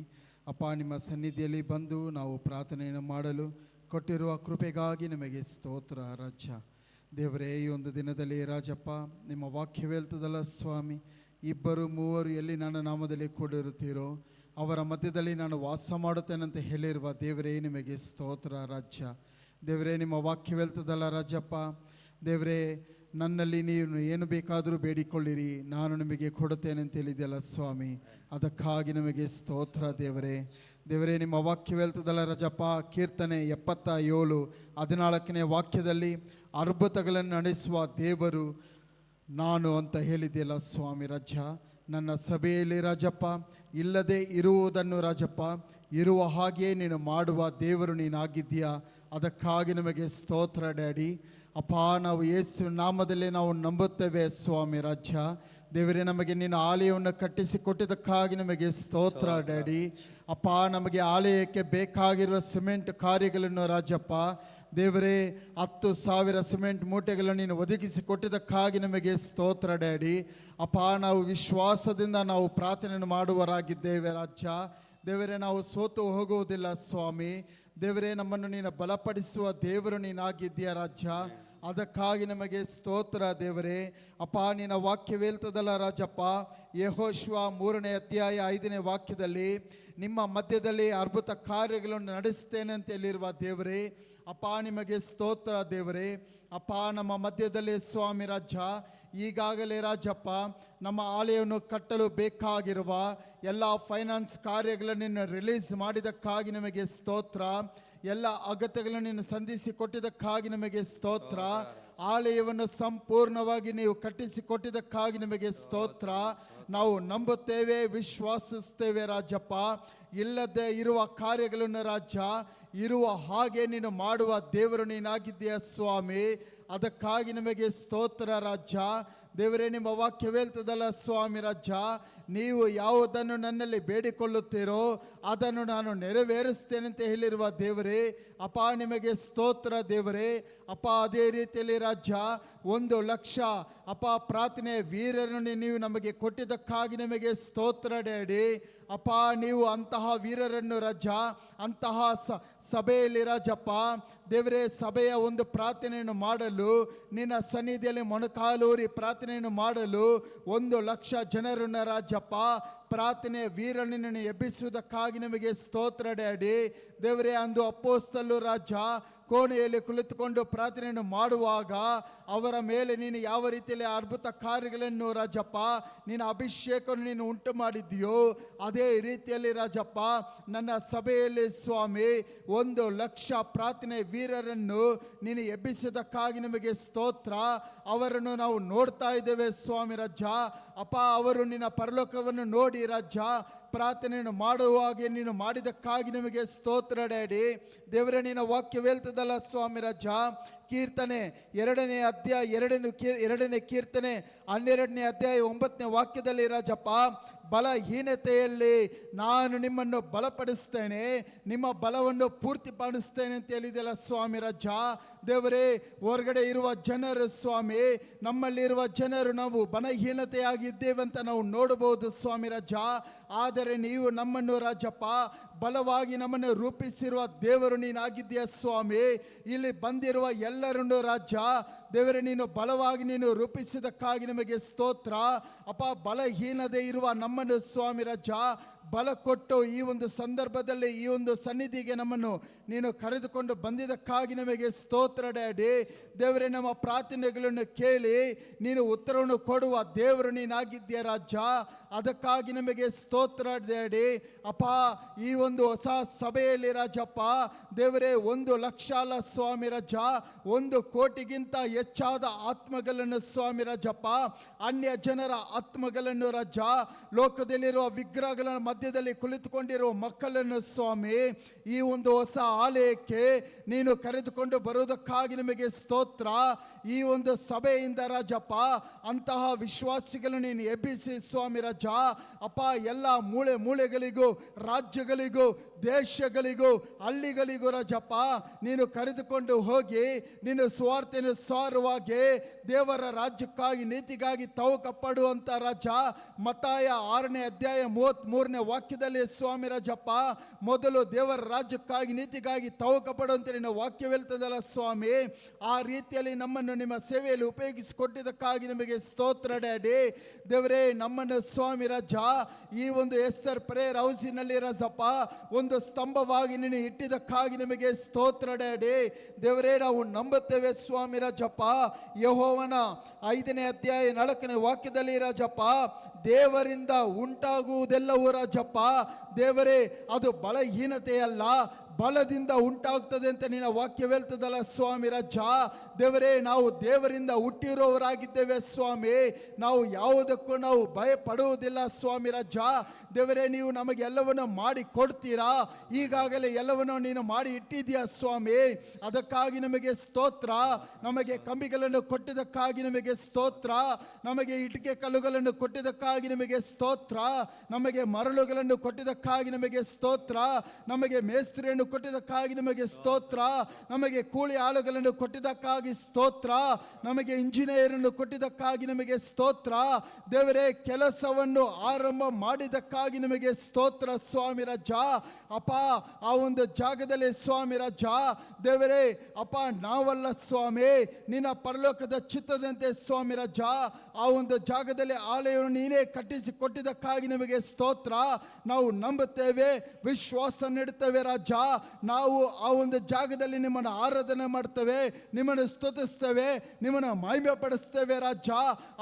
ಅಪ್ಪ ನಿಮ್ಮ ಸನ್ನಿಧಿಯಲ್ಲಿ ಬಂದು ನಾವು ಪ್ರಾರ್ಥನೆಯನ್ನು ಮಾಡಲು ಕೊಟ್ಟಿರುವ ಕೃಪೆಗಾಗಿ ನಿಮಗೆ ಸ್ತೋತ್ರ ರಾಜ. ದೇವರೇ, ಈ ಒಂದು ದಿನದಲ್ಲಿ ರಾಜಪ್ಪ ನಿಮ್ಮ ವಾಕ್ಯ ಹೇಳ್ತದಲ್ಲ ಸ್ವಾಮಿ, 2-3 ಎಲ್ಲಿ ನನ್ನ ನಾಮದಲ್ಲಿ ಕೂಡಿರುತ್ತೀರೋ ಅವರ ಮಧ್ಯದಲ್ಲಿ ನಾನು ವಾಸ ಮಾಡುತ್ತೇನಂತ ಹೇಳಿರುವ ದೇವರೇ ನಿಮಗೆ ಸ್ತೋತ್ರ ರಾಜ್ಯ. ದೇವರೇ, ನಿಮ್ಮ ವಾಕ್ಯ ಹೇಳ್ತದಲ್ಲ ರಾಜಪ್ಪ, ದೇವರೇ ನನ್ನಲ್ಲಿ ನೀವು ಏನು ಬೇಕಾದರೂ ಬೇಡಿಕೊಳ್ಳಿರಿ, ನಾನು ನಿಮಗೆ ಕೊಡುತ್ತೇನೆ ಅಂತ ಹೇಳಿದೆಯಲ್ಲ ಸ್ವಾಮಿ, ಅದಕ್ಕಾಗಿ ನಿಮಗೆ ಸ್ತೋತ್ರ ದೇವರೇ. ದೇವರೇ, ನಿಮ್ಮ ವಾಕ್ಯ ಹೇಳ್ತದಲ್ಲ ರಾಜಪ್ಪ, ಕೀರ್ತನೆ 77:14ನೇ ವಾಕ್ಯದಲ್ಲಿ ಅದ್ಭುತಗಳನ್ನು ನಡೆಸುವ ದೇವರು ನಾನು ಅಂತ ಹೇಳಿದೆಯಲ್ಲ ಸ್ವಾಮಿ ರಾಜ. ನನ್ನ ಸಭೆಯಲ್ಲಿ ರಾಜಪ್ಪ ಇಲ್ಲದೆ ಇರುವುದನ್ನು ರಾಜಪ್ಪ ಇರುವ ಹಾಗೆಯೇ ನೀನು ಮಾಡುವ ದೇವರು ನೀನಾಗಿದ್ದೀಯಾ. ಅದಕ್ಕಾಗಿ ನಮಗೆ ಸ್ತೋತ್ರ ಡ್ಯಾಡಿ. ಅಪ್ಪ, ನಾವು ಯೇಸು ನಾಮದಲ್ಲಿ ನಾವು ನಂಬುತ್ತೇವೆ ಸ್ವಾಮಿ ರಾಜ. ದೇವರೇ, ನಮಗೆ ನಿನ್ನ ಆಲಯವನ್ನು ಕಟ್ಟಿಸಿಕೊಟ್ಟಿದ್ದಕ್ಕಾಗಿ ನಮಗೆ ಸ್ತೋತ್ರ ಡ್ಯಾಡಿ. ಅಪ್ಪ, ನಮಗೆ ಆಲಯಕ್ಕೆ ಬೇಕಾಗಿರುವ ಸಿಮೆಂಟ್ ಕಾರ್ಯಗಳನ್ನು ರಾಜಪ್ಪ ದೇವರೇ 10,000 ಸಿಮೆಂಟ್ ಮೂಟೆಗಳನ್ನು ನೀನು ಒದಗಿಸಿಕೊಟ್ಟಿದ್ದಕ್ಕಾಗಿ ನಮಗೆ ಸ್ತೋತ್ರ ಡ್ಯಾಡಿ. ಅಪ್ಪ, ನಾವು ವಿಶ್ವಾಸದಿಂದ ನಾವು ಪ್ರಾರ್ಥನೆಯನ್ನು ಮಾಡುವರಾಗಿದ್ದೇವೆ ರಾಜ್ಯ. ದೇವರೇ, ನಾವು ಸೋತು ಹೋಗುವುದಿಲ್ಲ ಸ್ವಾಮಿ. ದೇವರೇ, ನಮ್ಮನ್ನು ನೀನು ಬಲಪಡಿಸುವ ದೇವರು ನೀನಾಗಿದ್ದೀಯ ರಾಜ್ಯ. ಅದಕ್ಕಾಗಿ ನಮಗೆ ಸ್ತೋತ್ರ ದೇವರೇ. ಅಪ್ಪ, ನಿನ್ನ ವಾಕ್ಯ ಹೇಳ್ತದಲ್ಲ ರಾಜಪ್ಪ, ಯೆಹೋಶುವ 3ನೇ ಅಧ್ಯಾಯ 5ನೇ ವಾಕ್ಯದಲ್ಲಿ ನಿಮ್ಮ ಮಧ್ಯದಲ್ಲಿ ಅದ್ಭುತ ಕಾರ್ಯಗಳನ್ನು ನಡೆಸ್ತೇನೆ ಅಂತ ಹೇಳಿರುವ ದೇವರೇ, ಅಪ್ಪ ನಿಮಗೆ ಸ್ತೋತ್ರ ದೇವರೇ. ಅಪ್ಪ, ನಮ್ಮ ಮಧ್ಯದಲ್ಲಿ ಸ್ವಾಮಿ ರಾಜ ಈಗಾಗಲೇ ರಾಜಪ್ಪ ನಮ್ಮ ಆಲಯವನ್ನು ಕಟ್ಟಲು ಬೇಕಾಗಿರುವ ಎಲ್ಲ ಫೈನಾನ್ಸ್ ಕಾರ್ಯಗಳನ್ನು ರಿಲೀಸ್ ಮಾಡಿದ್ದಕ್ಕಾಗಿ ನಿಮಗೆ ಸ್ತೋತ್ರ. ಎಲ್ಲ ಅಗತ್ಯಗಳನ್ನು ನೀನು ಸಂಧಿಸಿ ಕೊಟ್ಟಿದ್ದಕ್ಕಾಗಿ ನಿಮಗೆ ಸ್ತೋತ್ರ. ಆಲಯವನ್ನು ಸಂಪೂರ್ಣವಾಗಿ ನೀವು ಕಟ್ಟಿಸಿಕೊಟ್ಟಿದ್ದಕ್ಕಾಗಿ ನಿಮಗೆ ಸ್ತೋತ್ರ. ನಾವು ನಂಬುತ್ತೇವೆ, ವಿಶ್ವಾಸಿಸ್ತೇವೆ ರಾಜಪ್ಪ. ಇಲ್ಲದೆ ಇರುವ ಕಾರ್ಯಗಳನ್ನು ರಾಜ ಇರುವ ಹಾಗೆ ನೀನು ಮಾಡುವ ದೇವರು ನೀನಾಗಿದ್ದೀಯ ಸ್ವಾಮಿ. ಅದಕ್ಕಾಗಿ ನಿಮಗೆ ಸ್ತೋತ್ರ ರಾಜ. ದೇವರೇ, ನಿಮ್ಮ ವಾಕ್ಯ ಹೇಳ್ತದಲ್ಲ ಸ್ವಾಮಿ ರಾಜ, ನೀವು ಯಾವುದನ್ನು ನನ್ನಲ್ಲಿ ಬೇಡಿಕೊಳ್ಳುತ್ತೀರೋ ಅದನ್ನು ನಾನು ನೆರವೇರಿಸ್ತೇನೆ ಅಂತ ಹೇಳಿರುವ ದೇವರೇ. ಅಪ್ಪ, ನಿಮಗೆ ಸ್ತೋತ್ರ ದೇವರೇ. ಅಪ್ಪ, ಅದೇ ರೀತಿಯಲ್ಲಿ ರಾಜ 1,00,000 ಅಪ್ಪ ಪ್ರಾರ್ಥನೆ ವೀರರನ್ನು ನೀವು ನಮಗೆ ಕೊಟ್ಟಿದ್ದಕ್ಕಾಗಿ ನಿಮಗೆ ಸ್ತೋತ್ರ ಡ್ಯಾಡಿ. ಅಪ್ಪ, ನೀವು ಅಂತಹ ವೀರರನ್ನು ರಾಜ ಅಂತಹ ಸಭೆಯಲ್ಲಿ ರಾಜಪ್ಪ ದೇವರೇ ಸಭೆಯ ಒಂದು ಪ್ರಾರ್ಥನೆಯನ್ನು ಮಾಡಲು ನಿನ್ನ ಸನ್ನಿಧಿಯಲ್ಲಿ ಮೊಣಕಾಲೂರಿ ಪ್ರಾರ್ಥನೆಯನ್ನು ಮಾಡಲು 1,00,000 ಜನರನ್ನು ರಾಜಪ್ಪ ಪ್ರಾರ್ಥನೆ ವೀರನನ್ನು ಎಬ್ಬಿಸುವುದಕ್ಕಾಗಿ ನಿಮಗೆ ಸ್ತೋತ್ರ ಡ್ಯಾಡಿ. ದೇವರೇ, ಅಂದು ಅಪೊಸ್ತಲರು ರಾಜ ಕೋಣೆಯಲ್ಲಿ ಕುಳಿತುಕೊಂಡು ಪ್ರಾರ್ಥನೆಯನ್ನು ಮಾಡುವಾಗ ಅವರ ಮೇಲೆ ನೀನು ಯಾವ ರೀತಿಯಲ್ಲಿ ಅದ್ಭುತ ಕಾರ್ಯಗಳನ್ನು ರಾಜಪ್ಪ ನಿನ್ನ ಅಭಿಷೇಕವನ್ನು ನೀನು ಉಂಟು ಮಾಡಿದ್ದೀಯೋ ಅದೇ ರೀತಿಯಲ್ಲಿ ರಾಜಪ್ಪ ನನ್ನ ಸಭೆಯಲ್ಲಿ ಸ್ವಾಮಿ 1,00,000 ಪ್ರಾರ್ಥನೆ ವೀರರನ್ನು ನೀನು ಎಬ್ಬಿಸಿದ್ದಕ್ಕಾಗಿ ನಿಮಗೆ ಸ್ತೋತ್ರ. ಅವರನ್ನು ನಾವು ನೋಡ್ತಾ ಇದ್ದೇವೆ ಸ್ವಾಮಿ ರಾಜ. ಅಪ್ಪ, ಅವರು ನಿನ್ನ ಪರಲೋಕವನ್ನು ನೋಡಿ ರಾಜ ಪ್ರಾರ್ಥನೆಯನ್ನು ಮಾಡುವಾಗೆ ನೀನು ಮಾಡಿದಕ್ಕಾಗಿ ನಿಮಗೆ ಸ್ತೋತ್ರ ಡ್ಯಾಡಿ. ದೇವರೇ, ನಿನ್ನ ವಾಕ್ಯವೇಳ್ತದಲ್ಲ ಸ್ವಾಮಿ ರಾಜ, ಕೀರ್ತನೆ 2ನೇ ಅಧ್ಯಾಯ 2ನೇ ಕೀರ್ತನೆ 12ನೇ ಅಧ್ಯಾಯ 9ನೇ ವಾಕ್ಯದಲ್ಲಿ ರಾಜಪ್ಪ, ಬಲಹೀನತೆಯಲ್ಲಿ ನಾನು ನಿಮ್ಮನ್ನು ಬಲಪಡಿಸ್ತೇನೆ, ನಿಮ್ಮ ಬಲವನ್ನು ಪೂರ್ತಿಪಡಿಸ್ತೇನೆ ಅಂತ ಹೇಳಿದೆಲ್ಲ ಸ್ವಾಮಿ ರಾಜ. ದೇವರೇ, ಹೊರಗಡೆ ಇರುವ ಜನರು ಸ್ವಾಮಿ, ನಮ್ಮಲ್ಲಿರುವ ಜನರು ನಾವು ಬಲಹೀನತೆಯಾಗಿದ್ದೇವೆ ಅಂತ ನಾವು ನೋಡಬಹುದು ಸ್ವಾಮಿ ರಾಜ. ಆದರೆ ನೀವು ನಮ್ಮನ್ನು ರಾಜಪ್ಪ ಬಲವಾಗಿ ನಮ್ಮನ್ನು ರೂಪಿಸಿರುವ ದೇವರು ನೀನಾಗಿದ್ದೀಯ ಸ್ವಾಮಿ. ಇಲ್ಲಿ ಬಂದಿರುವ ಎಲ್ಲರನ್ನು ರಾಜ ದೇವರೇ, ನೀನು ಬಲವಾಗಿ ನೀನು ರೂಪಿಸಿದಕ್ಕಾಗಿ ನಿಮಗೆ ಸ್ತೋತ್ರ. ಅಪ್ಪ, ಬಲಹೀನತೆ ಇರುವ ನಮ್ಮನ್ನು ಸ್ವಾಮಿ ರಾಜ ಬಲ ಕೊಟ್ಟು ಈ ಒಂದು ಸಂದರ್ಭದಲ್ಲಿ ಈ ಒಂದು ಸನ್ನಿಧಿಗೆ ನಮ್ಮನ್ನು ನೀನು ಕರೆದುಕೊಂಡು ಬಂದಿದ್ದಕ್ಕಾಗಿ ನಿಮಗೆ ಸ್ತೋತ್ರ ಡ್ಯಾಡಿ. ದೇವರೇ, ನಮ್ಮ ಪ್ರಾರ್ಥನೆಗಳನ್ನು ಕೇಳಿ ನೀನು ಉತ್ತರವನ್ನು ಕೊಡುವ ದೇವರು ನೀನಾಗಿದ್ದೀಯ ರಾಜ. ಅದಕ್ಕಾಗಿ ನಿಮಗೆ ಸ್ತೋತ್ರ ಡ್ಯಾಡಿ. ಅಪ್ಪ, ಈ ಒಂದು ಹೊಸ ಸಭೆಯಲ್ಲಿ ರಾಜಪ್ಪ ದೇವರೇ 1,00,000 ಅಲ್ಲ ಸ್ವಾಮಿ ರಾಜ, 1 ಕೋಟಿಗಿಂತ ಹೆಚ್ಚಾದ ಆತ್ಮಗಳನ್ನು ಸ್ವಾಮಿ ರಾಜಪ್ಪ, ಅನ್ಯ ಜನರ ಆತ್ಮಗಳನ್ನು ರಾಜ, ಲೋಕದಲ್ಲಿರುವ ವಿಗ್ರಹಗಳ ಮಧ್ಯದಲ್ಲಿ ಕುಳಿತುಕೊಂಡಿರುವ ಮಕ್ಕಳನ್ನು ಸ್ವಾಮಿ ಈ ಒಂದು ಹೊಸ ಆಲಯಕ್ಕೆ ನೀನು ಕರೆದುಕೊಂಡು ಬರುವುದಕ್ಕಾಗಿ ನಿಮಗೆ ಸ್ತೋತ್ರ. ಈ ಒಂದು ಸಭೆಯಿಂದ ರಾಜಪ್ಪ ಅಂತಹ ವಿಶ್ವಾಸಿಗಳನ್ನು ನೀನು ಎಬ್ಬಿಸಿ ಸ್ವಾಮಿ ರಾಜ. ಅಪ್ಪ, ಎಲ್ಲ ಮೂಲೆ ಮೂಲೆಗಳಿಗೂ, ರಾಜ್ಯಗಳಿಗೂ, ದೇಶಗಳಿಗೂ, ಹಳ್ಳಿಗಳಿಗೂ ರಾಜಪ್ಪ ನೀನು ಕರೆದುಕೊಂಡು ಹೋಗಿ ನೀನು ಸ್ವಾರ್ಥೆಯನ್ನು ಸಾರುವಾಗಿ ದೇವರ ರಾಜ್ಯಕ್ಕಾಗಿ ನೀತಿಗಾಗಿ ತಾವು ಕಪ್ಪಡುವಂತ ರಾಜ. ಮತ್ತಾಯ 6ನೇ ಅಧ್ಯಾಯ 33ನೇ ವಾಕ್ಯದಲ್ಲಿ ಸ್ವಾಮಿ ರಾಜಪ್ಪ, ಮೊದಲು ದೇವರ ರಾಜ್ಯಕ್ಕಾಗಿ ನೀತಿಗಾಗಿ ತಾವು ಕಪ್ಪಡುವಂತೆ ನಿನ್ನ ವಾಕ್ಯವೆಲ್ತದಲ್ಲ ಸ್ವಾಮಿ. ಆ ರೀತಿಯಲ್ಲಿ ನಮ್ಮನ್ನು ನಿಮ್ಮ ಸೇವೆಯಲ್ಲಿ ಉಪಯೋಗಿಸಿಕೊಟ್ಟಿದ್ದಕ್ಕಾಗಿ ನಿಮಗೆ ಸ್ತೋತ್ರ ಡ್ಯಾಡಿ. ದೇವರೇ, ನಮ್ಮನ್ನು ಸ್ವಾಮಿ ರಾಜ ಈ ಒಂದು ಎಸ್ತರ್ ಪ್ರೇಯರ್ ಹೌಸಿನಲ್ಲಿ ರಾಜಪ್ಪ ಒಂದು ಸ್ತಂಭವಾಗಿ ನೀನು ಇಟ್ಟಿದ್ದಕ್ಕಾಗಿ ನಿಮಗೆ ಸ್ತೋತ್ರ ಡ್ಯಾಡಿ. ದೇವರೇ, ನಾವು ನಂಬುತ್ತೇವೆ ಸ್ವಾಮಿ ರಾಜಪ್ಪ, ಯೆಹೋವನ 5ನೇ ಅಧ್ಯಾಯ 4ನೇ ವಾಕ್ಯದಲ್ಲಿ ರಾಜಪ್ಪ, ದೇವರಿಂದ ಉಂಟಾಗುವುದೆಲ್ಲವೂ ರಾಜಪ್ಪ ದೇವರೇ ಅದು ಬಲಹೀನತೆಯಲ್ಲ, ಬಲದಿಂದ ಉಂಟಾಗ್ತದೆ ಅಂತ ನಿನ್ನ ವಾಕ್ಯವೆಲ್ತದಲ್ಲ ಸ್ವಾಮಿ ರಾಜ. ದೇವರೇ, ನಾವು ದೇವರಿಂದ ಹುಟ್ಟಿರೋರಾಗಿದ್ದೇವೆ ಸ್ವಾಮಿ, ನಾವು ಯಾವುದಕ್ಕೂ ನಾವು ಭಯಪಡುವುದಿಲ್ಲ ಸ್ವಾಮಿ ರಾಜ. ದೇವರೇ, ನೀವು ನಮಗೆ ಎಲ್ಲವನ್ನು ಮಾಡಿ ಕೊಡ್ತೀರಾ, ಈಗಾಗಲೇ ಎಲ್ಲವನ್ನು ನೀನು ಮಾಡಿ ಇಟ್ಟಿದ್ದೀಯ ಸ್ವಾಮಿ. ಅದಕ್ಕಾಗಿ ನಿಮಗೆ ಸ್ತೋತ್ರ. ನಮಗೆ ಕಂಬಿಗಳನ್ನು ಕೊಟ್ಟಿದ್ದಕ್ಕಾಗಿ ನಿಮಗೆ ಸ್ತೋತ್ರ, ನಮಗೆ ಇಟ್ಟಿಗೆ ಕಲ್ಲುಗಳನ್ನು ಕೊಟ್ಟಿದ್ದಕ್ಕಾಗಿ ನಿಮಗೆ ಸ್ತೋತ್ರ, ನಮಗೆ ಮರಳುಗಳನ್ನು ಕೊಟ್ಟಿದ್ದಕ್ಕಾಗಿ ನಿಮಗೆ ಸ್ತೋತ್ರ, ನಮಗೆ ಮೇಸ್ತ್ರಿಯನ್ನು ಕೊಟ್ಟಿದ್ದಕ್ಕಾಗಿ ನಿಮಗೆ ಸ್ತೋತ್ರ, ನಮಗೆ ಕೂಲಿ ಆಳುಗಳನ್ನು ಕೊಟ್ಟಿದ್ದಕ್ಕಾಗಿ ಸ್ತೋತ್ರ, ನಮಗೆ ಇಂಜಿನಿಯರನ್ನು ಕೊಟ್ಟಿದ್ದಕ್ಕಾಗಿ ನಿಮಗೆ ಸ್ತೋತ್ರ. ದೇವರೇ, ಕೆಲಸವನ್ನು ಆರಂಭ ಮಾಡಿದ್ದಕ್ಕಾಗಿ ನಿಮಗೆ ಸ್ತೋತ್ರ ಸ್ವಾಮಿ ರಾಜ. ಅಪ್ಪ, ಆ ಒಂದು ಜಾಗದಲ್ಲಿ ಸ್ವಾಮಿ ರಾಜ ದೇವರೇ, ಅಪ್ಪ ನಾವಲ್ಲ ಸ್ವಾಮಿ, ನಿನ್ನ ಪರಲೋಕದ ಚಿತ್ತದಂತೆ ಸ್ವಾಮಿ ರಾಜ ಆ ಒಂದು ಜಾಗದಲ್ಲಿ ಆಲಯವನ್ನು ನೀನೇ ಕಟ್ಟಿಸಿ ಕೊಟ್ಟಿದ್ದಕ್ಕಾಗಿ ನಿಮಗೆ ಸ್ತೋತ್ರ. ನಾವು ನಂಬುತ್ತೇವೆ, ವಿಶ್ವಾಸ ನೀಡುತ್ತೇವೆ ರಾಜ. ನಾವು ಆ ಒಂದು ಜಾಗದಲ್ಲಿ ನಿಮ್ಮನ್ನು ಆರಾಧನೆ ಮಾಡ್ತೇವೆ, ನಿಮ್ಮನ್ನು ಸ್ತುತಿಸ್ತೇವೆ, ನಿಮ್ಮನ್ನು ಮಹಿಮೆ ಪಡಿಸ್ತೇವೆ ರಾಜ.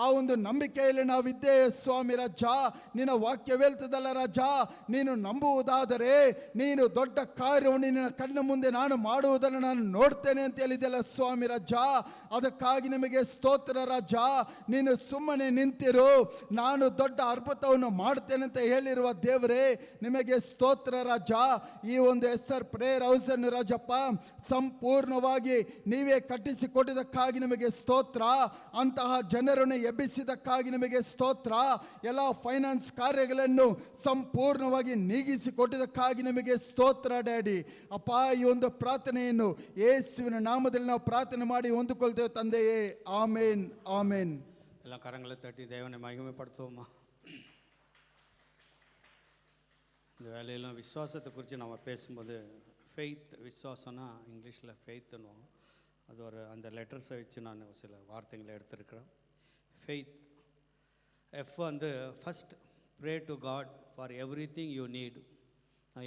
ಆ ಒಂದು ನಂಬಿಕೆಯಲ್ಲಿ ನಾವಿದ್ದೇವೆ ಸ್ವಾಮಿ ರಾಜ. ನಿನ್ನ ವಾಕ್ಯವೇಳ್ತದಲ್ಲ ರಾಜ, ನೀನು ನಂಬುವುದಾದರೆ ನೀನು ದೊಡ್ಡ ಕಾರ್ಯವನ್ನು ನಿನ್ನ ಕಣ್ಣ ಮುಂದೆ ನಾನು ಮಾಡುವುದನ್ನು ನಾನು ನೋಡ್ತೇನೆ ಅಂತ ಹೇಳಿದೆಲ್ಲ ಸ್ವಾಮಿ ರಾಜ. ಅದಕ್ಕಾಗಿ ನಿಮಗೆ ಸ್ತೋತ್ರ ರಾಜ. ನೀನು ಸುಮ್ಮನೆ ನಿಂತಿರು, ನಾನು ದೊಡ್ಡ ಅದ್ಭುತವನ್ನು ಮಾಡ್ತೇನೆ ಅಂತ ಹೇಳಿರುವ ದೇವರೇ ನಿಮಗೆ ಸ್ತೋತ್ರ ರಾಜ. ಈ ಒಂದು ಎಸ್ತರ್ ಪ್ರೇಯರ್ ಹೌಸ್ ಅನ್ನು ರಾಜಪ್ಪ ಸಂಪೂರ್ಣವಾಗಿ ನೀವೇ ಕಟ್ಟಿಸಿಕೊಟ್ಟಿದ್ದಕ್ಕಾಗಿ ನಿಮಗೆ ಸ್ತೋತ್ರ. ಅಂತಹ ಜನರನ್ನು ಎಬ್ಬಿಸಿದಕ್ಕಾಗಿ ನಿಮಗೆ ಸ್ತೋತ್ರ. ಎಲ್ಲ ಫೈನಾನ್ಸ್ ಕಾರ್ಯಗಳನ್ನು ಸಂಪೂರ್ಣವಾಗಿ ನೀಗಿಸಿಕೊಟ್ಟಿದ್ದಕ್ಕಾಗಿ ನಿಮಗೆ ಸ್ತೋತ್ರ ಡ್ಯಾಡಿ. ಅಪ್ಪ, ಈ ಒಂದು ಪ್ರಾರ್ಥನೆಯನ್ನು ಯೇಸುವಿನ ನಾಮದಲ್ಲಿ ನಾವು ಪ್ರಾರ್ಥನೆ ಮಾಡಿ ಹೊಂದಿಕೊಳ್ತೇವೆ ತಂದೆಯೇ. ಆಮೇನ್, ಆಮೇನ್. ಎಲ್ಲ கரங்களை தட்டி தேவனை மகிமைப்படுத்துவோமா. இந்த வேலையெல்லாம் விசுவாசத்தை குறித்து நம்ம பேசும்போது ஃபெய்த், விசுவாசம்னா இங்கிலீஷில் ஃபெய்த்துன்னுவோம். அது ஒரு அந்த லெட்டர்ஸை வச்சு நான் சில வார்த்தைகளை எடுத்திருக்கிறேன். ஃபெய்த் எஃப் வந்து first pray to God for everything you need.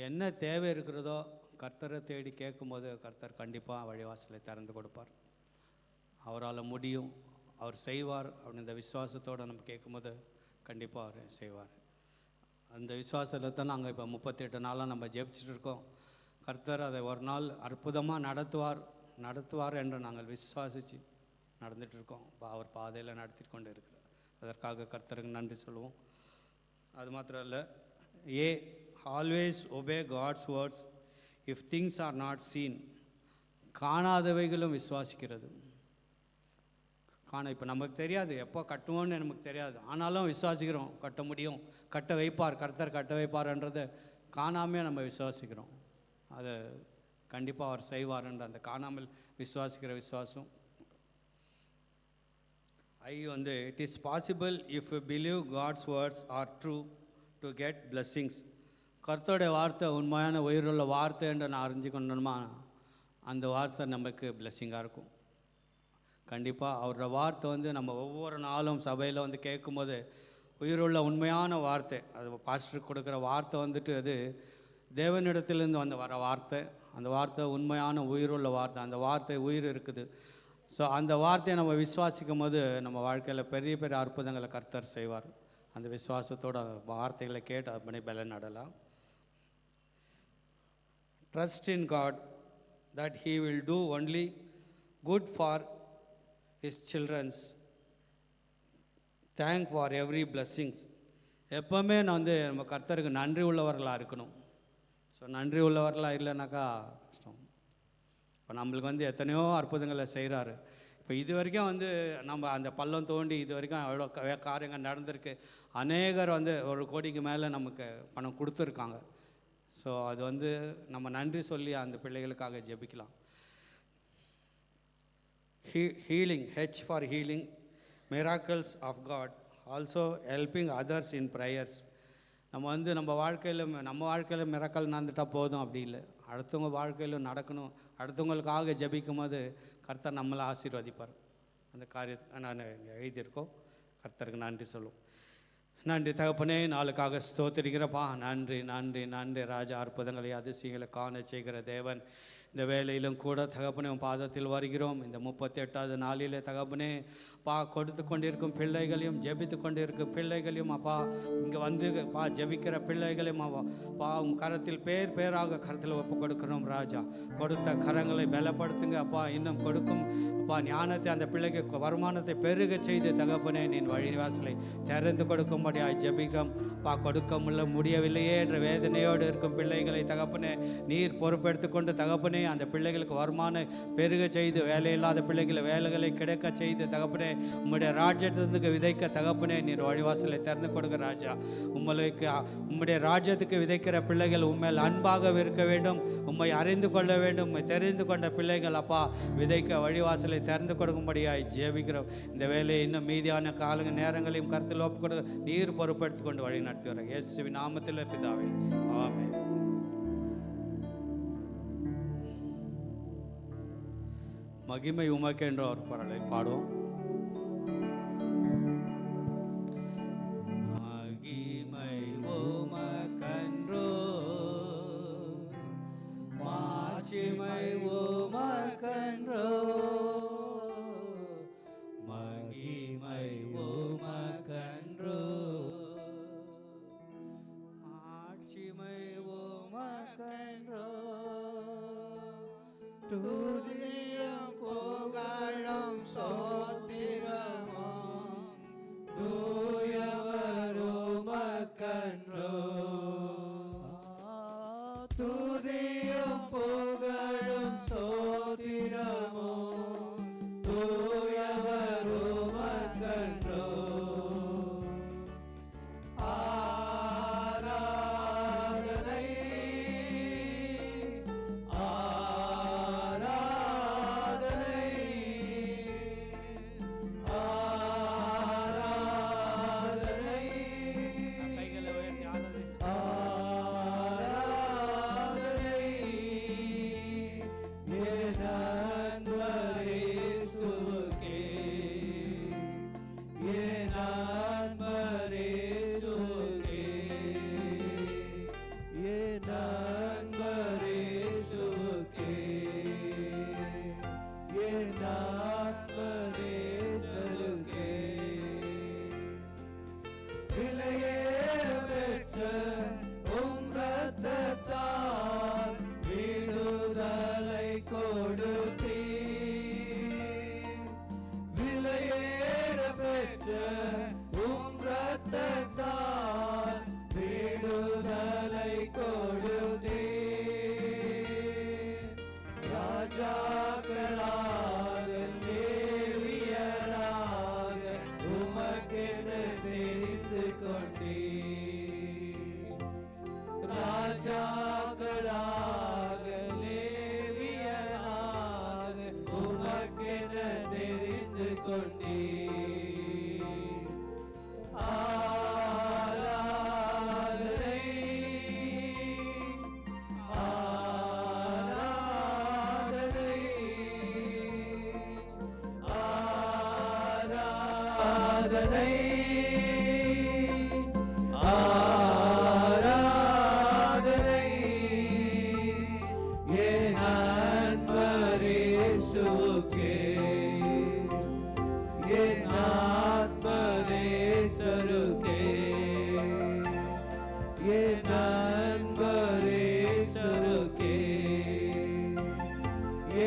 என்ன தேவை இருக்கிறதோ கர்த்தரை தேடி கேட்கும்போது கர்த்தர் கண்டிப்பாக வழிவாசலை திறந்து கொடுப்பார். அவரால் முடியும், அவர் செய்வார் அப்படின்னு இந்த விசுவாசத்தோடு நம்ம கேட்கும்போது கண்டிப்பாக அவர் செய்வார். அந்த விசுவாசத்தில் தான் நாங்கள் இப்போ 38 நாளாக நம்ம ஜெபிச்சுட்டு இருக்கோம். கர்த்தர் அதை ஒரு நாள் அற்புதமாக நடத்துவார் என்று நாங்கள் விசுவாசித்து நடந்துகிட்ருக்கோம். அவர் பாதையில் நடத்திட்டு கொண்டு இருக்கிறார். அதற்காக கர்த்தருக்கு நன்றி சொல்லுவோம். அது மாத்திரம் இல்லை, always obey God's words if things are not seen. காணாதவைகளும் விசுவாசிக்கிறது. இப்போ நமக்கு தெரியாது, எப்போ கட்டுவோன்னு நமக்கு தெரியாது, ஆனாலும் விசுவாசிக்கிறோம். கட்ட முடியும், கட்ட வைப்பார், கர்த்தர் கட்ட வைப்பார்ன்றதை காணாமே நம்ம விசுவாசிக்கிறோம். அதை கண்டிப்பாக அவர் செய்வார்ன்ற அந்த காணாமல் விசுவாசிக்கிற விசுவாசம். It is possible if you believe God's words are true to get blessings. கர்த்தருடைய வார்த்தை உண்மையான உயிருள்ள வார்த்தை என்று நான் அறிஞ்சுக்கணுமா, அந்த வார்த்தை நமக்கு பிளெஸ்ஸிங்காக இருக்கும். கண்டிப்பாக அவரோட வார்த்தை நம்ம ஒவ்வொரு நாளும் சபையில் கேட்கும்போது உயிருள்ள உண்மையான வார்த்தை, அது பாஸ்டருக்கு கொடுக்குற வார்த்தை அது தேவனிடத்திலிருந்து வர வார்த்தை. அந்த வார்த்தை உண்மையான உயிருள்ள வார்த்தை, அந்த வார்த்தை உயிர் இருக்குது. ஸோ அந்த வார்த்தையை நம்ம விசுவாசிக்கும் போது நம்ம வாழ்க்கையில் பெரிய பெரிய அற்புதங்களை கர்த்தர் செய்வார். அந்த விசுவாசத்தோடு அந்த வார்த்தைகளை கேட்டு அது பண்ணி பலன் நடலாம். Trust in God that he will do only good for his children's. Thank for every blessings. எப்போவுமே நம்ம கர்த்தருக்கு நன்றி உள்ளவர்களாக இருக்கணும். ஸோ நன்றி உள்ளவர்களாக இல்லைனாக்கா கஷ்டம். இப்போ நம்மளுக்கு எத்தனையோ அற்புதங்களை செய்கிறாரு. இப்போ இது வரைக்கும் நம்ம அந்த பள்ளம் தோண்டி இது வரைக்கும் எவ்வளோ காரியங்கள் நடந்திருக்கு. அநேகர் 1 கோடிக்கு மேலே நமக்கு பணம் கொடுத்துருக்காங்க. ஸோ அது நம்ம நன்றி சொல்லி அந்த பிள்ளைகளுக்காக ஜெபிக்கலாம். Healing, H for healing, miracles of God, also helping others in prayers. நம்ம வாழ்க்கையில் மிராக்கல் நடந்துட்டால் போதும், அப்படி இல்லை, அடுத்தவங்க வாழ்க்கையில் நடக்கணும். அடுத்தவங்களுக்காக ஜெபிக்கும் போது கர்த்தர் நம்மளை ஆசீர்வதிப்பார். அந்த காரியத்தை நான் எழுதியிருக்கோம். கர்த்தருக்கு நன்றி சொல்லுவோம். நன்றி தகப்பனே, நாளுக்காக ஸ்தோத்திரிக்கிறப்பா. நன்றி நன்றி நன்றி ராஜா. அற்புதங்களை அதிசயங்களை காண செய்கிற தேவன், இந்த வேலையிலும் கூட தகப்பனே பாதத்தில் வருகிறோம். இந்த 38வது நாளிலே தகப்பனே கொடுத்து கொண்டிருக்கும் பிள்ளைகளையும் ஜெபித்து கொண்டிருக்கும் பிள்ளைகளையும் இங்கே ஜெபிக்கிற பிள்ளைகளையும் கரத்தில் பேராக கரத்தில் ஒப்பு கொடுக்கிறோம் ராஜா. கொடுத்த கரங்களை பலப்படுத்துங்க இன்னும் கொடுக்கும் ஞானத்தை அந்த பிள்ளைக்கு வருமானத்தை பெருக செய்து தகப்பனே நீ வழிவாசலை திறந்து கொடுக்கும்படியாக ஜெபிக்கிறோம். கொடுக்க முடியவில்லையே என்ற வேதனையோடு இருக்கும் பிள்ளைகளை தகப்பனே நீர் பொறுப்பெடுத்து கொண்டு தகப்பனே அந்த பிள்ளைகளுக்கு வருமானம் பெருக செய்து, வேலையில்லாத பிள்ளைகளை வேலைகளை கிடைக்க செய்து தகப்பனே உம்முடைய ராஜ்யத்துக்கு விதைக்க தகப்பனே நீர் வழிவாசலை திறந்து கொடுக்க ராஜா. உம்முடைய ராஜ்யத்துக்கு விதைக்கிற பிள்ளைகள் உண்மையில் அன்பாக இருக்க வேண்டும், உம்மை அறிந்து கொள்ள வேண்டும். உம்மை தெரிந்து கொண்ட பிள்ளைகள் விதைக்க வழிவாசலை திறந்து கொடுக்கும்படியாய் ஜெபிக்கிறோம். இந்த வேலையை இன்னும் மீதியான நேரங்களையும் கருத்தில் ஒப்பு கொடுக்க நீர் பொறுப்பெடுத்து கொண்டு வழி நடத்தி வர இயேசுவின் நாமத்தில் பிதாவே, ஆமென். மகிமை உமக்கென்ற ஒரு பாடலை பாடுவோம். மகிமை உமக்கென்றோ, மாட்சிமை உமக்கென்றோ, மகிமை உமக்கென்றோ, மாட்சிமை உமக்கென்றோ, துதியும் புகழும் ஸ்தோத்திரம் விலையேற பெற்ற உம் இரத்தத்தால் விடுதலை கொடுத்தீர். விலையேற பெற்ற உம் இரத்தத்தால் விடுதலை கொடுத்தீர். ராஜாக்களாக லேவியராக உமக்கென தெரிந்து கொண்டீர். ராஜாக்களாக லேவியராக உமக்கென தெரிந்து கொண்டீர். ஆராதனை ஆராதனை ஆராதனை ஆராதனை என் அன்பர் இயேசுவுக்கே, என் ஆத்மநேசருக்கே, என் அன்பர் இயேசுவுக்கே,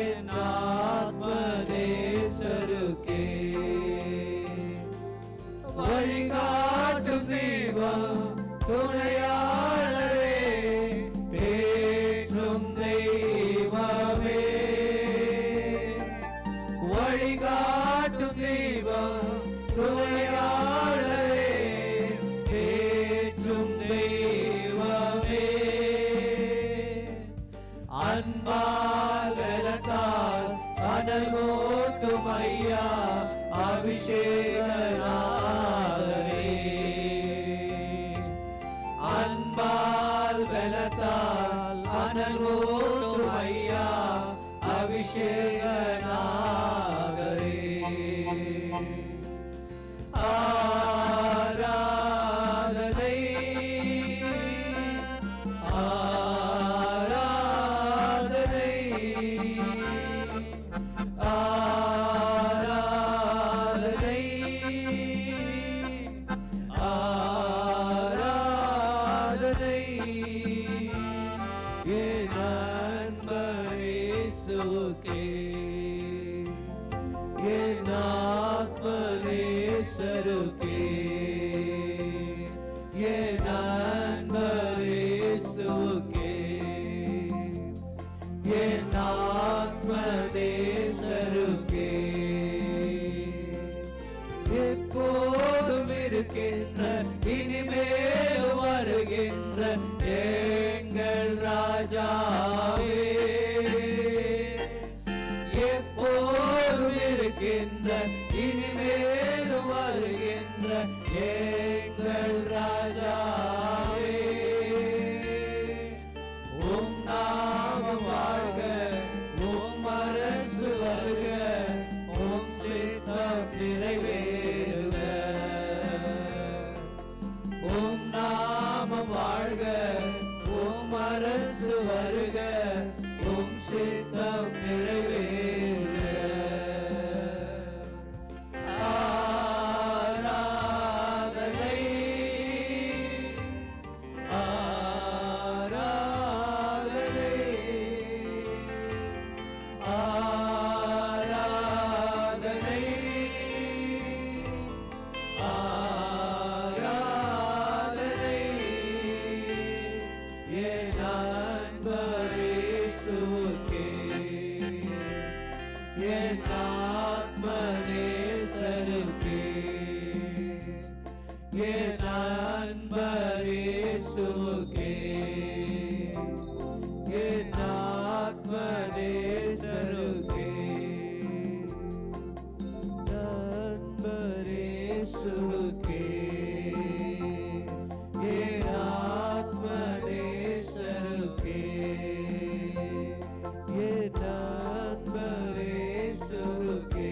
என் ஆத்மநேசருக்கே. வழிகாட்டும் தெய்வம் துணையாளரே, தேற்றும் தெய்வமே. வழிகாட்டும் தெய்வம் துணையாளரே, தேற்றும் தெய்வமே. அன்பால் பலத்தால் அனல் மூட்டும் ஐயா அபிஷேகநாதரே. அன்பால் பலத்தால் அனல் மூட்டும் ஐயா அபிஷேகநாதரே. ஆராதனை ஆராதனை ஆராதனை ஆராதனை என் அன்பர் இயேசுவுக்கே, என் ஆத்மநேசருக்கே, என் அன்பர் இயேசுவுக்கே, என் ஆத்மநேசருக்கே. எப்போதும் இருக்கின்ற இனிமேலும் வருகின்ற எங்கள் ராஜாவே, எப்போதும் இருக்கின்ற இனிமேலும் வருகின்ற எங்கள் ராஜாவே. உம் நாமம் வாழ்க, உம் அரசு வருக, உம் சித்தம் நிறைவேறுக. உம் நாமம் வாழ்க, உம் அரசு வருக, உம் சித்தம் நிறைவேறுக. ஆராதனை ஆராதனை ஆராதனை ஆராதனை என் அன்பர் இயேசுவுக்கே, என் ஆத்மநேசருக்கே, என் அன்பர் இயேசுவுக்கே, என் ஆத்மநேசருக்கே, அன்பர் இயேசுவுக்கே, என் ஆத்மநேசருக்கே, என் அன்பர் இயேசுவுக்கே,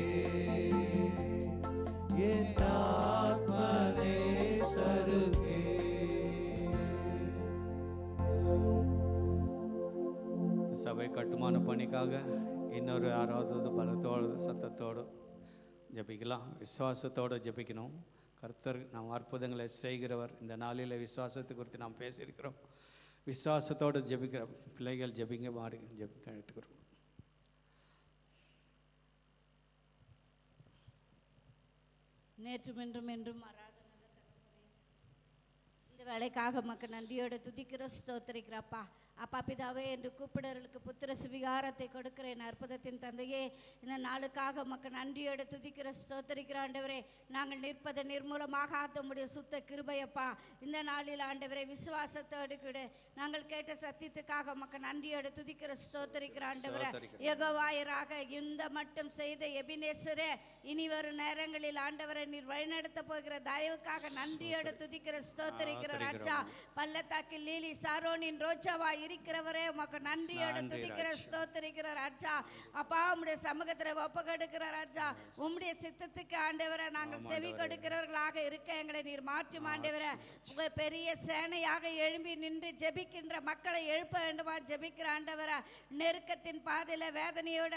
என் ஆத்மநேசருக்கே. சபை கட்டுமான பணிக்காக இன்னொரு யாராவது பலத்தோடு சத்தத்தோடு ஜெபிக்கலாம். விசுவாசத்தோடு ஜெபிக்கணும். கர்த்தர் நாம் அற்புதங்களை செய்கிறவர். இந்த நாளில் விசுவாசத்தை குறித்து நாம் பேசியிருக்கிறோம். விசுவாசத்தோடு ஜெபிக்கிற பிள்ளைகள் ஜெபிங்க மாறி ஜெபிக்க கேட்டுக்கிறோம். நேற்றும் என்றும் என்றும் மாறாத நல்ல தகப்பனே, இந்த வேலைக்காக மக்கள் நன்றியோடு துதிக்கிற ஸ்தோத்திரிக்கிறப்பா. அப்பா பிதாவே என்று கூப்பிடர்களுக்கு புத்திர சுவிகாரத்தை கொடுக்கிறேன். அற்புதத்தின் தந்தையே, இந்த நாளுக்காக மக்கள் நன்றியோடு துதிக்கிற ஸ்தோத்திரிக்கிற ஆண்டவரே, நாங்கள் நிற்பது நிர்மூலமாக ஆத்தமுடைய சுத்த கிருபையப்பா. இந்த நாளில் ஆண்டவரே விசுவாசத்தோடு கூட நாங்கள் கேட்ட சத்தியத்துக்காக மக்கள் நன்றியோடு துதிக்கிற ஸ்தோத்திரிக்கிற ஆண்டவரே, யெகோவாயராக இந்த மட்டும் செய்த எபினேசரே, இனி வரும் நேரங்களில் ஆண்டவரை நீர் வழிநடத்த போகிற தயவுக்காக நன்றியோடு துதிக்கிற ஸ்தோத்திரிக்கிற ராஜா. பள்ளத்தாக்கில் லீலி சாரோனின் ரோஜாவா இருக்கிறவரே, உமக்கு நன்றியோடு துதிக்கிற ஸ்தோத்திரிக்கிற ராஜா. அப்பா உம்முடைய சமூகத்தில் ஒப்பு கொடுக்கிற ராஜா, உம்முடைய சித்தத்துக்கு ஆண்டவரை நாங்கள் செவி கொடுக்கிறவர்களாக இருக்க எங்களை நீர் மாற்றும் ஆண்டவரை. பெரிய சேனையாக எழும்பி நின்று ஜெபிக்கின்ற மக்களை எழுப்ப வேண்டுமா ஜெபிக்கிற ஆண்டவரை. நெருக்கத்தின் பாதையில வேதனையோட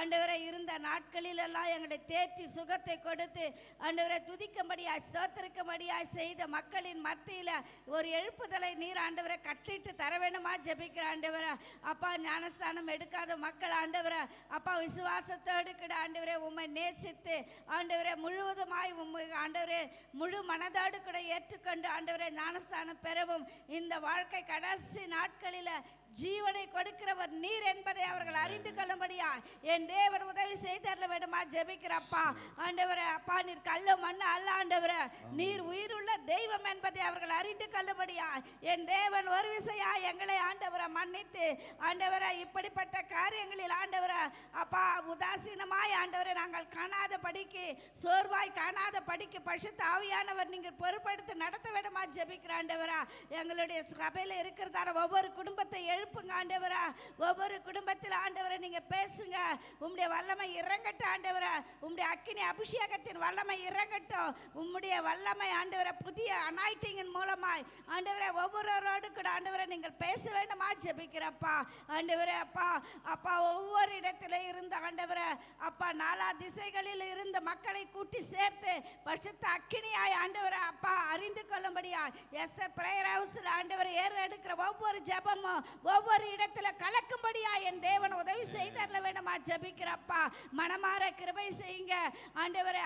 ஆண்டவரை இருந்த நாட்களில் எல்லாம் எங்களை தேற்றி சுகத்தை கொடுத்து ஆண்டவரை துதிக்கும்படியாய் ஸ்தோத்திரிக்கும்படியாய் செய்த மக்களின் மத்தியில ஒரு எழுப்புதலை நீர் ஆண்டவரை கட்டளிட்டு தர வேண்டுமா ஜெபிக்கிற ஆண்டவரை. அப்பா ஞானஸ்தானம் எடுக்காத மக்கள் ஆண்டவரை, அப்பா விசுவாசத்தோடு கூட ஆண்டவரை உம்மை நேசித்து ஆண்டவரை முழுவதுமாய் உண்மை ஆண்டவரே முழு மனதோடு கூட ஏற்றுக்கொண்டு ஆண்டவரை ஞானஸ்தானம் பெறவும் இந்த வாழ்க்கை கடைசி நாட்களில் ஜீவனை கொடுக்கிறவர் நீர் என்பதை அவர்கள் அறிந்து கொள்ளும்படியா என் தேவன் உதவி செய்தரல வேண்டுமா ஜெபிக்கிறப்பா. ஆண்டவரே அப்பா நீர் கல்லு மண்ணு அல்ல ஆண்டவரே, நீர் உயிருள்ள தெய்வம் என்பதை அவர்கள் அறிந்து கொள்ளும்படியா என் தேவன் ஒரு விசையா எங்களை ஆண்டவரை மன்னித்து ஆண்டவரை இப்படிப்பட்ட காரியங்களில் ஆண்டவரை அப்பா உதாசீனமாய் ஆண்டவரை நாங்கள் காணாத படிக்கு சோர்வாய் காணாத படிக்கு பரிசுத்த ஆவியானவர் நீங்கள் பொறுப்படுத்தி நடத்த வேண்டுமா ஜெபிக்கிற ஆண்டவரா. எங்களுடைய சபையில் இருக்கிறதான ஒவ்வொரு குடும்பத்தை எழுப்புங்க ஆண்டவரா. ஒவ்வொரு குடும்பத்தில் ஆண்டவரை நீங்க பேசுங்க. உம்முடைய வல்லமை இறங்கட்டும் ஆண்டவரா. உம்முடைய அக்கினி அபிஷேகத்தின் வல்லமை இறங்கட்டும். உம்முடைய வல்லமை ஆண்டவரை புதிய அனாயிட்டிங்கின் மூலமாய் ஆண்டவரை ஒவ்வொருவரோடு கூட ஆண்டவரை நீங்கள் பேச வேண்டுமா ஜெபிக்கிறப்பா. ஆண்டவரே அப்பா அப்பா ஒவ்வொரு இடத்துல இருந்த ஆண்டவரை அப்பா நாலா திசைகளில் இருந்த மக்களை கூட்டி சேர்த்து பரிசுத்த அக்கினியாய் ஆண்டவரை அப்பா அறிந்து கொள்ளும்படியா எஸ்தர் பிரேயர் ஹவுஸ்ல ஆண்டவரை ஏறெடுக்கிற ஒவ்வொரு ஜெபமும் ஒவ்வொரு இடத்துல கலக்கும்படியா என் தேவன் உதவி செய்தரல வேண்டுமா ஜெபிக்கிறப்பா. மனமாற கிருபை செய்யுங்க ஆண்டவரே.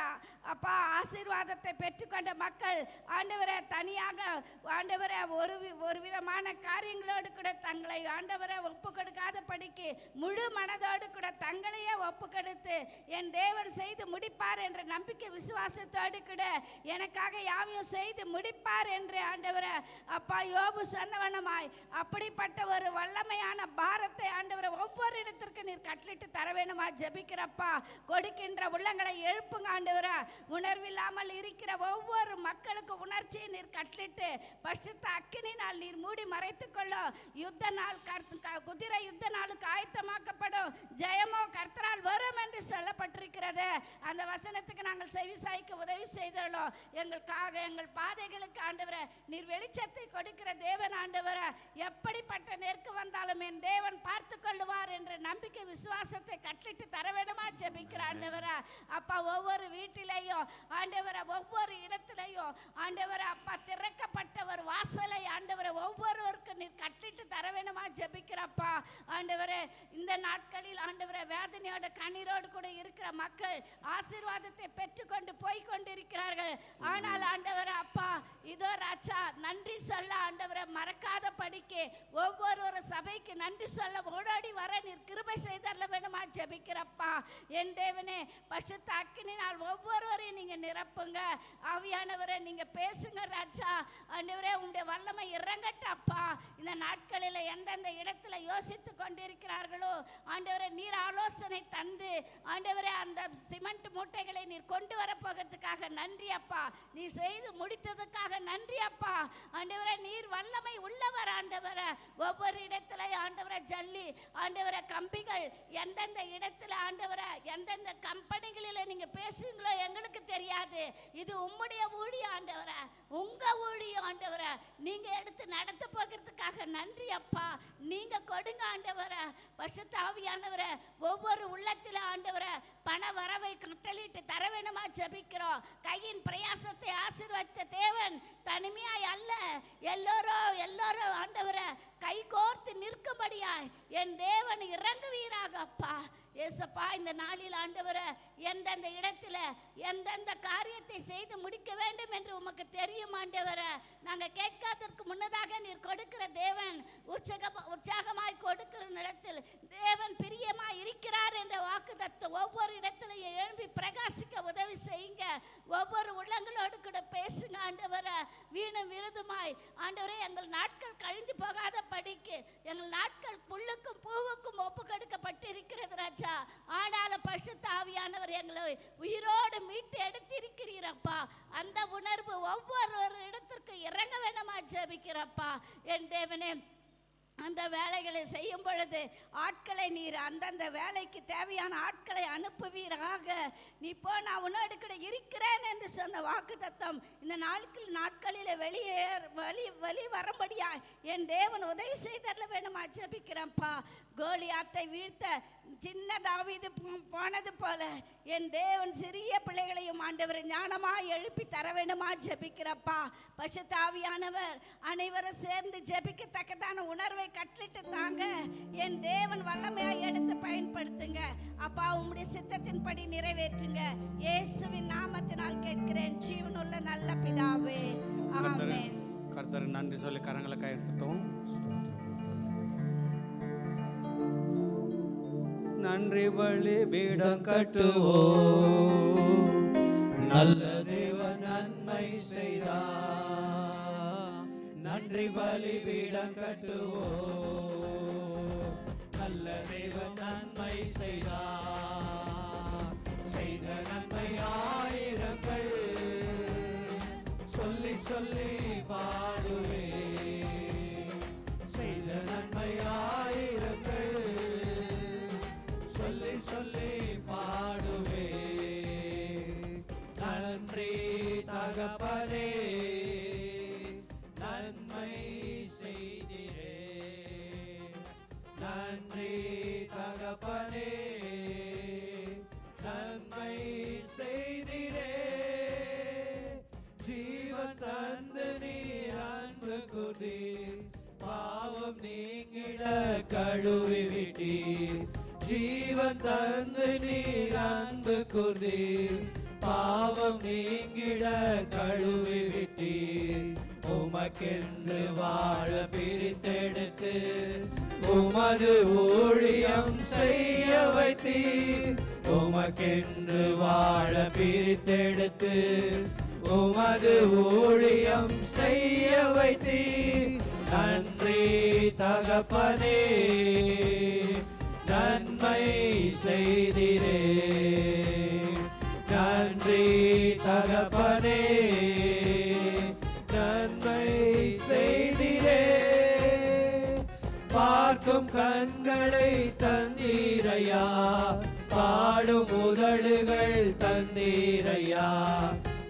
அப்பா ஆசீர்வாதத்தை பெற்றுக்கொண்ட மக்கள் ஆண்டவரை தனியாக ஆண்டவரை ஒரு விதமான காரியங்களோடு கூட தங்களை ஆண்டவரை ஒப்பு கொடுக்காத படிக்கு முழு மனதோடு கூட தங்களையே ஒப்பு கொடுத்து என் தேவன் செய்து முடிப்பார் என்ற நம்பிக்கை விசுவாசத்தோடு கூட எனக்காக யாவையும் செய்து முடிப்பார் என்று ஆண்டவரை அப்பா யோபு சொன்னவனமாய் அப்படிப்பட்ட ஒரு வல்லமையான பாரத்தை ஆண்டவரை ஒவ்வொரு இடத்திற்கு நீர் கட்டளிட்டு தர வேணுமா ஜெபிக்கிறப்பா. கொடுக்கின்ற உள்ளங்களை எழுப்புங்க ஆண்டவரை. உணர்வில்லாமல் இருக்கிற ஒவ்வொரு மக்களுக்கு உணர்ச்சியை நீர் கட்டளிட்டு பரிசுத்த அக்கினினால் நீர் மூடி மறைத்துக் கொள்ளும். யுத்த நாள் குதிரை யுத்த நாளுக்கு ஆயத்தமாக்கப்படும், ஜெயமோ கர்த்தரால் வரும் என்று சொல்லப்பட்டிருக்கிறது. அந்த வசனத்துக்கு நாங்கள் செவிசாய்க்க உதவி செய்தோம். எங்களுக்காக எங்கள் பாதைகளுக்கு ஆண்டவரை நீர் வெளிச்சத்தை கொடுக்கிற தேவன் ஆண்டவரை. எப்படிப்பட்ட நெருக்கு வந்தாலும் என் தேவன் பார்த்து கொள்ளுவார் என்ற நம்பிக்கை விசுவாசத்தை கட்டளிட்டு தர வேண்டுமா ஜெபிக்கிற ஆண்டவரை. அப்பா ஒவ்வொரு வீட்டிலேயும் ஆண்டவரை ஒவ்வொரு இடத்திலேயும் ஆண்டவரை அப்பா திறக்கப்பட்ட ஒரு வாசலை ஆண்டவரை ஒவ்வொருவருக்கும் நீர் கட்டளிட்டு தர வேண்டுமா ஜெபிக்கிறப்பா. ஆண்டவரே இந்த நாட்களில் ஆண்டவரை வேதனையோட கண்ணீரோடு கூட இருக்கிற மக்கள் ஆசீர்வாதத்தை பெற்றுக்கொண்டு போய் கொண்டிருக்கிறார்கள். ஆனால் ஆண்டவரை அப்பா இதோ ராஜா நன்றி சொல்ல ஆண்டவரை மறக்காத படிக்கு ஒவ்வொரு சபைக்கு நன்றி சொல்ல ஓடாடி வர நீர் கிருபை செய்தரல வேண்டுமா ஜெபிக்கிறப்பா. என் தேவனே பரிசுத்த அக்கினினால் ஒவ்வொருவரையும் நீங்க நிரப்புங்க. ஆவியானவரை நீங்க பேசுங்க ராஜா. ஆண்டவரே உங்களுடைய வல்லமை இறங்கட்டப்பா. இந்த நாட்களில் எந்தெந்த இடத்துல யோசித்து கொண்டிருக்கிறார்களோ ஆண்டவரை நீர் ஆலோசனை தந்து ஆண்டவரே அந்த சிமெண்ட் மூட்டைகளை நீர் கொண்டு வர போகிறதுக்காக நன்றி அப்பா. நீ செய்து முடித்ததுக்காக நன்றி அப்பா. ஆண்டவரே நீர் வல்லமை உள்ளவர் ஆண்டவரே. ஒவ்வொரு இடத்துல ஆண்டவரே ஜல்லி ஆண்டவரே கம்பிகள் எந்தெந்த இடத்துல ஆண்டவரே எந்தெந்த கம்பெனிகளில் நீங்க பேசுங்களோ எங்களுக்கு தெரியாது. இது உம்முடைய ஊழியம் ஆண்டவரே, உங்க ஊழியம் ஆண்டவரே. நீங்க எடுத்து நடத்த போகிறதுக்காக நன்றி அப்பா. நீங்க கொடுங்க ஆண்டவரே. பரிசுத்த ஆவியானவரே, ஒவ்வொரு உள்ளத்தில் ஆண்டவரே பண வரவை கட்டளிட்டு தர வேணுமா ஜெபிக்கிறோம். கையின் பிரயாசத்தை ஆசீர்வதித்த தேவன் தனிமையாய் அல்ல, எல்லோரும் ஆண்டவரே கை கோர்த்து நிற்கும்படியாய் என் தேவன் இறங்குவீராக அப்பா. ஏசப்பா, இந்த நாளில் ஆண்டவரே எந்தெந்த இடத்துல எந்தெந்த காரியத்தை செய்து முடிக்க வேண்டும் என்று உமக்கு தெரியும் ஆண்டவரே. நாங்கள் கேட்காதற்கு முன்னதாக நீர் கொடுக்கிற தேவன், உற்சாகமாய் கொடுக்கிற இடத்தில் தேவன் பிரியமாய் இருக்கிறார் என்ற வாக்குத்தத்தம் ஒவ்வொரு இடத்திலையும் எழும்பி பிரகாசிக்க உதவி செய்யுங்க. ஒவ்வொரு உள்ளங்களோடு கூட பேசுங்க ஆண்டவரே. வீணும் விருதுமாய் ஆண்டவரே எங்கள் நாட்கள் கழிந்து போகாத படிக்கு எங்கள் நாட்கள் புல்லுக்கும் பூவுக்கும் ஒப்பு கொடுக்கப்பட்டிருக்கிறது ராஜா. ஆனாலும் பரிசுத்த ஆவியானவர் எங்களை உயிரோடு மீட்டு எடுத்திருக்கிறீரப்பா. அந்த உணர்வு ஒவ்வொரு இடத்திற்கு இறங்க வேண்டுமா ஜெபிக்கிறப்பா. என் தேவனே, அந்த வேலைகளை செய்யும் பொழுது ஆட்களை நீர் அந்தந்த வேலைக்கு தேவையான ஆட்களை அனுப்புவீராக. நீ இப்போ நான் உன்னோடு கூட இருக்கிறேன் என்று சொன்ன வாக்குத்தத்தம் இந்த நாட்களில் வெளி வரும்படியா என் தேவன் உதவி செய்தரல வேணுமா ஜெபிக்கிறேன்ப்பா. கோலியாத்தை வீழ்த்த சின்ன தாவீது போனது போல என் தேவன் சிறிய பிள்ளைகளையும் ஆண்டவர் ஞானமாய் எழுப்பி தர வேண்டுமா ஜெபிக்கிறப்பா. பரிசுத்த ஆவியானவர் அனைவரும் சேர்ந்து ஜெபிக்கத்தக்கதான உணர்வை கட்டளிட்டு தாங்க. என் தேவன் வல்லமையாய் எடுத்து பயன்படுத்துங்க அப்பா. உம்முடைய சித்தத்தின்படி நிறைவேற்றுங்க. இயேசுவின் நாமத்தினால் கேட்கிறேன் ஜீவனுள்ள நல்ல பிதாவே, ஆமென். கர்த்தருக்கு நன்றி சொல்லி கரங்களை கையெழுத்துட்டோம். நன்றி பலி பீடம் கட்டுவோம், நல்ல தேவன் நன்மை செய்தார். நன்றி பலி பீடம் கட்டுவோம், நல்ல தேவன் நன்மை செய்தார். செய்த நன்மை ஆயிரங்கள் சொல்லி சொல்லி பாடுவே. செய்த நன்மை ஆயிரங்கள் சொல்லி சொல்லி பாடுவே. நன்றி தகப்பனே, நன்மை செய்திரே. நன்றி தகப்பனே, நன்மை செய்திரே. ஜீவன் தந்து நீர் அன்பு கூர்ந்தீர், பாவம் நீங்கிட கழுவி விட்டீர். ஜீவன் தந்து நீர் அன்பு கூர்ந்தீர், பாவம் நீங்கிட கழுவி விட்டீர். உமக்கென்று வாழ பிரித்தெடுத்து உமது ஊழியம் செய்ய வைத்தீர். உமக்கென்று வாழ பிரித்தெடுத்து உமது ஊழியம் செய்ய வைத்தீர். நன்றி தகப்பனே, நன்மை செய்திரே. நன்றி தகப்பனே, நன்மை செய்திரே. பார்க்கும் கண்களை தந்தீரையா, பாடும் உதடுகள் தந்தீரையா.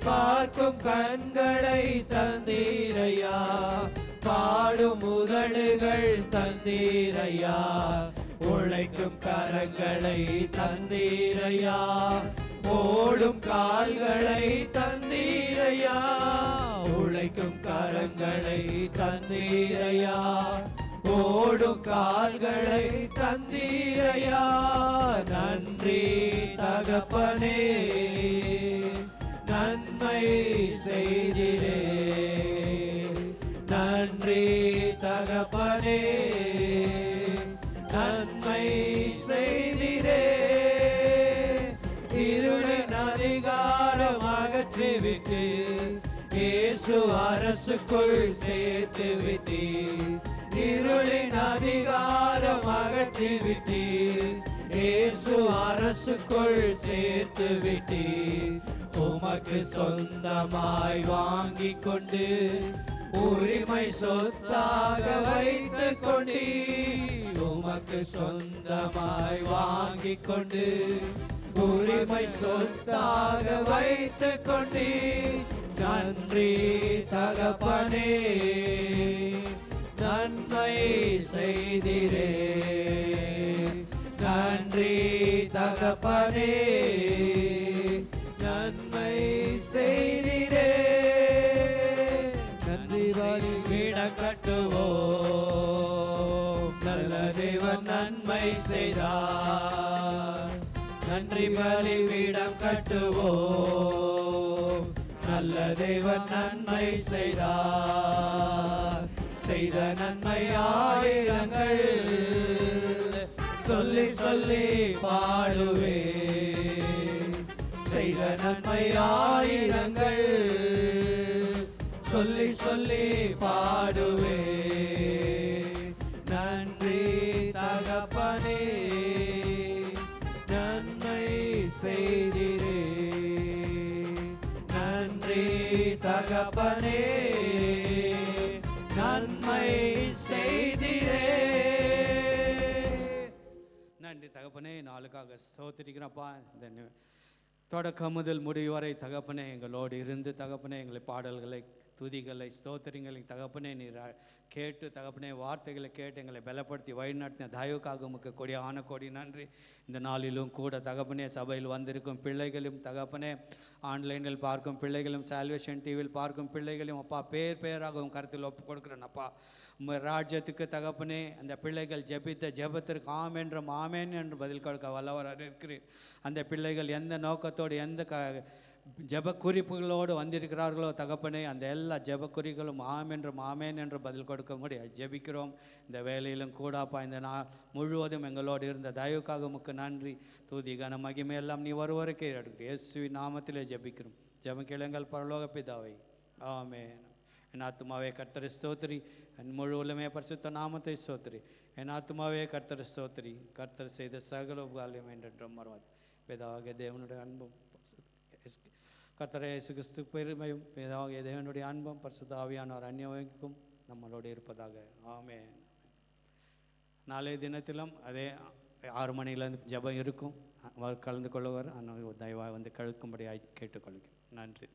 பார்க்கும் கண்களை தந்தீரையா, பாடும் உதடுகள் தந்தீரையா. உழைக்கும் கரங்களை தந்தீரையா, ஓடும் கால்களை தந்தீரையா. உழைக்கும் கரங்களை தந்தீரையா, ஓடும் கால்களை தந்தீரையா. நன்றி தகப்பனே, நன்மை செய்திரே. நன்றி தகப்பனே, நன்மை செய்திரே. இருளின் அதிகாரம் அகற்றிவிட்டு இயேசு அரசுக்குள் சேர்த்து விட்டீர். இருளின் அதிகாரம் அகற்றிவிட்டீர், இயேசு அரசுக்குள் சேர்த்து விட்டீர். உமக்கு சொந்தமாய் வாங்கிக் கொண்டு உரிமை சொத்தாக வைத்துக் கொண்டீர். உமக்கு சொந்தமாய் வாங்கிக் கொண்டு உரிமை சொத்தாக வைத்துக் கொண்டீர். நன்றி தகப்பனே, நன்மை செய்திரே. நன்றி தகப்பனே, நன்மை செய்திரே. நன்றி பலிபீடம் கட்டுவோம், நல்ல தேவன் நன்மை செய்தார். நன்றி பலிபீடம் கட்டுவோம், நல்ல தேவன் நன்மை செய்தார். செய்த நன்மை ஆயிரங்கள் சொல்லி சொல்லி பாடுவே. செய்த நன்மை ஆயிரங்கள் சொல்லி சொல்லி பாடுவே. நன்றி தகப்பனே, நன்மை செய்திரே. நன்றி தகப்பனே, நன்மை செய்திரே. நன்றி தகப்பனே, நாளுக்காக ஸ்தோத்திரிக்கிறப்பா. இந்த தொடக்கம் முதல் முடிவு வரை தகப்பனே எங்களோடு இருந்து தகப்பனே எங்களை பாடல்களை துதிகளை ஸ்தோத்திரங்களை தகப்பனே நீர் கேட்டு தகப்பனே வார்த்தைகளை கேட்டு எங்களை பலப்படுத்தி வழிநடத்தின தயவுக்காக உமக்கு கொடியான கொடி நன்றி. இந்த நாளிலும் கூட தகப்பனே சபையில் வந்திருக்கும் பிள்ளைகளும் தகப்பனே ஆன்லைனில் பார்க்கும் பிள்ளைகளும் சால்வேஷன் டிவியில் பார்க்கும் பிள்ளைகளும் அப்பா பேர் பேராக உன் கருத்தில் ஒப்பு கொடுக்குறேன் அப்பா. உங்கள் ராஜ்யத்துக்கு தகப்பனே அந்த பிள்ளைகள் ஜெபித்த ஜெபத்திற்கு ஆம் என்றும் ஆமேன் என்று பதில் கொடுக்க வல்லவராக இருக்கிறேன். அந்த பிள்ளைகள் எந்த நோக்கத்தோடு எந்த ஜெப குறிப்புகளோடு வந்திருக்கிறார்களோ தகப்பனே அந்த எல்லா ஜெப குறிகளும் ஆம் என்றும் ஆமேன் என்று பதில் கொடுக்க முடியாது ஜெபிக்கிறோம். இந்த வேலையிலும் கூடாப்பா இந்த நாள் முழுவதும் எங்களோடு இருந்த தயவுக்காக உமக்கு நன்றி. துதி கன மகிமை எல்லாம் நீ ஒருவருக்கே எடுக்கிறேன். இயேசுவின் நாமத்திலே ஜெபிக்கிறோம். ஜெபக்கேளுங்கள் பரலோக பிதாவே, ஆமென். என் ஆத்துமாவே கர்த்தரை ஸ்தோத்திரி, என் முழுவதுமே பரிசுத்த நாமத்தை ஸ்தோத்திரி. என் ஆத்துமாவே கர்த்தரை ஸ்தோத்திரி, கர்த்தர் செய்த சகல உபகாரியம் என்றென்றும் மறவாது. பிதாவாகிய தேவனுடைய அன்பும் கர்த்தரை இயேசு கிறிஸ்து பெருமையும் பிதாவாகிய தேவனுடைய அன்பும் பரிசுத்த ஆவியானவர் அந்நியவகிக்கும் நம்மளோடு இருப்பதாக. ஆமென். நாளைய தினத்திலும் அதே 6 மணிலேருந்து ஜெபம் இருக்கும். கலந்து கொள்ளுவார். தயவாக வந்து கழுக்கும்படியாக கேட்டுக்கொள்கிறேன். நன்றி.